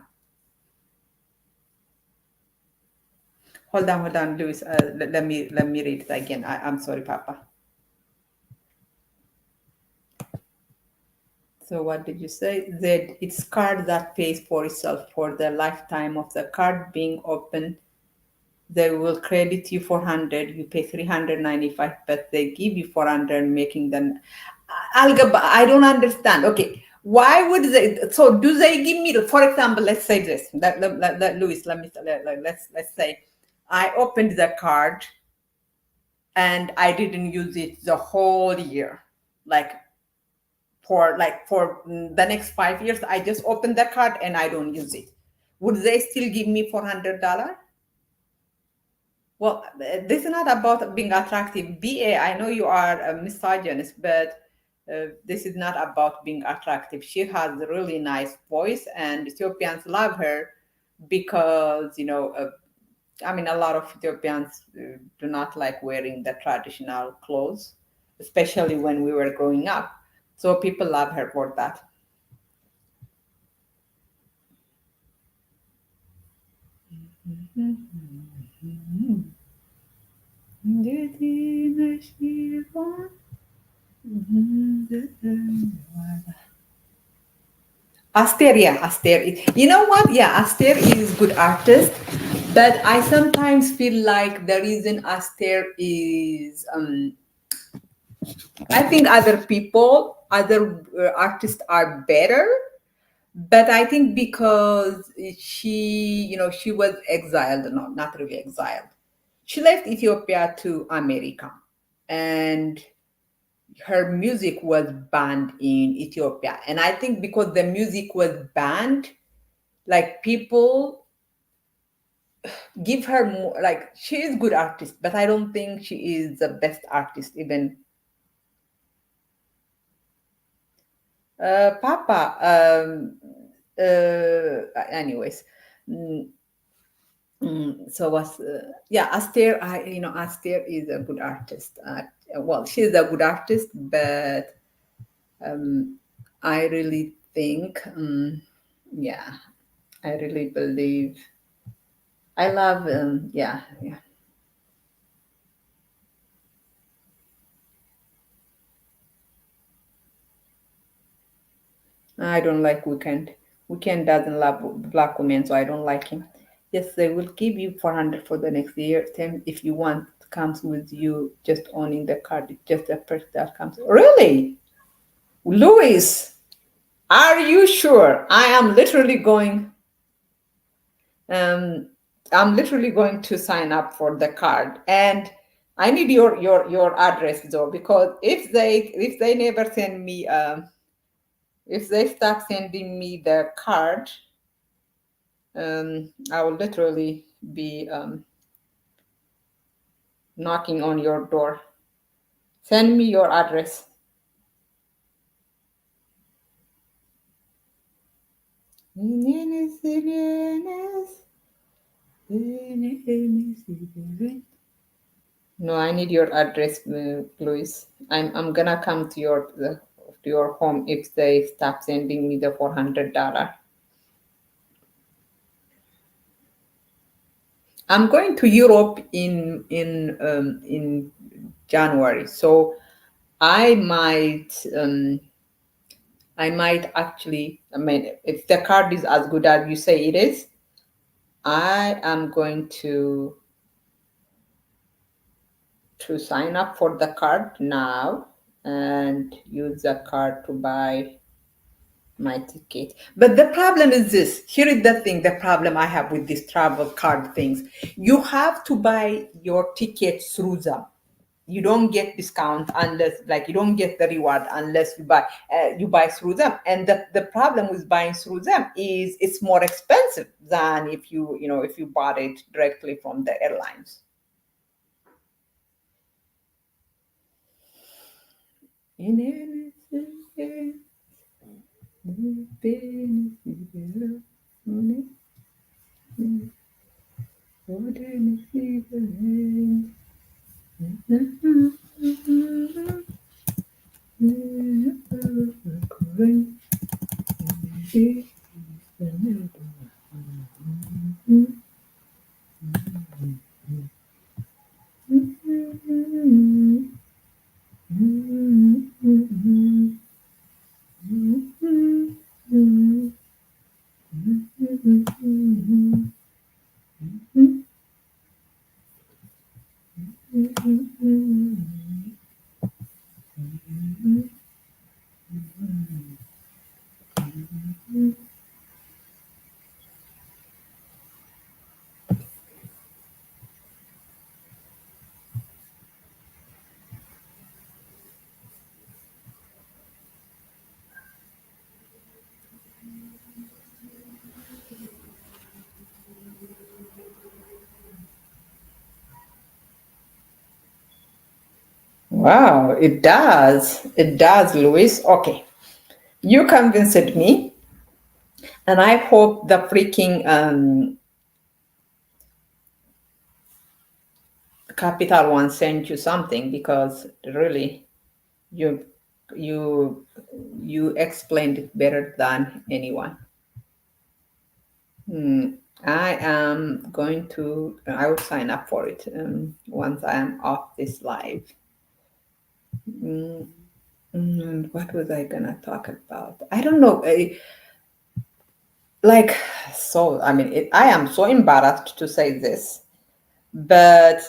Hold on, Luis. Let me read it again. I'm sorry, Papa. So what did you say? That it's card that pays for itself for the lifetime of the card being open. They will credit you 400. You pay 395, but they give you 400, making them. I don't understand. Okay, why would they? So do they give me? For example, let's say this. Luis, let's say I opened the card and I didn't use it the whole year, like for the next 5 years. I just opened the card and I don't use it. Would they still give me $400? Well, this is not about being attractive. BA, I know you are a misogynist, but this is not about being attractive. She has a really nice voice, and Ethiopians love her because, a lot of Ethiopians do not like wearing the traditional clothes, especially when we were growing up. So people love her for that. Aster, yeah, Aster. You know what? Yeah, Aster is good artist, but I sometimes feel like the reason Aster is, I think other artists are better, but I think because she was exiled, no, not really exiled. She left Ethiopia to America, and her music was banned in Ethiopia. And I think because the music was banned, like people give her more, like she is good artist, but I don't think she is the best artist even. Papa, anyways. So what's yeah, Aster, Aster is a good artist. Well, she's a good artist, but I really think, yeah, I really believe, I love, yeah. I don't like Weekend. Weekend doesn't love black women, so I don't like him. Yes, they will give you 400 for the next year. 10 if you want, comes with you just owning the card. It's just a person that comes. Really? Louis, are you sure? I'm literally going to sign up for the card, and I need your address though, because if they never send me if they stop sending me the card, I will literally be knocking on your door. Send me your address. No, I need your address, Louis. I'm gonna come to your home if they stop sending me the $400. I'm going to Europe in January, so I might actually. I mean, if the card is as good as you say it is, I am going to sign up for the card now and use the card to buy my ticket. But the problem is this. Here is the thing, the problem I have with these travel card things. You have to buy your ticket through them. You don't get discount unless, like, you don't get the reward unless you buy through them. And the problem with buying through them is it's more expensive than if you bought it directly from the airlines. Wow, it does. It does, Luis. Okay. You convinced me. And I hope the freaking Capital One sent you something, because really you you you explained it better than anyone. I am going to. I will sign up for it once I am off this live. What was I gonna talk about? I don't know. I mean, I am so embarrassed to say this, but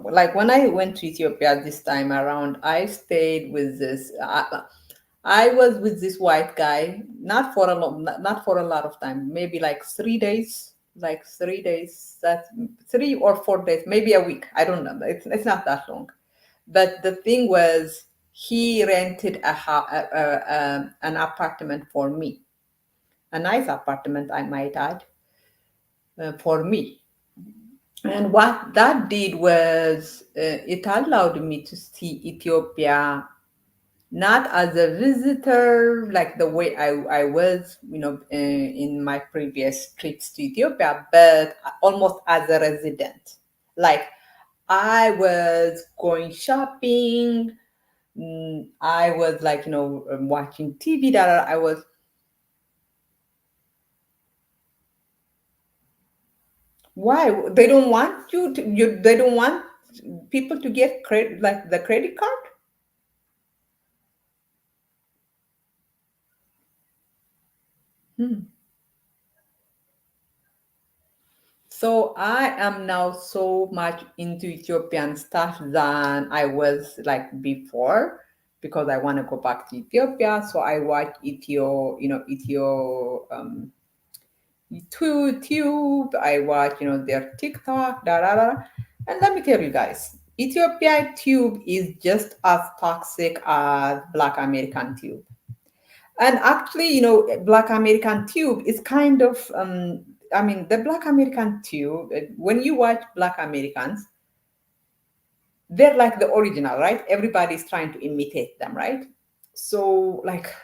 like when I went to Ethiopia this time around, I stayed with this. I was with this white guy, not for a long, not for a lot of time, maybe like 3 days, like 3 days, that 3 or 4 days, maybe a week. I don't know. It's not that long. But the thing was, he rented an apartment for me, a nice apartment, I might add, for me. And what that did was, it allowed me to see Ethiopia not as a visitor, like the way I was, in my previous trips to Ethiopia, but almost as a resident. Like I was going shopping, I was like, watching TV, that I was. Why? They don't want they don't want people to get credit, like the credit card? So I am now so much into Ethiopian stuff than I was like before, because I want to go back to Ethiopia. So I watch YouTube. I watch, their TikTok, da da da. And let me tell you guys, Ethiopia Tube is just as toxic as Black American Tube. And actually, Black American Tube is kind of, I mean, the Black American Tube, when you watch Black Americans, they're like the original, right? Everybody's trying to imitate them, right? So, like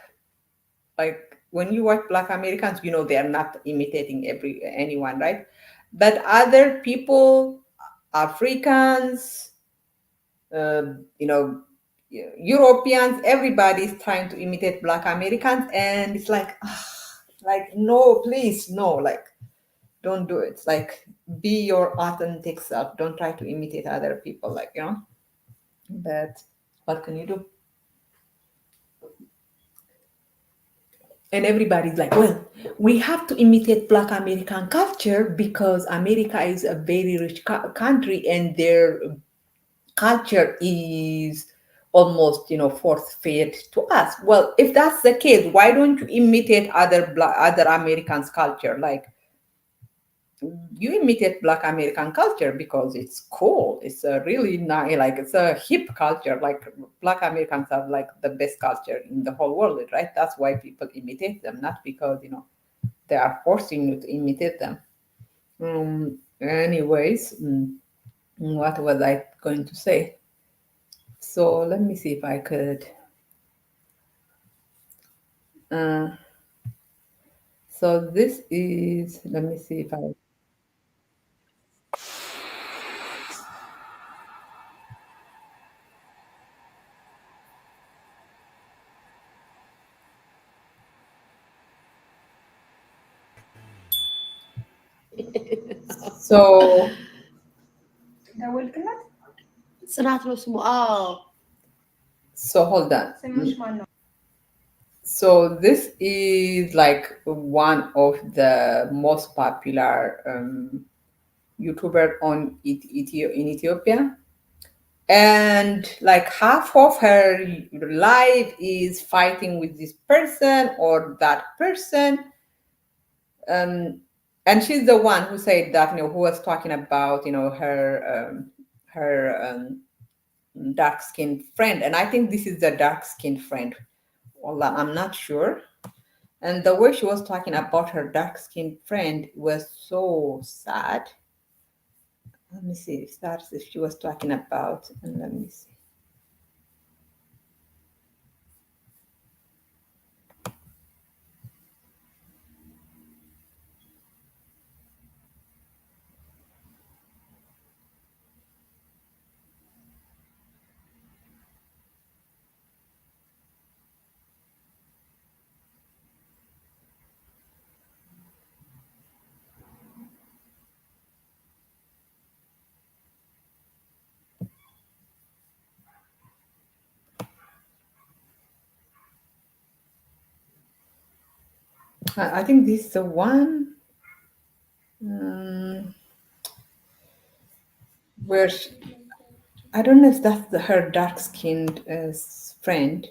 when you watch Black Americans, they are not imitating anyone, right? But other people, Africans, you know, Europeans, everybody's trying to imitate Black Americans, and it's like no, please, no, like don't do it. Like be your authentic self. Don't try to imitate other people, But what can you do? And everybody's like, well, we have to imitate Black American culture because America is a very rich country, and their culture is almost force fed to us. Well, if that's the case, why don't you imitate other Americans culture? Like you imitate Black American culture because it's cool, it's a really nice, like it's a hip culture. Like Black Americans are like the best culture in the whole world, right? That's why people imitate them, not because they are forcing you to imitate them. Anyways, what was I going to say? So let me see if I could. So this is, let me see if I. So so hold on. So this is like one of the most popular YouTuber in Ethiopia, and like half of her life is fighting with this person or that person. And she's the one who said that, who was talking about, her dark skinned friend. And I think this is the dark skinned friend. Well, I'm not sure. And the way she was talking about her dark skinned friend was so sad. Let me see if that's if she was talking about, and let me see. I think this is the one where I don't know if that's her dark-skinned friend,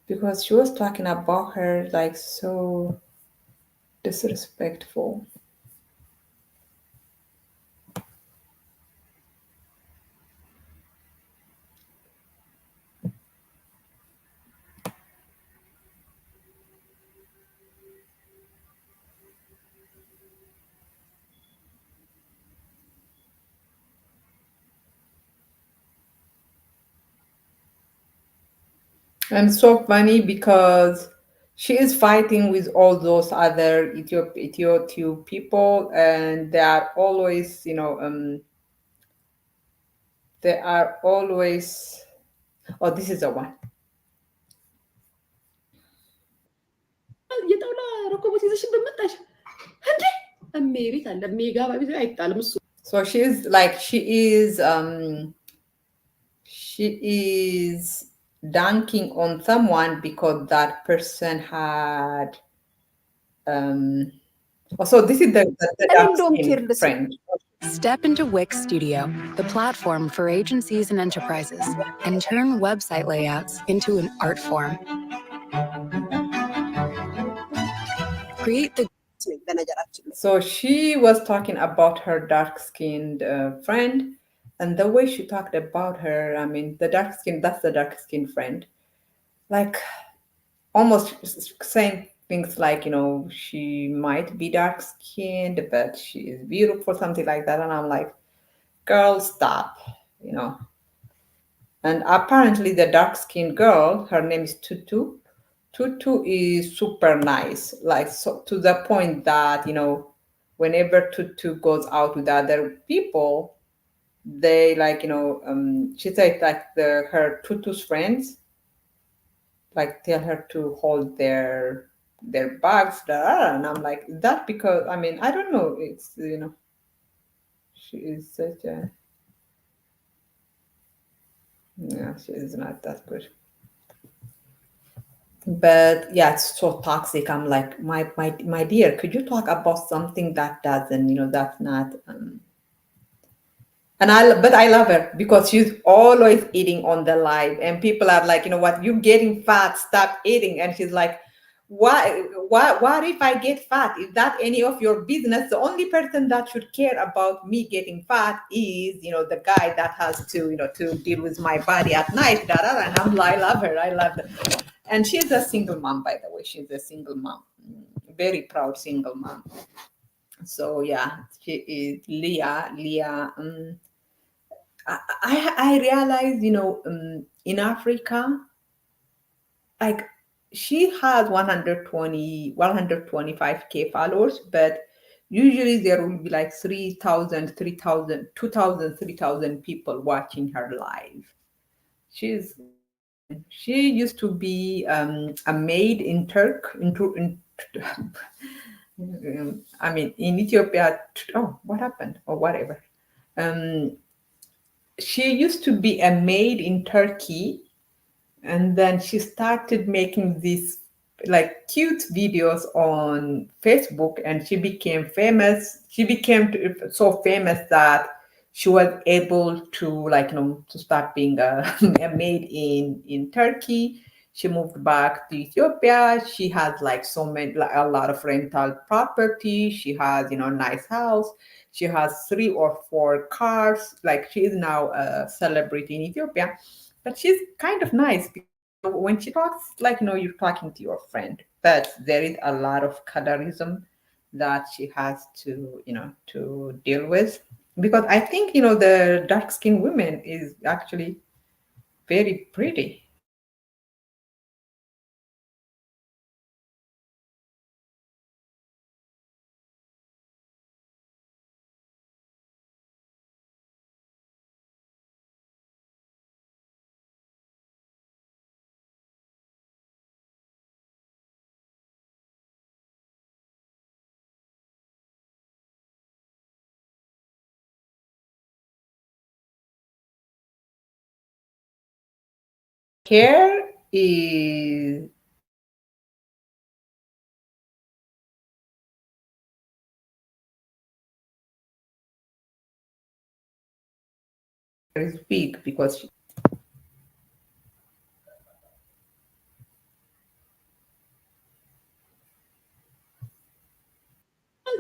because she was talking about her like so disrespectful. And so funny because she is fighting with all those other Ethiopian people, and they are always, they are always. Oh, this is the one. So she is dunking on someone because that person had so this is the dark skin friend. Step into Wix Studio, the platform for agencies and enterprises, and turn website layouts into an art form. Create the So she was talking about her dark-skinned friend, and the way she talked about her, I mean, that's the dark-skinned friend, like almost saying things like, she might be dark-skinned, but she is beautiful, something like that. And I'm like, girl, stop, you know. And apparently, the dark-skinned girl, her name is Tutu. Tutu is super nice, like so to the point that whenever Tutu goes out with other people, they like she said like her Tutu's friends like tell her to hold their bags, and I'm like that because I mean I don't know, it's she is such a yeah, she is not that good. But yeah, it's so toxic. I'm like, my dear, could you talk about something that doesn't, that's not. But I love her because she's always eating on the live, and people are like, you know what, you're getting fat, stop eating. And she's like, what if I get fat? Is that any of your business? The only person that should care about me getting fat is, the guy that has to, to deal with my body at night. And I'm like, I love her. I love her. And she's a single mom, by the way. She's a single mom, very proud single mom. So yeah, she is Leah. I realized, in Africa, like she has 125K followers, but usually there will be like 3,000 people watching her live. She used to be a maid in I mean, in Ethiopia. Oh, what happened? Or whatever. She used to be a maid in Turkey, and then she started making this like cute videos on Facebook, and she became famous. She became so famous that she was able to, like, to start being a maid in Turkey. She moved back to Ethiopia. She has like so many, like a lot of rental property. She has, a nice house. She has 3 or 4 cars. Like, she is now a celebrity in Ethiopia, but she's kind of nice because when she talks, like, you're talking to your friend, but there is a lot of colorism that she has to, to deal with. Because I think, the dark skinned women is actually very pretty. Hair is big because she,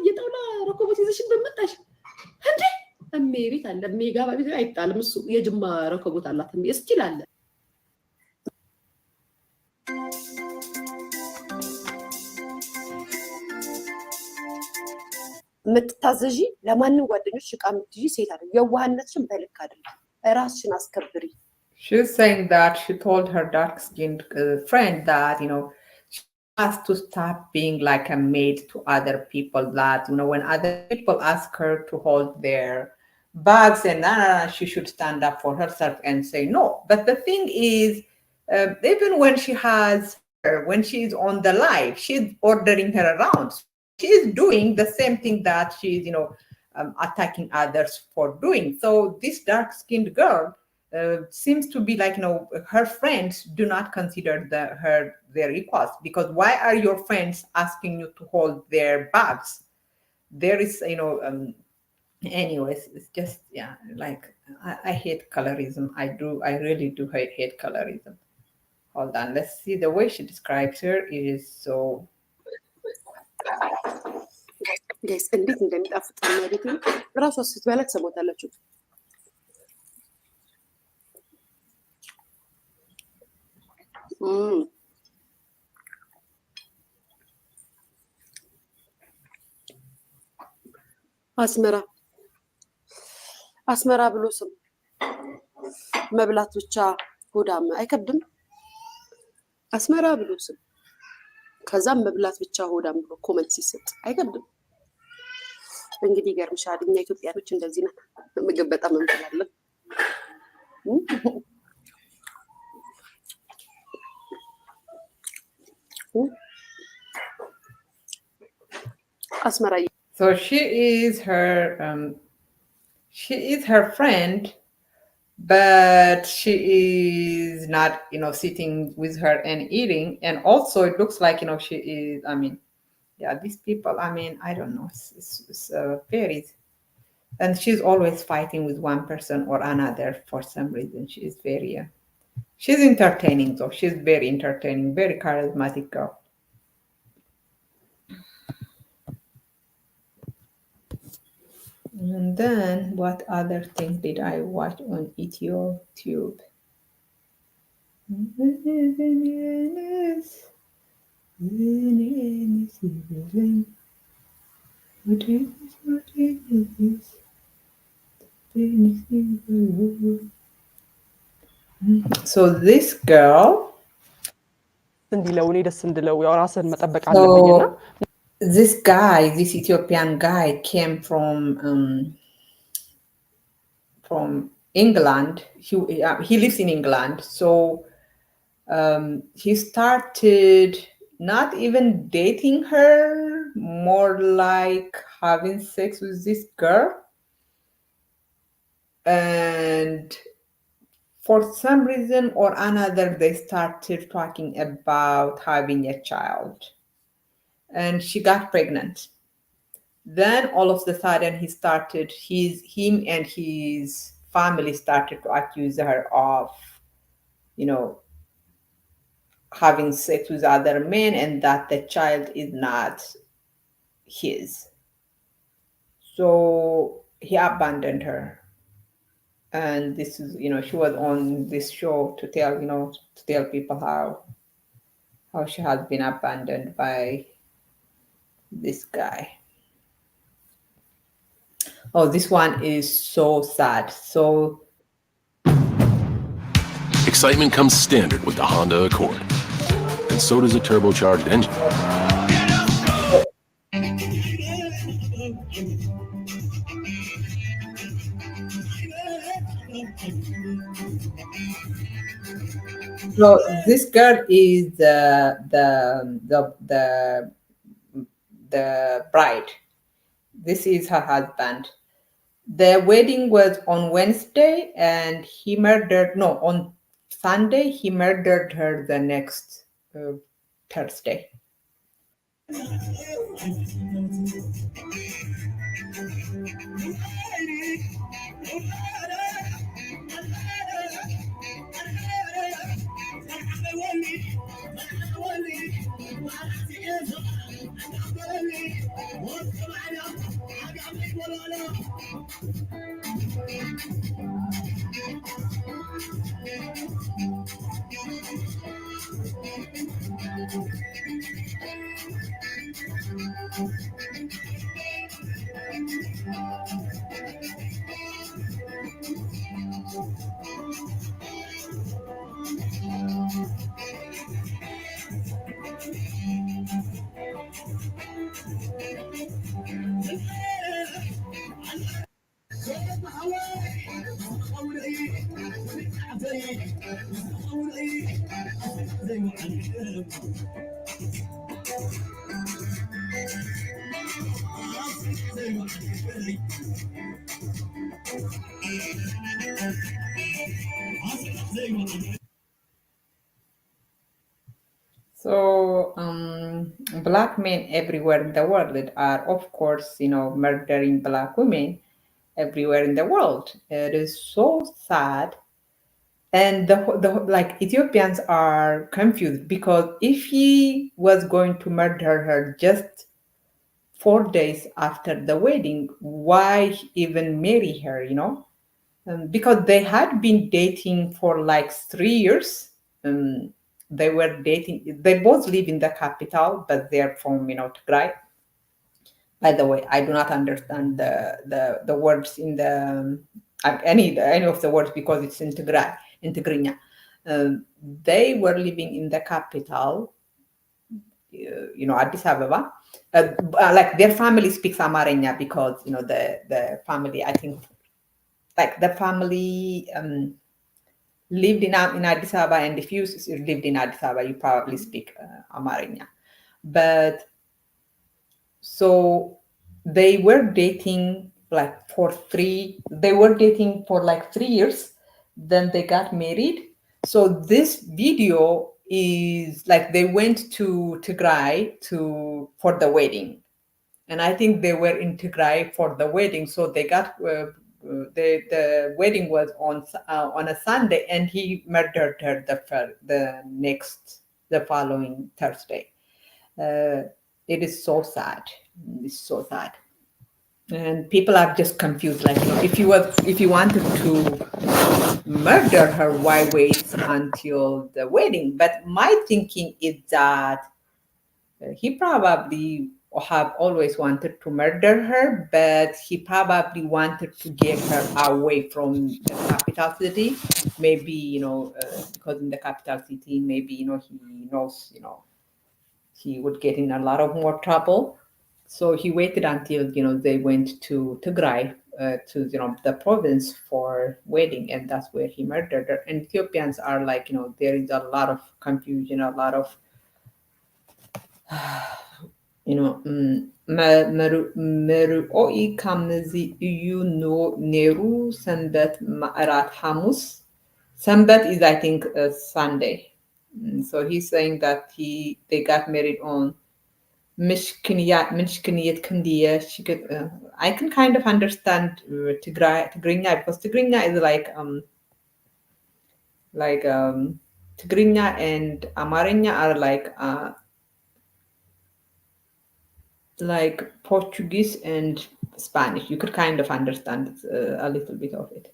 የጣውላ ረኮቦት ይዘሽ እንደመጣሽ እንዴ እሜ ቤት አለ እሜ ጋባ ቤት አይጣልም። እሱ የጅማ ረኮቦት አላት እሜ እስቲል አለ። የምትታዘዢ ለማንም ጓደኞች እቃ የምትይዢ ሴት አይደል። የዋህነትሽን በልክ አይደለም። ራስሽን አስከብሪ። She's saying that she told her dark-skinned friend that, she has to stop being like a maid to other people. That, when other people ask her to hold their bags and she should stand up for herself and say no. But the thing is, even when she has her, when she's on the live, she's ordering her around. She is doing the same thing that she's, attacking others for doing. So this dark-skinned girl seems to be like, her friends do not consider her their equals, because why are your friends asking you to hold their bags? There is, anyways, it's just, yeah, like, I hate colorism. I really do hate colorism. Hold on, let's see. The way she describes her is so. ጋይስ እንዴት እንደሚጣፍጥ ማለት ነው። ራሷ ስትበላ ትሰሞታላችሁ። አስመራ ብሎ ስም መብላት ብቻ ሆዳም አይከብድም። አስመራ ብሎ ስም ከዛም መብላት ብቻ ሆዳም ብሎ ኮመንት ሲሰጥ አይከብድም። እንግዲህ ይገርምሻል፣ እኛ ኢትዮጵያኖች እንደዚህ ነን። ምግብ በጣም እንበላለን። አስመራ So she is her friend, but she is not, sitting with her and eating. And also it looks like, she is, I mean, yeah, these people, I mean, I don't know, it's very, and she's always fighting with one person or another for some reason. She is very, she's entertaining though. She's very entertaining, very charismatic girl. And then what other thing did I watch on YouTube? So this girl, እንዲለው እኔ ደስ እንድለው ያው ራስን መጠበቅ አለብኝና this Ethiopian guy came from England. He lives in England. So he started not even dating her, more like having sex with this girl. And for some reason or another, they started talking about having a child, and she got pregnant. Then all of a sudden, him and his family started to accuse her of, you know, having sex with other men, and that the child is not his. So he abandoned her. And this is, she was on this show to tell, to tell people how she has been abandoned by this guy. Oh, this one is so sad. So excitement comes standard with the Honda Accord, and so does a turbocharged engine. So this girl is the bride. This is her husband. The wedding was on Wednesday, and on Sunday he murdered her the next Thursday. So black men everywhere in the world are, of course, murdering black women everywhere in the world. It is so sad. And like Ethiopians are confused, because if he was going to murder her just 4 days after the wedding, why even marry her? Because they had been dating for like 3 years. Um, they were dating. They both live in the capital, but they're from Tigray. By the way, I do not understand the words in the any of the words, because it's in Tigray, in Tigrinya. They were living in the capital, Addis Ababa. Like their family speaks Amarenya, because the family, I think, like the family lived in Addis Ababa, and if you lived in Addis Ababa, you probably speak Amarenya. But so they were dating like 3 years, then they got married. So this video is like they went to Tigray for the wedding, and I think they were in Tigray for the wedding. So they got the wedding was on a Sunday, and he murdered her the following Thursday. It is so sad. It's so sad, and people are just confused. Like, if you wanted to murder her, why wait until the wedding? But my thinking is that he probably have always wanted to murder her, but he probably wanted to get her away from the capital city. Maybe, because in the capital city, maybe, he knows, he would get in a lot of more trouble. So he waited until, they went to Tigray, to, the province for wedding, and that's where he murdered her. And Ethiopians are like, there is a lot of confusion, a lot of መርኦኢ ካብ ነዚ እዩ ነይሩ ሰንበት ማዕራት ሓሙስ Sambat is, I think, Sunday. So he's saying that they got married on Mishkiniyat Kandiya. I can kind of understand Tigrinya, because Tigrinya is like Tigrinya and Amarinya are like Portuguese and Spanish. You could kind of understand a little bit of it.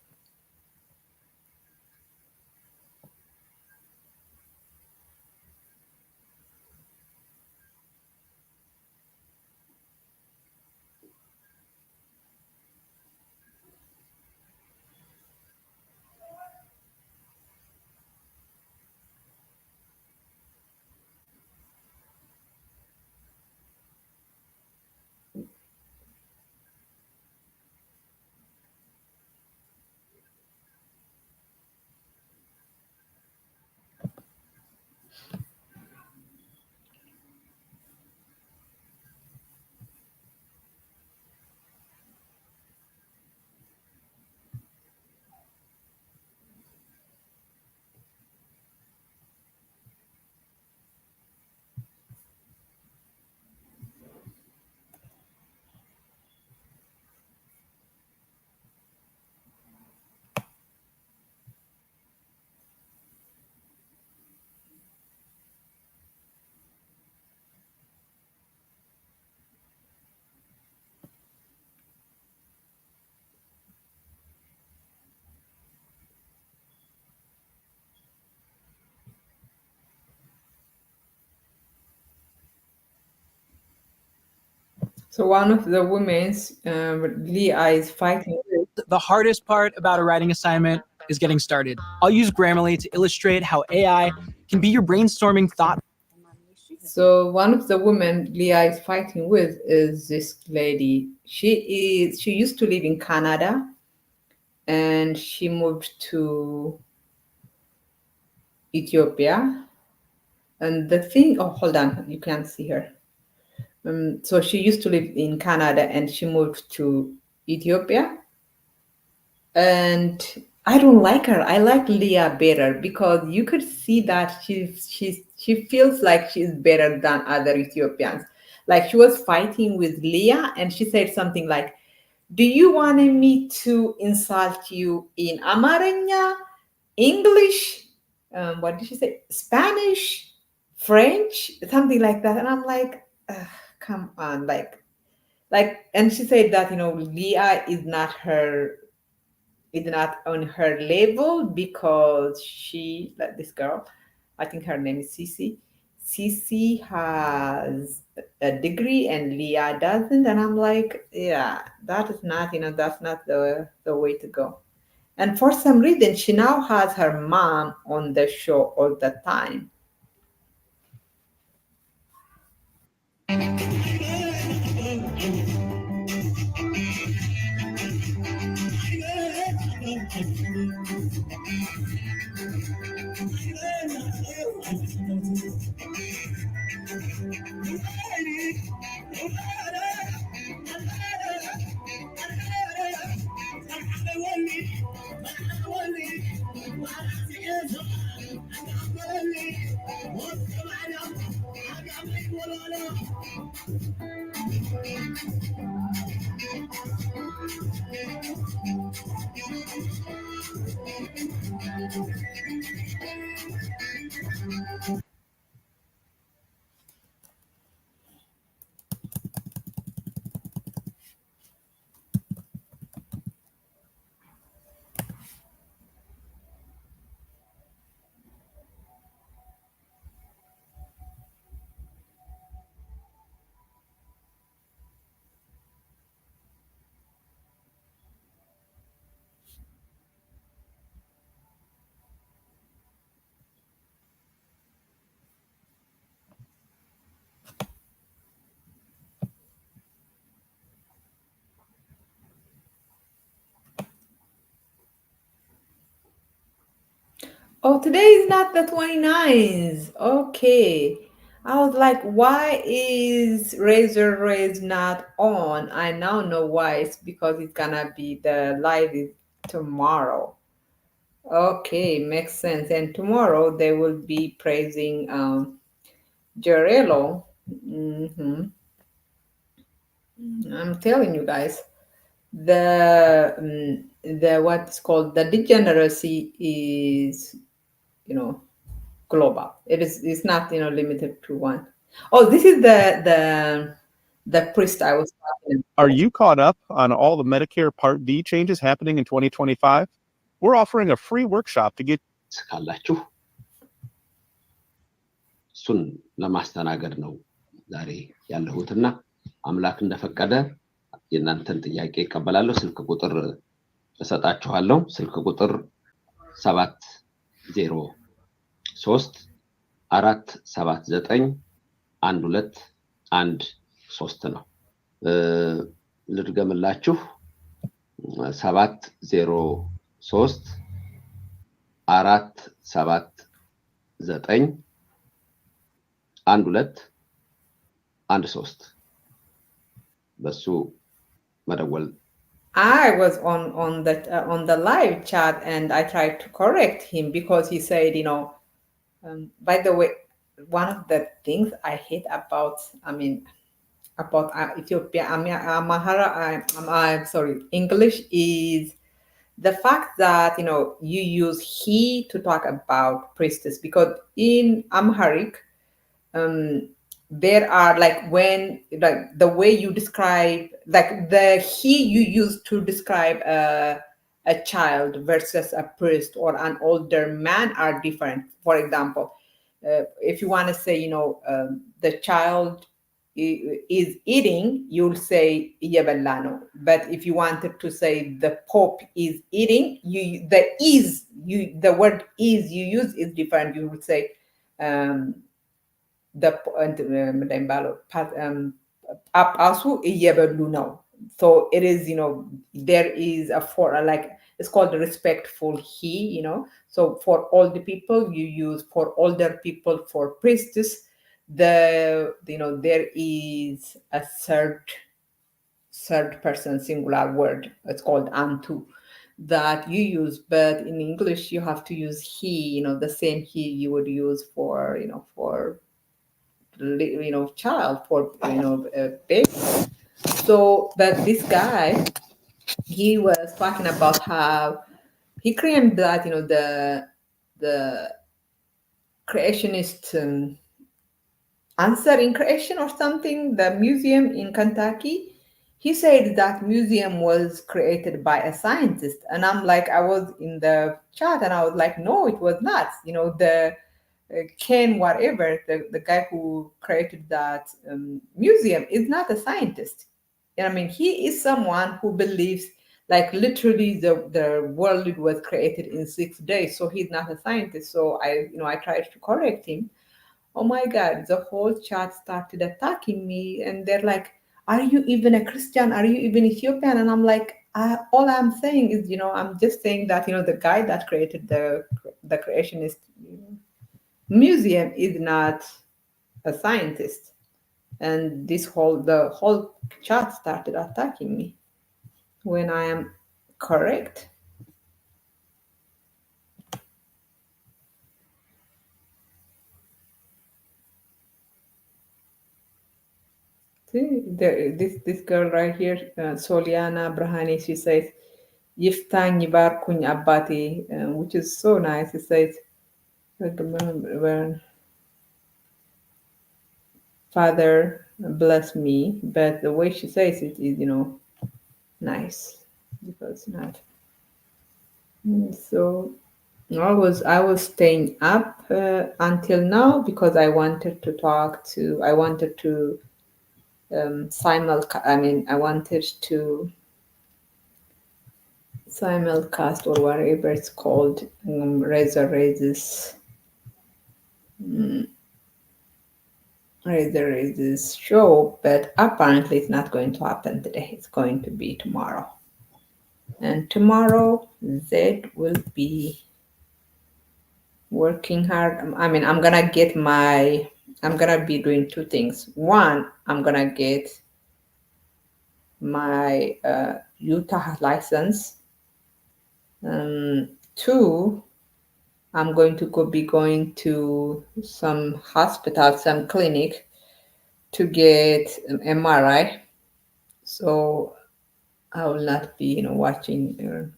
So one of the women's Leah is fighting. The hardest part about a writing assignment is getting started. I'll use Grammarly to illustrate how AI can be your brainstorming thought. So one of the women Leah is fighting with is this lady. She used to live in Canada, and she moved to Ethiopia. And the thing, oh, hold on, you can't see her. So she used to live in Canada, and she moved to Ethiopia. And I don't like her. I like Leah better, because you could see that she feels like she's better than other Ethiopians. Like, she was fighting with Leah, and she said something like, "Do you want me to insult you in Amarinya, English? What did she say? Spanish, French, something like that?" And I'm like, "Ugh, come on, like." And she said that Leah is not on her level, because she, like this girl, I think her name is Cece. Cece has a degree and Leah doesn't, and I'm like, yeah, that is not, that's not the way to go. And for some reason, she now has her mom on the show all the time. Oh, today is not the 29th. Okay. I was like, why is Razor Rays not on? I now know why. It's because it's gonna be the live is tomorrow. Okay, makes sense. And tomorrow they will be praising Rello. I'm telling you guys, the what's called the degeneracy is, global. It's not limited to one. Oh, this is the priest I was talking about. Are you caught up on all the Medicare Part D changes happening in 2025? We're offering a free workshop to get ካላችሁ እሱን ለማስተናገድ ነው ዛሬ ያለሁትና አምላክ እንደፈቀደ የእናንተን ጥያቄ እቀበላለሁ። ስልክ ቁጥር እሰጣችኋለሁ። ስልክ ቁጥር 703-479-1213 ነው። ልድገምላችሁ 703-479-1213 በሱ መደወል I was on the live chat and I tried to correct him because he said, by the way, one of the things I hate about Ethiopia, I'm sorry, English is the fact that you use he to talk about priestess, because in Amharic there are when the way you describe the he you use to describe a child versus a priest or an older man are different. For example, if you want to say the child is eating, you'll say yebellano. But if you wanted to say the pope is eating, the word is you use is different. You would say ጳጳሱ እየበሉ ነው. So it is, there is it's called respectful he, so for older people you use, for older people, for priestess, there is a third person singular word, it's called antu, that you use, but in English you have to use he, the same he you would use for child, for baby. So but this guy, he was talking about how he claimed that the creationist answer in creation or something, the museum in Kentucky, he said that museum was created by a scientist. And I'm like, I was in the chat and I was like, no, it was not. The Ken whatever, the guy who created that museum is not a scientist. He is someone who believes literally the world was created in 6 days. So he's not a scientist. So I tried to correct him. Oh my God, the whole chat started attacking me. And they're like, are you even a Christian? Are you even Ethiopian? And I'm like, all I'm saying is, I'm just saying that, the guy that created the creationist museum is not a scientist. And the whole chat started attacking me when I am correct. See, this girl right here, Soliana Brahani, she says, Yiftang Yibarkuny Abati, which is so nice. It says, Father bless me, but the way she says it is, nice, because not. So I was staying up until now because I wanted to simulcast or whatever it's called, Razor Raises show, but apparently it's not going to happen today. It's going to be tomorrow. And tomorrow Zed will be working hard. I'm gonna be doing two things. One, I'm gonna get my Utah license 2, I'm going to be going to some hospital, some clinic to get an MRI. So I will not be, watching.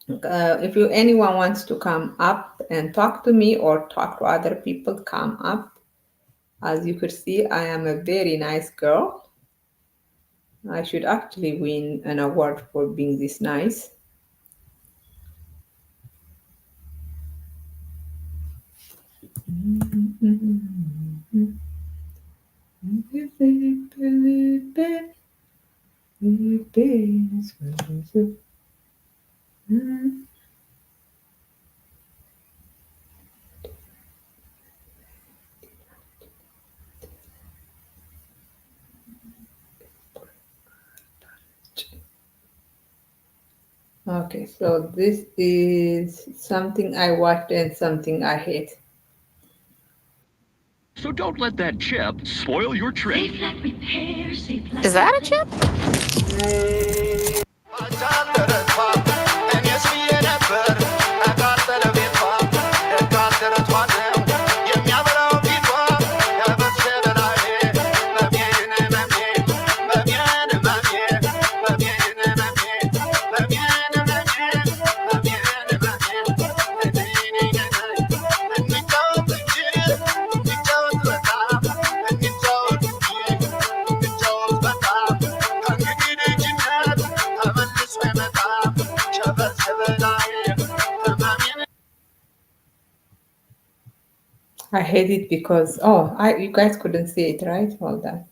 If anyone wants to come up and talk to me or talk to other people, come up. As you could see, I am a very nice girl. I should actually win an award for being this nice. Okay, so this is something I watched and something I hate. So don't let that chip spoil your trip. Is that a chip? I hate it because you guys couldn't see it, right? Hold on.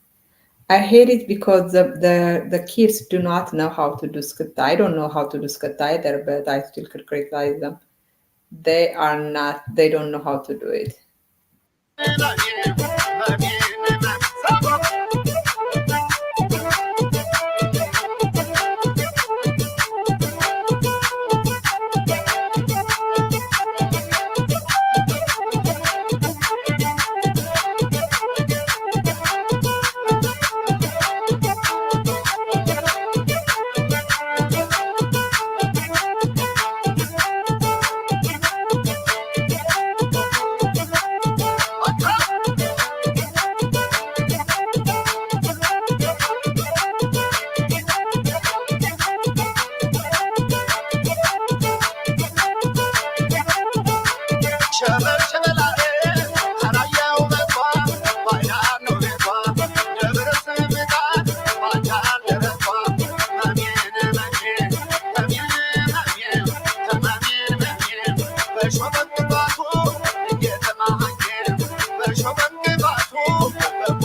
I hate it because the kids do not know how to do skit. I don't know how to do skit either, but I still could criticize them. They don't know how to do it.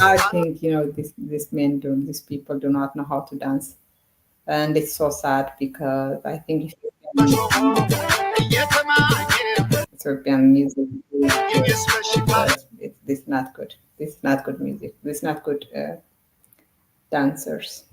I think these people do not know how to dance, and it's so sad because I think Ethiopian music is good, but it's not good. This is not good music. This is not good dancers.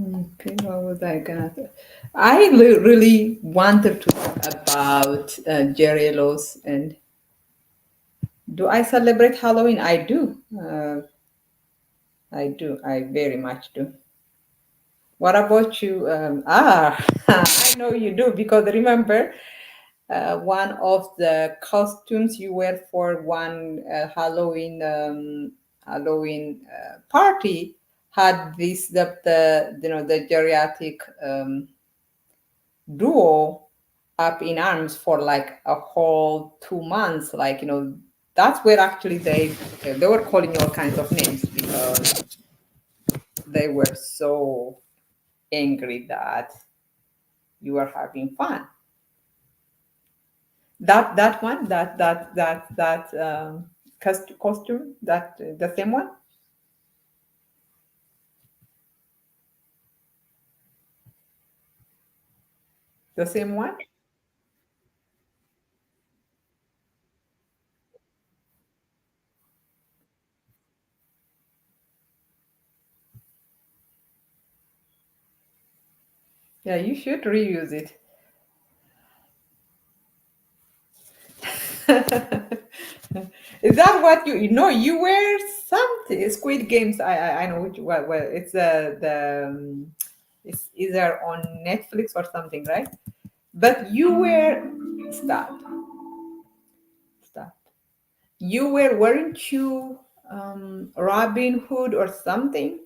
Okay, what was I gonna say? I really wanted to talk about Rellos, and do I celebrate Halloween? I do. I do. I very much do. What about you? I know you do because remember, one of the costumes you wear for one Halloween party had the geriatric duo up in arms for like a whole 2 months. That's where actually they were calling all kinds of names because they were so angry that you were having fun. That one, costume, that the same one. The same one. Yeah, you should reuse it. Is that what you know? You wear something Squid Games. I know which. Well, it's it's either on Netflix or something, right? But you were stop. You weren't you Robin Hood or something?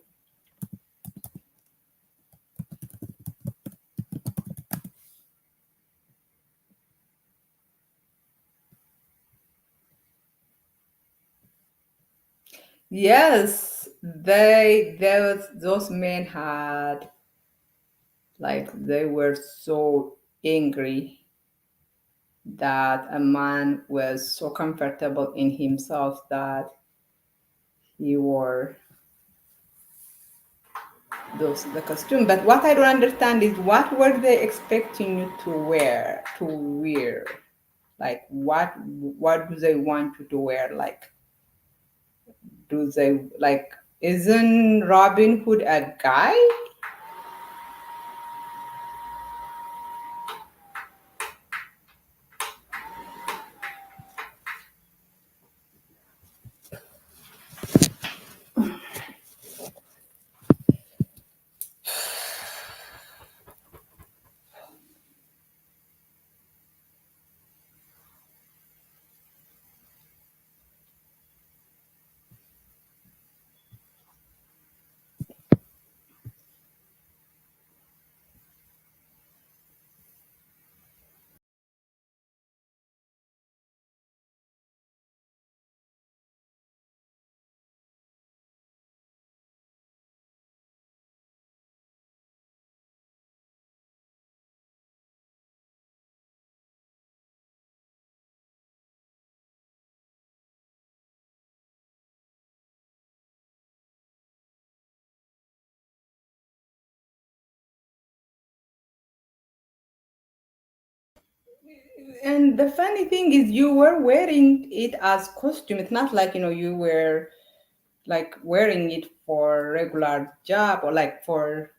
Yes, those men had, like, they were so angry that a man was so comfortable in himself that he wore the costume. But what I don't understand is what were they expecting you to wear? Like what do they want you to wear? Like, do they, like, isn't Robin Hood a guy? And the funny thing is you were wearing it as costume. It's not like, you were like wearing it for regular job or like for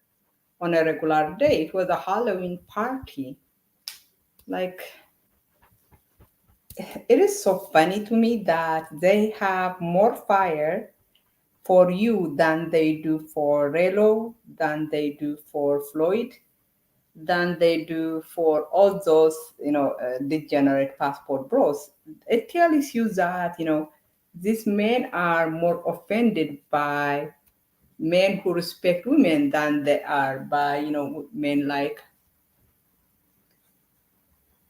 on a regular day. It was a Halloween party. Like, it is so funny to me that they have more fire for you than they do for Rello, than they do for Floyd, than they do for all those, degenerate passport bros. It tells you that, these men are more offended by men who respect women than they are by, men like,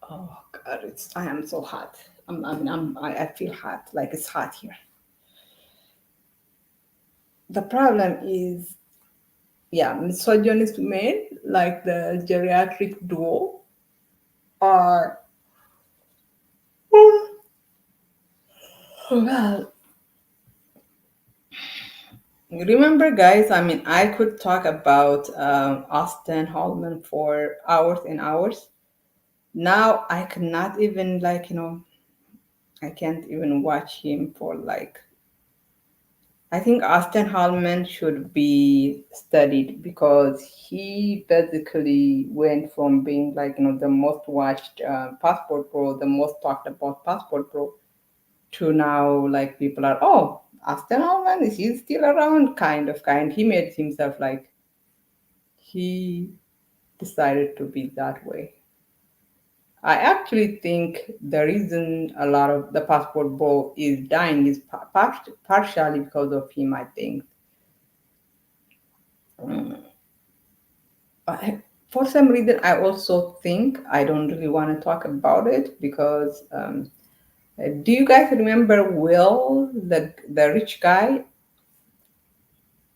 oh God, I am so hot. I feel hot, like it's hot here. The problem is, yeah, misogynist men like the geriatric duo are, well, remember, guys, I could talk about Austin Hallman for hours and hours. Now I cannot even, like, I can't even watch him for, like, I think Austin Hallman should be studied because he basically went from being, like, the most watched Passport Pro, the most talked about Passport Pro, to now, like, people are, oh, Austin Hallman, is he still around? Kind. He made himself, like, he decided to be that way. I actually think the reason a lot of the Passport Pro is dying is partially because of him, I think. For some reason, I also think I don't really want to talk about it because do you guys remember Will, the rich guy?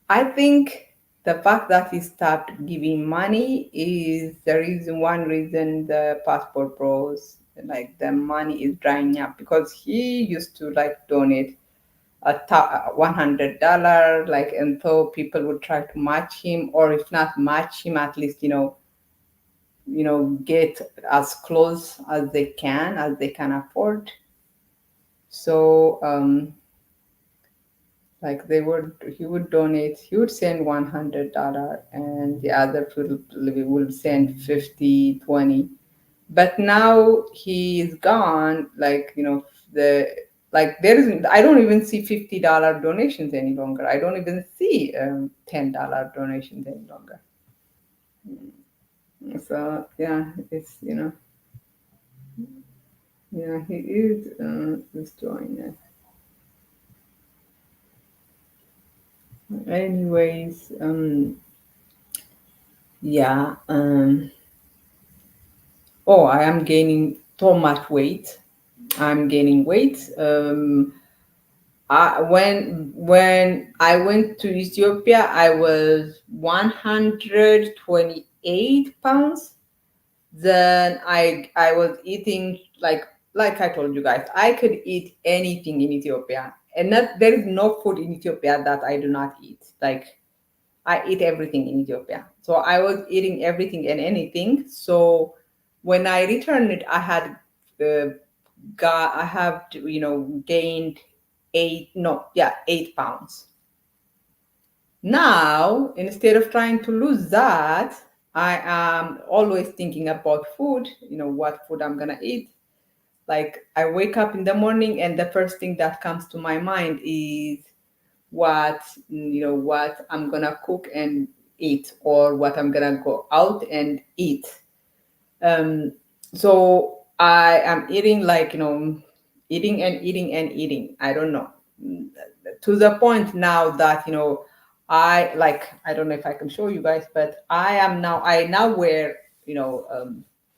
I think the fact that he stopped giving money is one reason the passport bros, like, the money is drying up, because he used to, like, donate $100, like, and so people would try to match him, or if not match him, at least, get as close as they can afford. So like, he would send $100, and the other people will send 50, 20. but now he's gone. Like, there isn't. I don't even see $50 donations any longer. I don't even see $10 donations any longer. So yeah, it's yeah, he is destroying it. Anyways, yeah. Oh, I am gaining so much weight. I'm gaining weight. When I went to Ethiopia, I was 128 pounds. Then I was eating like I told you guys, I could eat anything in Ethiopia, and there is no food in Ethiopia that I do not eat. Like, I eat everything in Ethiopia, so I was eating everything and anything. So when I returned it, uh, I have gained 8 pounds. Now, instead of trying to lose that, I am always thinking about food, what food I'm gonna eat. Like, I wake up in the morning and the first thing that comes to my mind is what I'm gonna cook and eat, or what I'm gonna go out and eat. Um, so I am eating, like, eating and eating and eating. I don't know. To the point now that, I don't know if I can show you guys, but I now wear,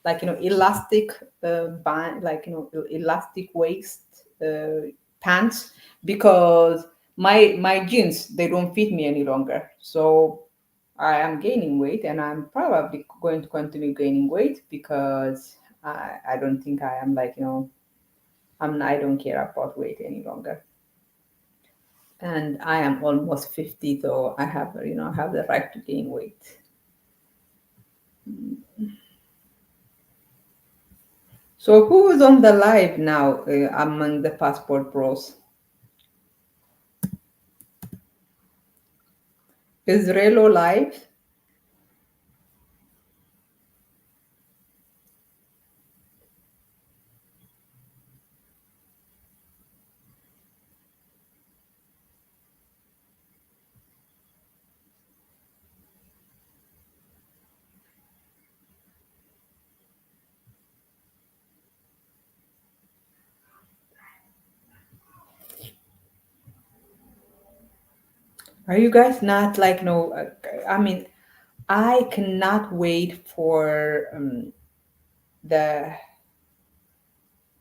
elastic band, elastic waist pants, because my jeans, they don't fit me any longer. So I am gaining weight, and I'm probably going to continue gaining weight, because I don't think I am, I don't care about weight any longer. And I am almost 50, so I have the right to gain weight. So who is on the live now among the passport bros? Is Rello live? Are you guys not like, no? I mean, I cannot wait for the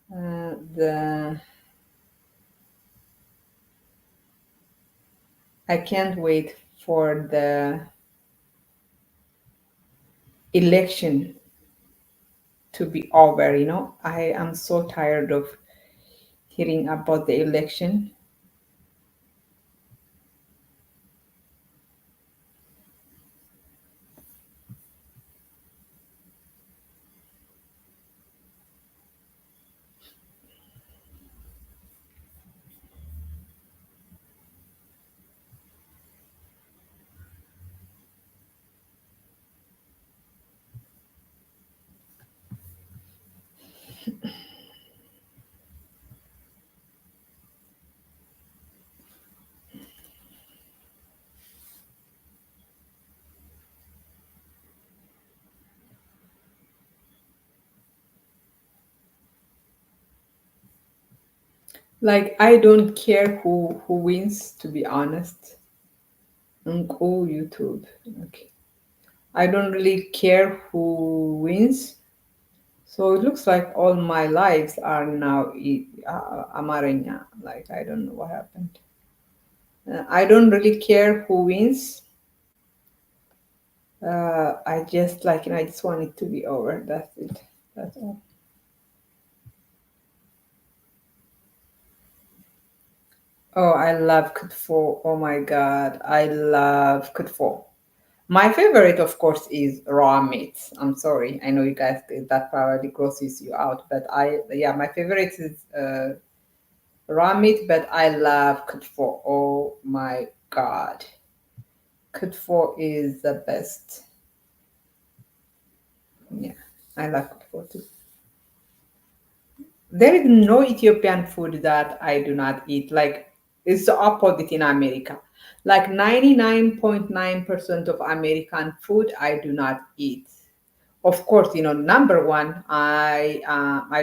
the I can't wait for the election to be over. I am so tired of hearing about the election. Like, I don't care who wins, to be honest. Oh, YouTube. Okay. I don't really care who wins. So it looks like all my lives are now Amarenya. Like, I don't know what happened. I don't really care who wins. I just I just want it to be over. That's it. That's all. Oh, I love Kutfo. Oh my God. I love Kutfo. My favorite, of course, is raw meat. I'm sorry. I know you guys, that probably grosses you out, but my favorite is raw meat, but I love Kutfo. Oh my God. Kutfo is the best. Yeah, I love Kutfo too. there is no Ethiopian food that I do not eat. Like it's the opposite in America. Like 99.9% of American food I do not eat. Of course, number one, I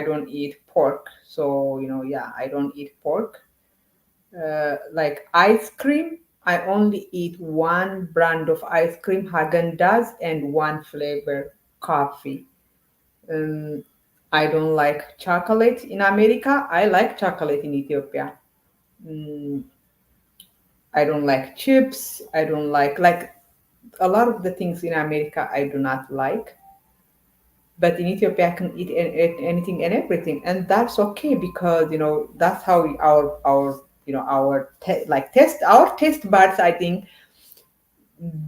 don't eat pork. So yeah, I don't eat pork. Like ice cream, I only eat one brand of ice cream, Hagen Dazs, and one flavor, coffee. Um, I don't like chocolate in America. I like chocolate in Ethiopia. Mm, I don't like chips. I don't like a lot of the things in America I do not like. But in Ethiopia, I can eat anything and everything, and that's okay because that's how our taste buds. I think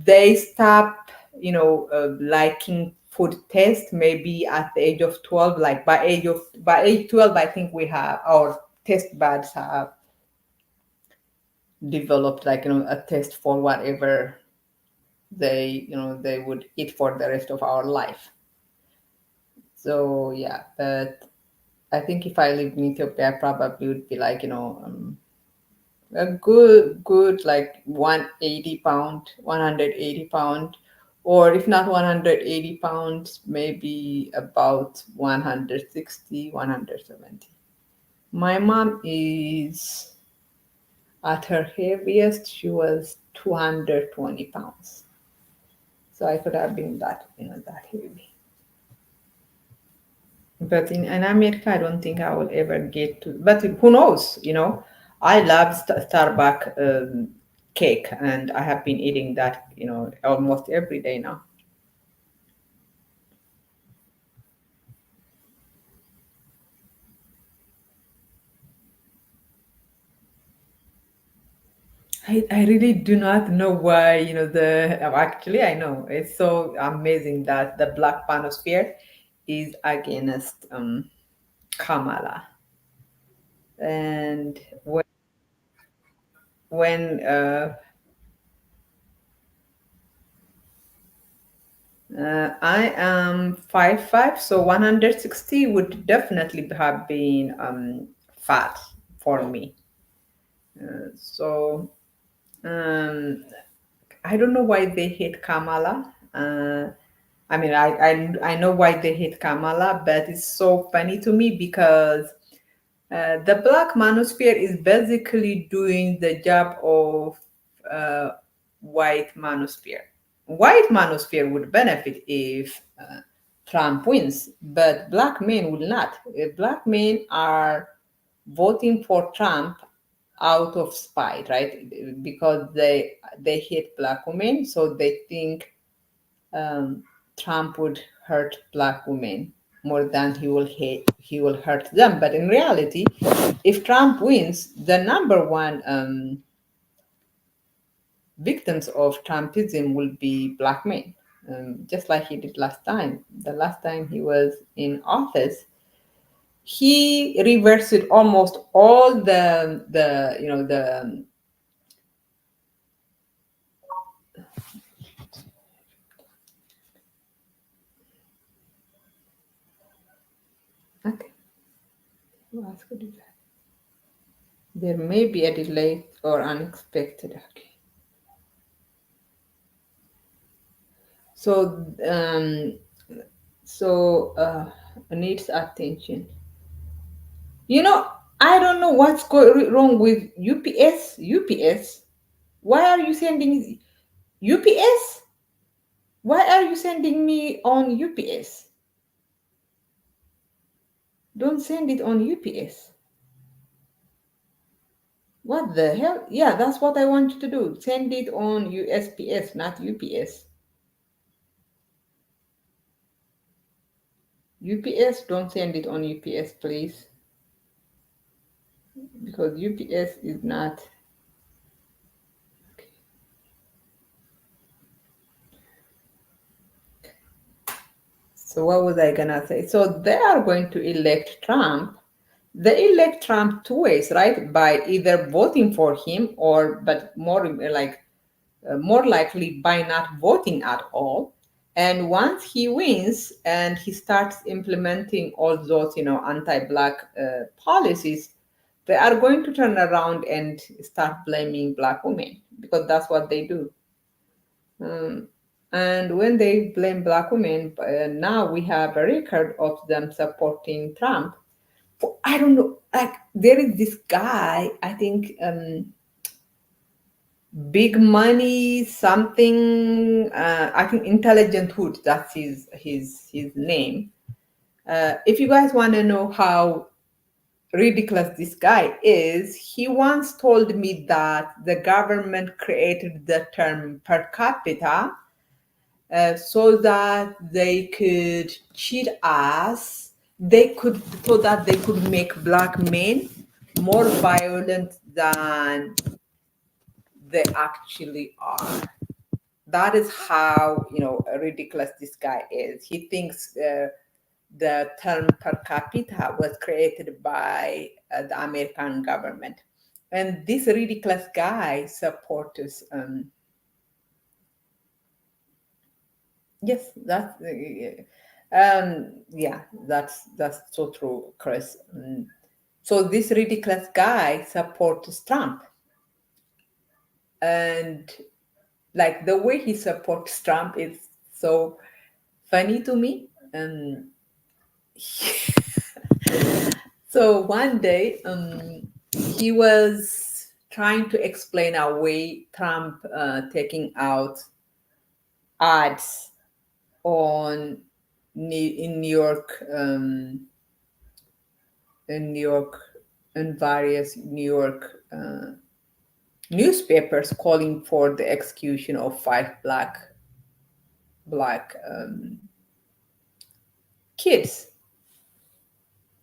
they stop liking food taste maybe at the age of 12. Like by age 12, I think we have our taste buds have developed like a taste for whatever they would eat for the rest of our life. So yeah, but I think if I lived in Ethiopia, I probably would be like a good like 180 pound, 180 pound, or if not 180 pounds, maybe about 160, 170. My mom is at her heaviest, she was 220 pounds. So I could have been that heavy. But in America, I don't think I will ever get to. But who knows? I love Starbucks cake, and I have been eating that, almost every day now. I really do not know why, actually, I know it's so amazing that the Black Manosphere is against Kamala. And when I am 5'5", so 160 would definitely have been fat for me. So I don't know why they hate Kamala. I mean, I know why they hate Kamala, but it's so funny to me because the Black Manosphere is basically doing the job of uh, White Manosphere. White Manosphere would benefit if Trump wins, but Black men will not. Black men are voting for Trump out of spite, right? Because they hate Black women, so they think Trump would hurt Black women more than he will hurt them. But in reality, if Trump wins, the number one victims of Trumpism will be Black men, just like he did last time. The last time he was in office, he reversed almost all the you know the okay. Who else could do that? There may be a delay or unexpected. Okay. So needs attention. I don't know what's wrong with UPS. UPS. Why are you sending UPS? Why are you sending me on UPS? Don't send it on UPS. What the hell? Yeah, that's what I want you to do. Send it on USPS, not UPS. UPS, don't send it on UPS, please. Because UPS is not. So what was I gonna say? So they are going to elect Trump. They elect Trump two ways, right? By either voting for him or, but more likely by not voting at all. And once he wins and he starts implementing all those, anti-black policies, they are going to turn around and start blaming black women because that's what they do. And when they blame black women, now we have a record of them supporting Trump. I don't know, like there is this guy, I think, big money something, I think Intelligent Hood, that's his name. If you guys want to know how ridiculous this guy is, he once told me that the government created the term per capita so that they could cheat us, so that they could make black men more violent than they actually are. That is how ridiculous this guy is. He thinks the term per capita was created by the American government, and this ridiculous guy supports. Yes, that's yeah, that's so true, Chris. So this ridiculous guy supports Trump, and like the way he supports Trump is so funny to me. So one day, he was trying to explain away Trump taking out ads on in New York, in New York, in various New York newspapers calling for the execution of 5 black kids.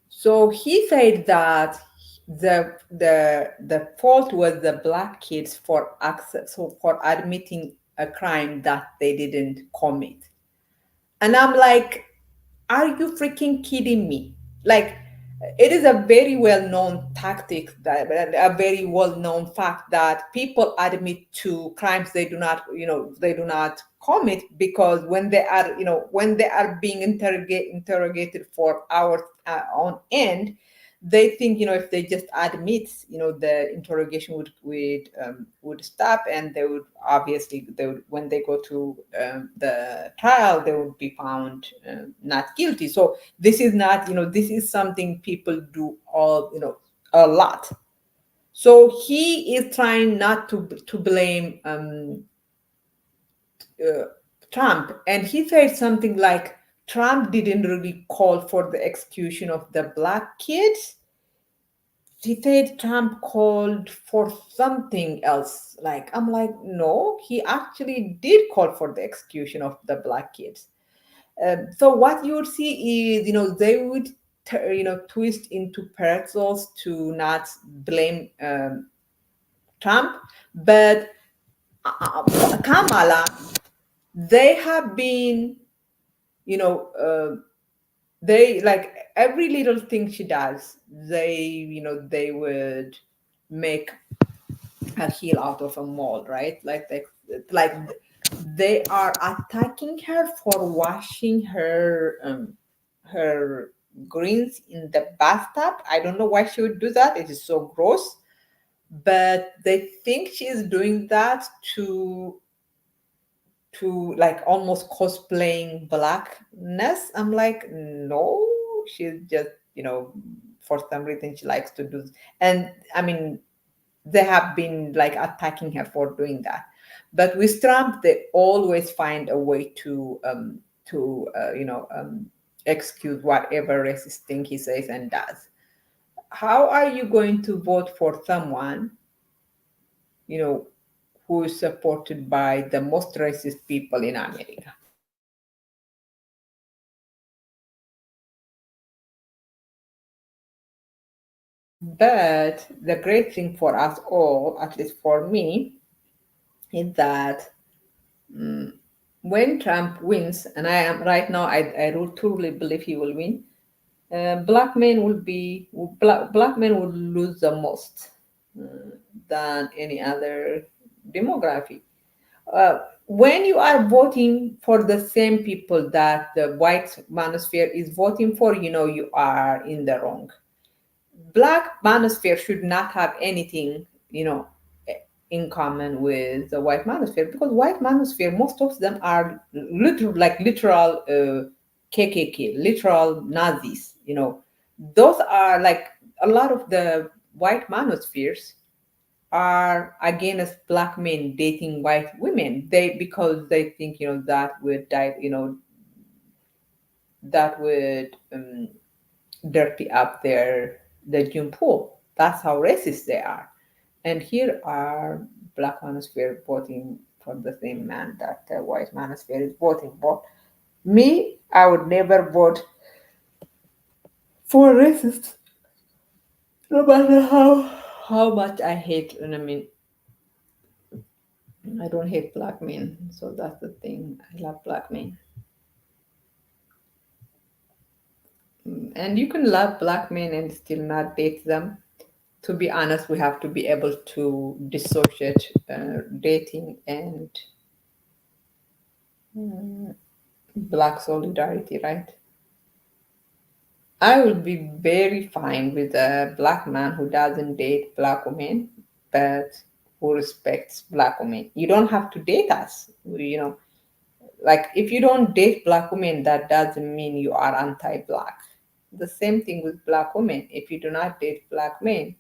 So he said that the fault was the black kids for access, so for admitting a crime that they didn't commit. And I'm like, are you freaking kidding me? Like, it is a very well-known tactic, that a very well-known fact that people admit to crimes they do not commit, because when they are when they are being interrogated for hours on end, they think if they just admit, the interrogation would stop, and they would obviously, when they go to the trial, they would be found not guilty. So this is not, this is something people do all, a lot. So he is trying not to blame Trump, and he said something like Trump didn't really call for the execution of the black kids. He said Trump called for something else. Like, I'm like, no, he actually did call for the execution of the black kids. So what you would see is, they would, twist into pretzels to not blame Trump, but Kamala, they have been, they, like, every little thing she does, they would make a heel out of a mole, right? Like they are attacking her for washing her greens in the bathtub. I don't know why she would do that. It is so gross. But they think she is doing that to like almost cosplaying blackness. I'm like, no, she's just, for some reason she likes to do. And I mean, they have been like attacking her for doing that. But with Trump, they always find a way to excuse whatever racist thing he says and does. How are you going to vote for someone, who is supported by the most racist people in America? But the great thing for us all, at least for me, is that when Trump wins, and I am right now, I truly believe he will win. Black men will lose the most than any other demography. when you are voting for the same people that the white manosphere is voting for, you are in the wrong. Black manosphere should not have anything, in common with the white manosphere, because white manosphere, most of them are literal KKK, literal Nazis. Those are like a lot of the white manospheres are against black men dating white women. Because they think that would die, that would dirty up the gene pool. That's how racist they are. And here are black manosphere voting for the same man that the white manosphere is voting for. Me, I would never vote for racist, no matter how much I hate. And I mean, I don't hate black men, so that's the thing. I love black men. And you can love black men and still not date them. To be honest, we have to be able to dissociate dating and black solidarity, right? I would be very fine with a black man who doesn't date black women, but who respects black women. You don't have to date us. Like if you don't date black women, that doesn't mean you are anti-black. The same thing with black women. If you do not date black men,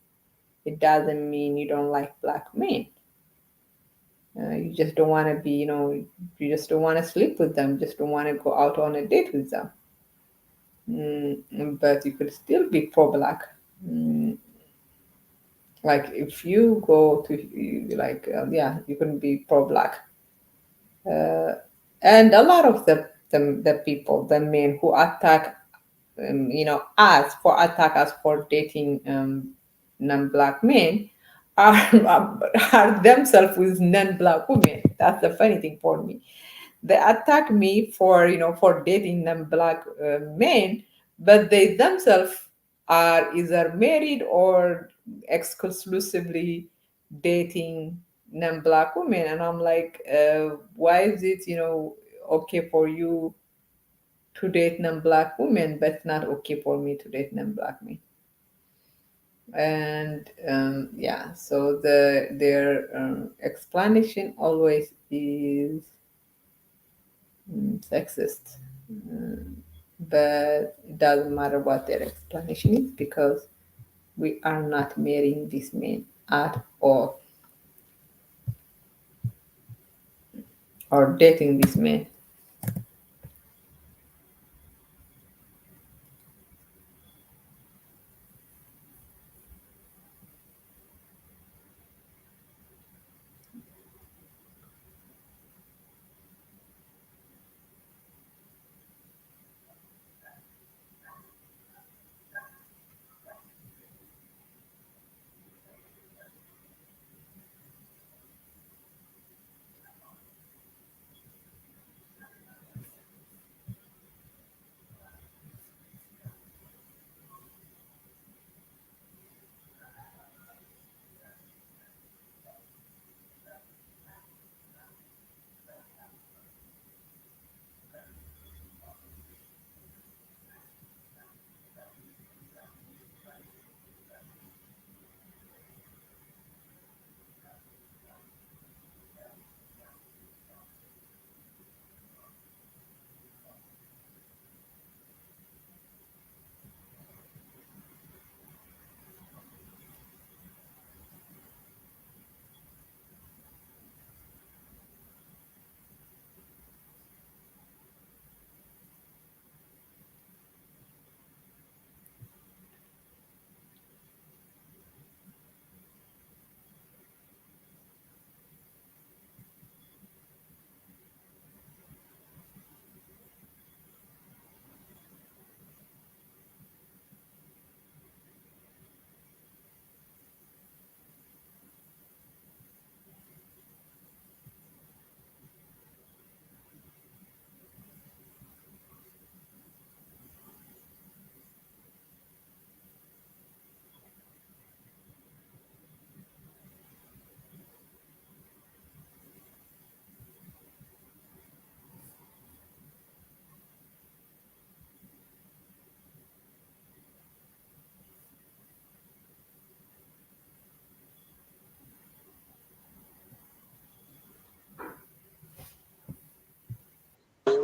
it doesn't mean you don't like black men. You just don't want to be, you just don't want to sleep with them, just don't want to go out on a date with them. But you could still be pro-black. Like if you go to yeah, you can be pro-black. And a lot of the people, the men who attack, attack us for dating non-black men, are themselves with non-black women. That's the funny thing for me. They attack me for dating non-black men, but they themselves are either married or exclusively dating non-black women. And I'm like, why is it okay for you to date non-black women, but not okay for me to date non-black men? And yeah, so their explanation always is sexist. But it doesn't matter what their explanation is, because we are not marrying these men at all, or dating these men.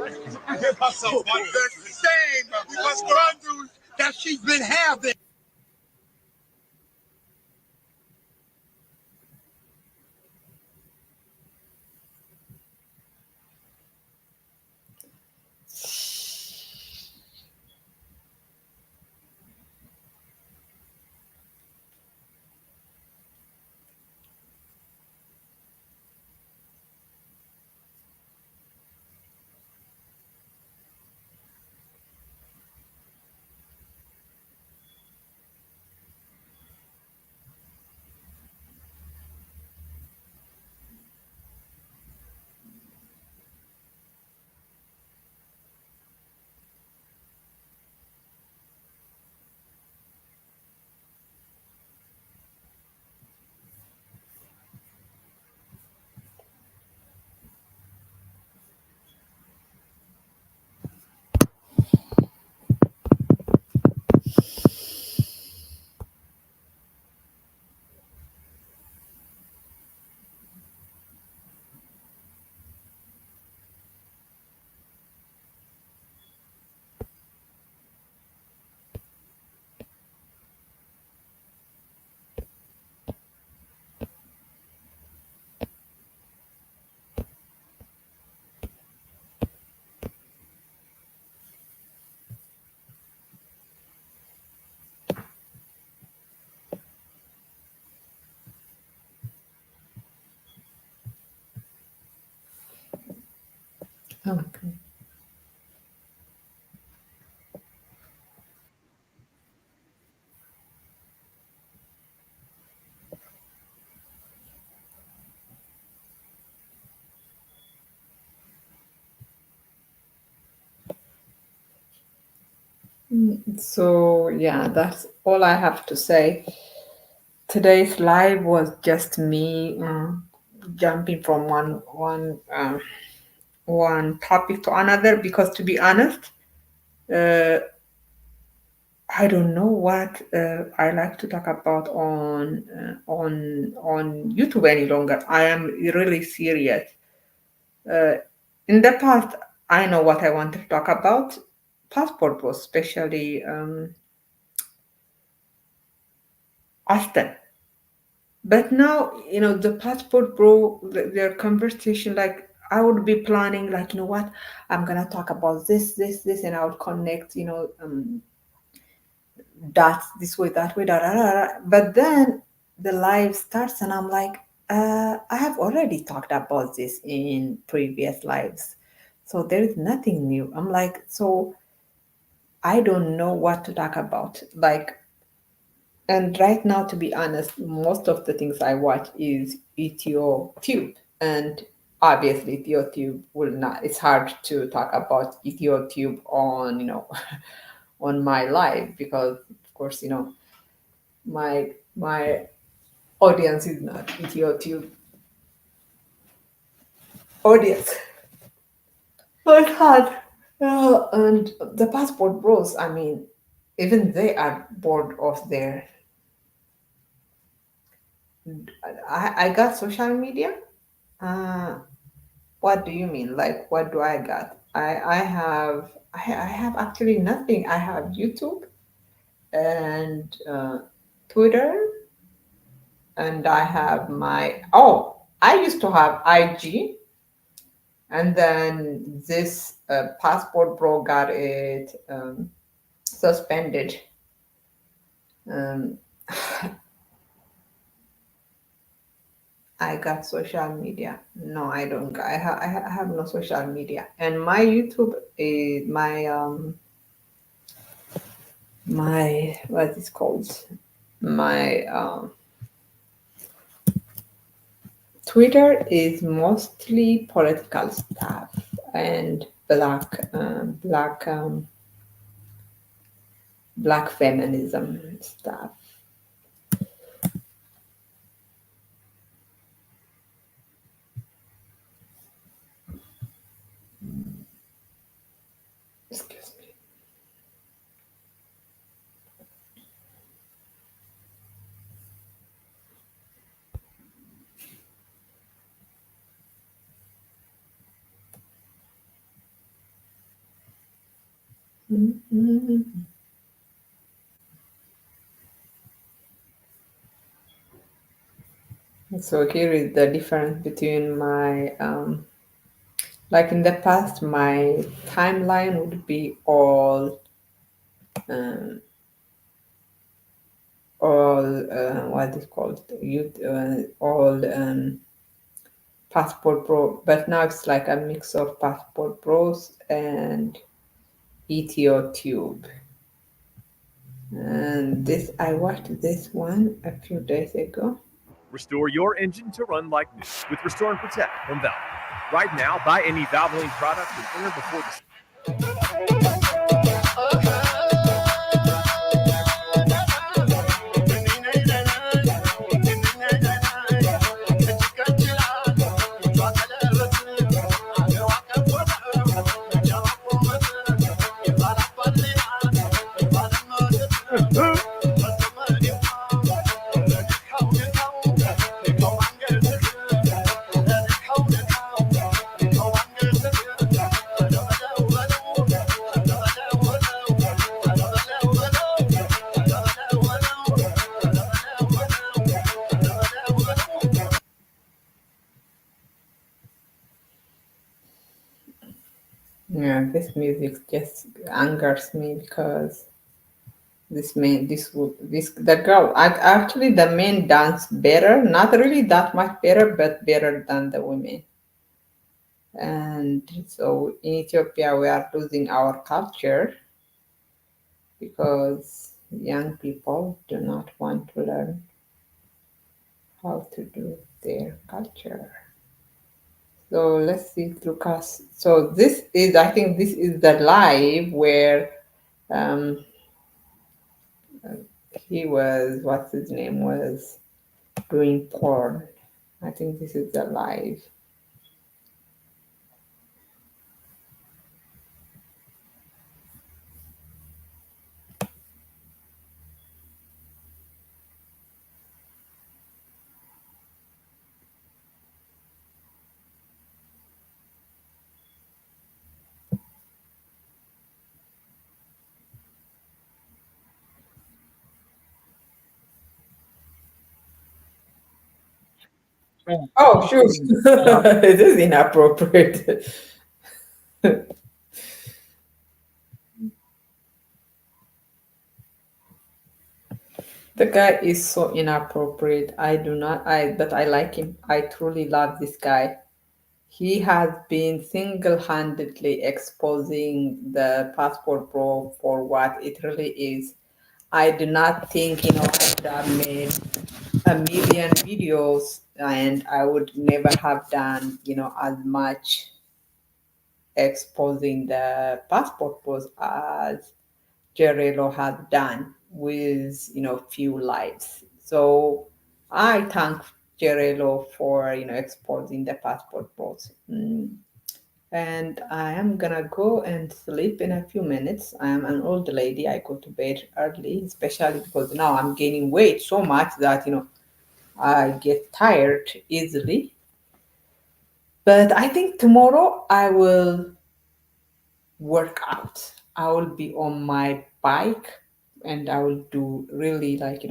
Give her some one the same misconduct that she's been having. Okay. So yeah, that's all I have to say. Today's live was just me jumping from one topic to another because, to be honest, uh, I don't know what I like to talk about on YouTube any longer. I am really serious. Uh, in the past, I know what I want to talk about. Passport was especially Austin. But now, the passport bro, their conversation, like I would be planning, like, what, I'm gonna talk about this, and I would connect, dots this way, that way, da, da, da, da. But then the live starts, and I'm like, I have already talked about this in previous lives. So there is nothing new. I'm like, so I don't know what to talk about. Like, and right now, to be honest, most of the things I watch is EthioTube. And obviously, EthioTube will not, it's hard to talk about EthioTube on, on my live because, of course, my audience is not EthioTube audience. So it's hard. And the passport bros, I mean, even they are bored of their. I got social media. Uh, what do you mean? Like, what do I got? I have actually nothing. I have YouTube and Twitter, and I have I used to have IG, and then this passport bro got it suspended. Um, I got social media. No, I don't. I have no social media, and my YouTube is my what is called my Twitter is mostly political stuff and black feminism stuff. Excuse me. So here is the difference between my like in the past, my timeline would be um, all what is called all Passport Pro, but now it's like a mix of Passport Pros and ETOTube. And this, I watched this one a few days ago. Restore your engine to run like new with Restore and Protect from Valve. Right now, buy any Valvoline product and enter before the Yeah, this music just angers me because the girl, actually the men dance better, not really that much better, but better than the women. And so in Ethiopia, we are losing our culture because young people do not want to learn how to do their culture. So let's see, Lucas. So this is, I think this is the live where um, he was, what's his name, was doing porn. I think this is the live. Oh, shoot. It is inappropriate. The guy is so inappropriate. But I like him. I truly love this guy. He has been single-handedly exposing the Passport Pro for what it really is. I do not think, I could have made a million videos and I would never have done, as much exposing the Passport Pros as Gerello has done with, few lives. So I thank Gerello for, exposing the Passport Pros. And I am gonna go and sleep in a few minutes. I am an old lady. I go to bed early, especially because now I'm gaining weight so much that, I get tired easily. But I think tomorrow I will work out. I will be on my bike and I will do really like,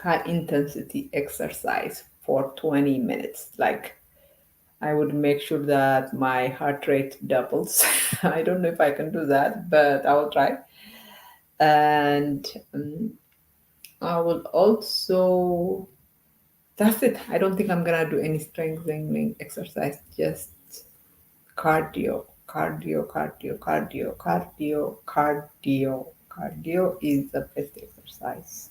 high intensity exercise for 20 minutes. Like I would make sure that my heart rate doubles. I don't know if I can do that, but I will try. And I will also, that's it. I don't think I'm gonna do any strengthening exercise, just cardio, cardio, cardio, cardio, cardio, cardio. Cardio is the best exercise.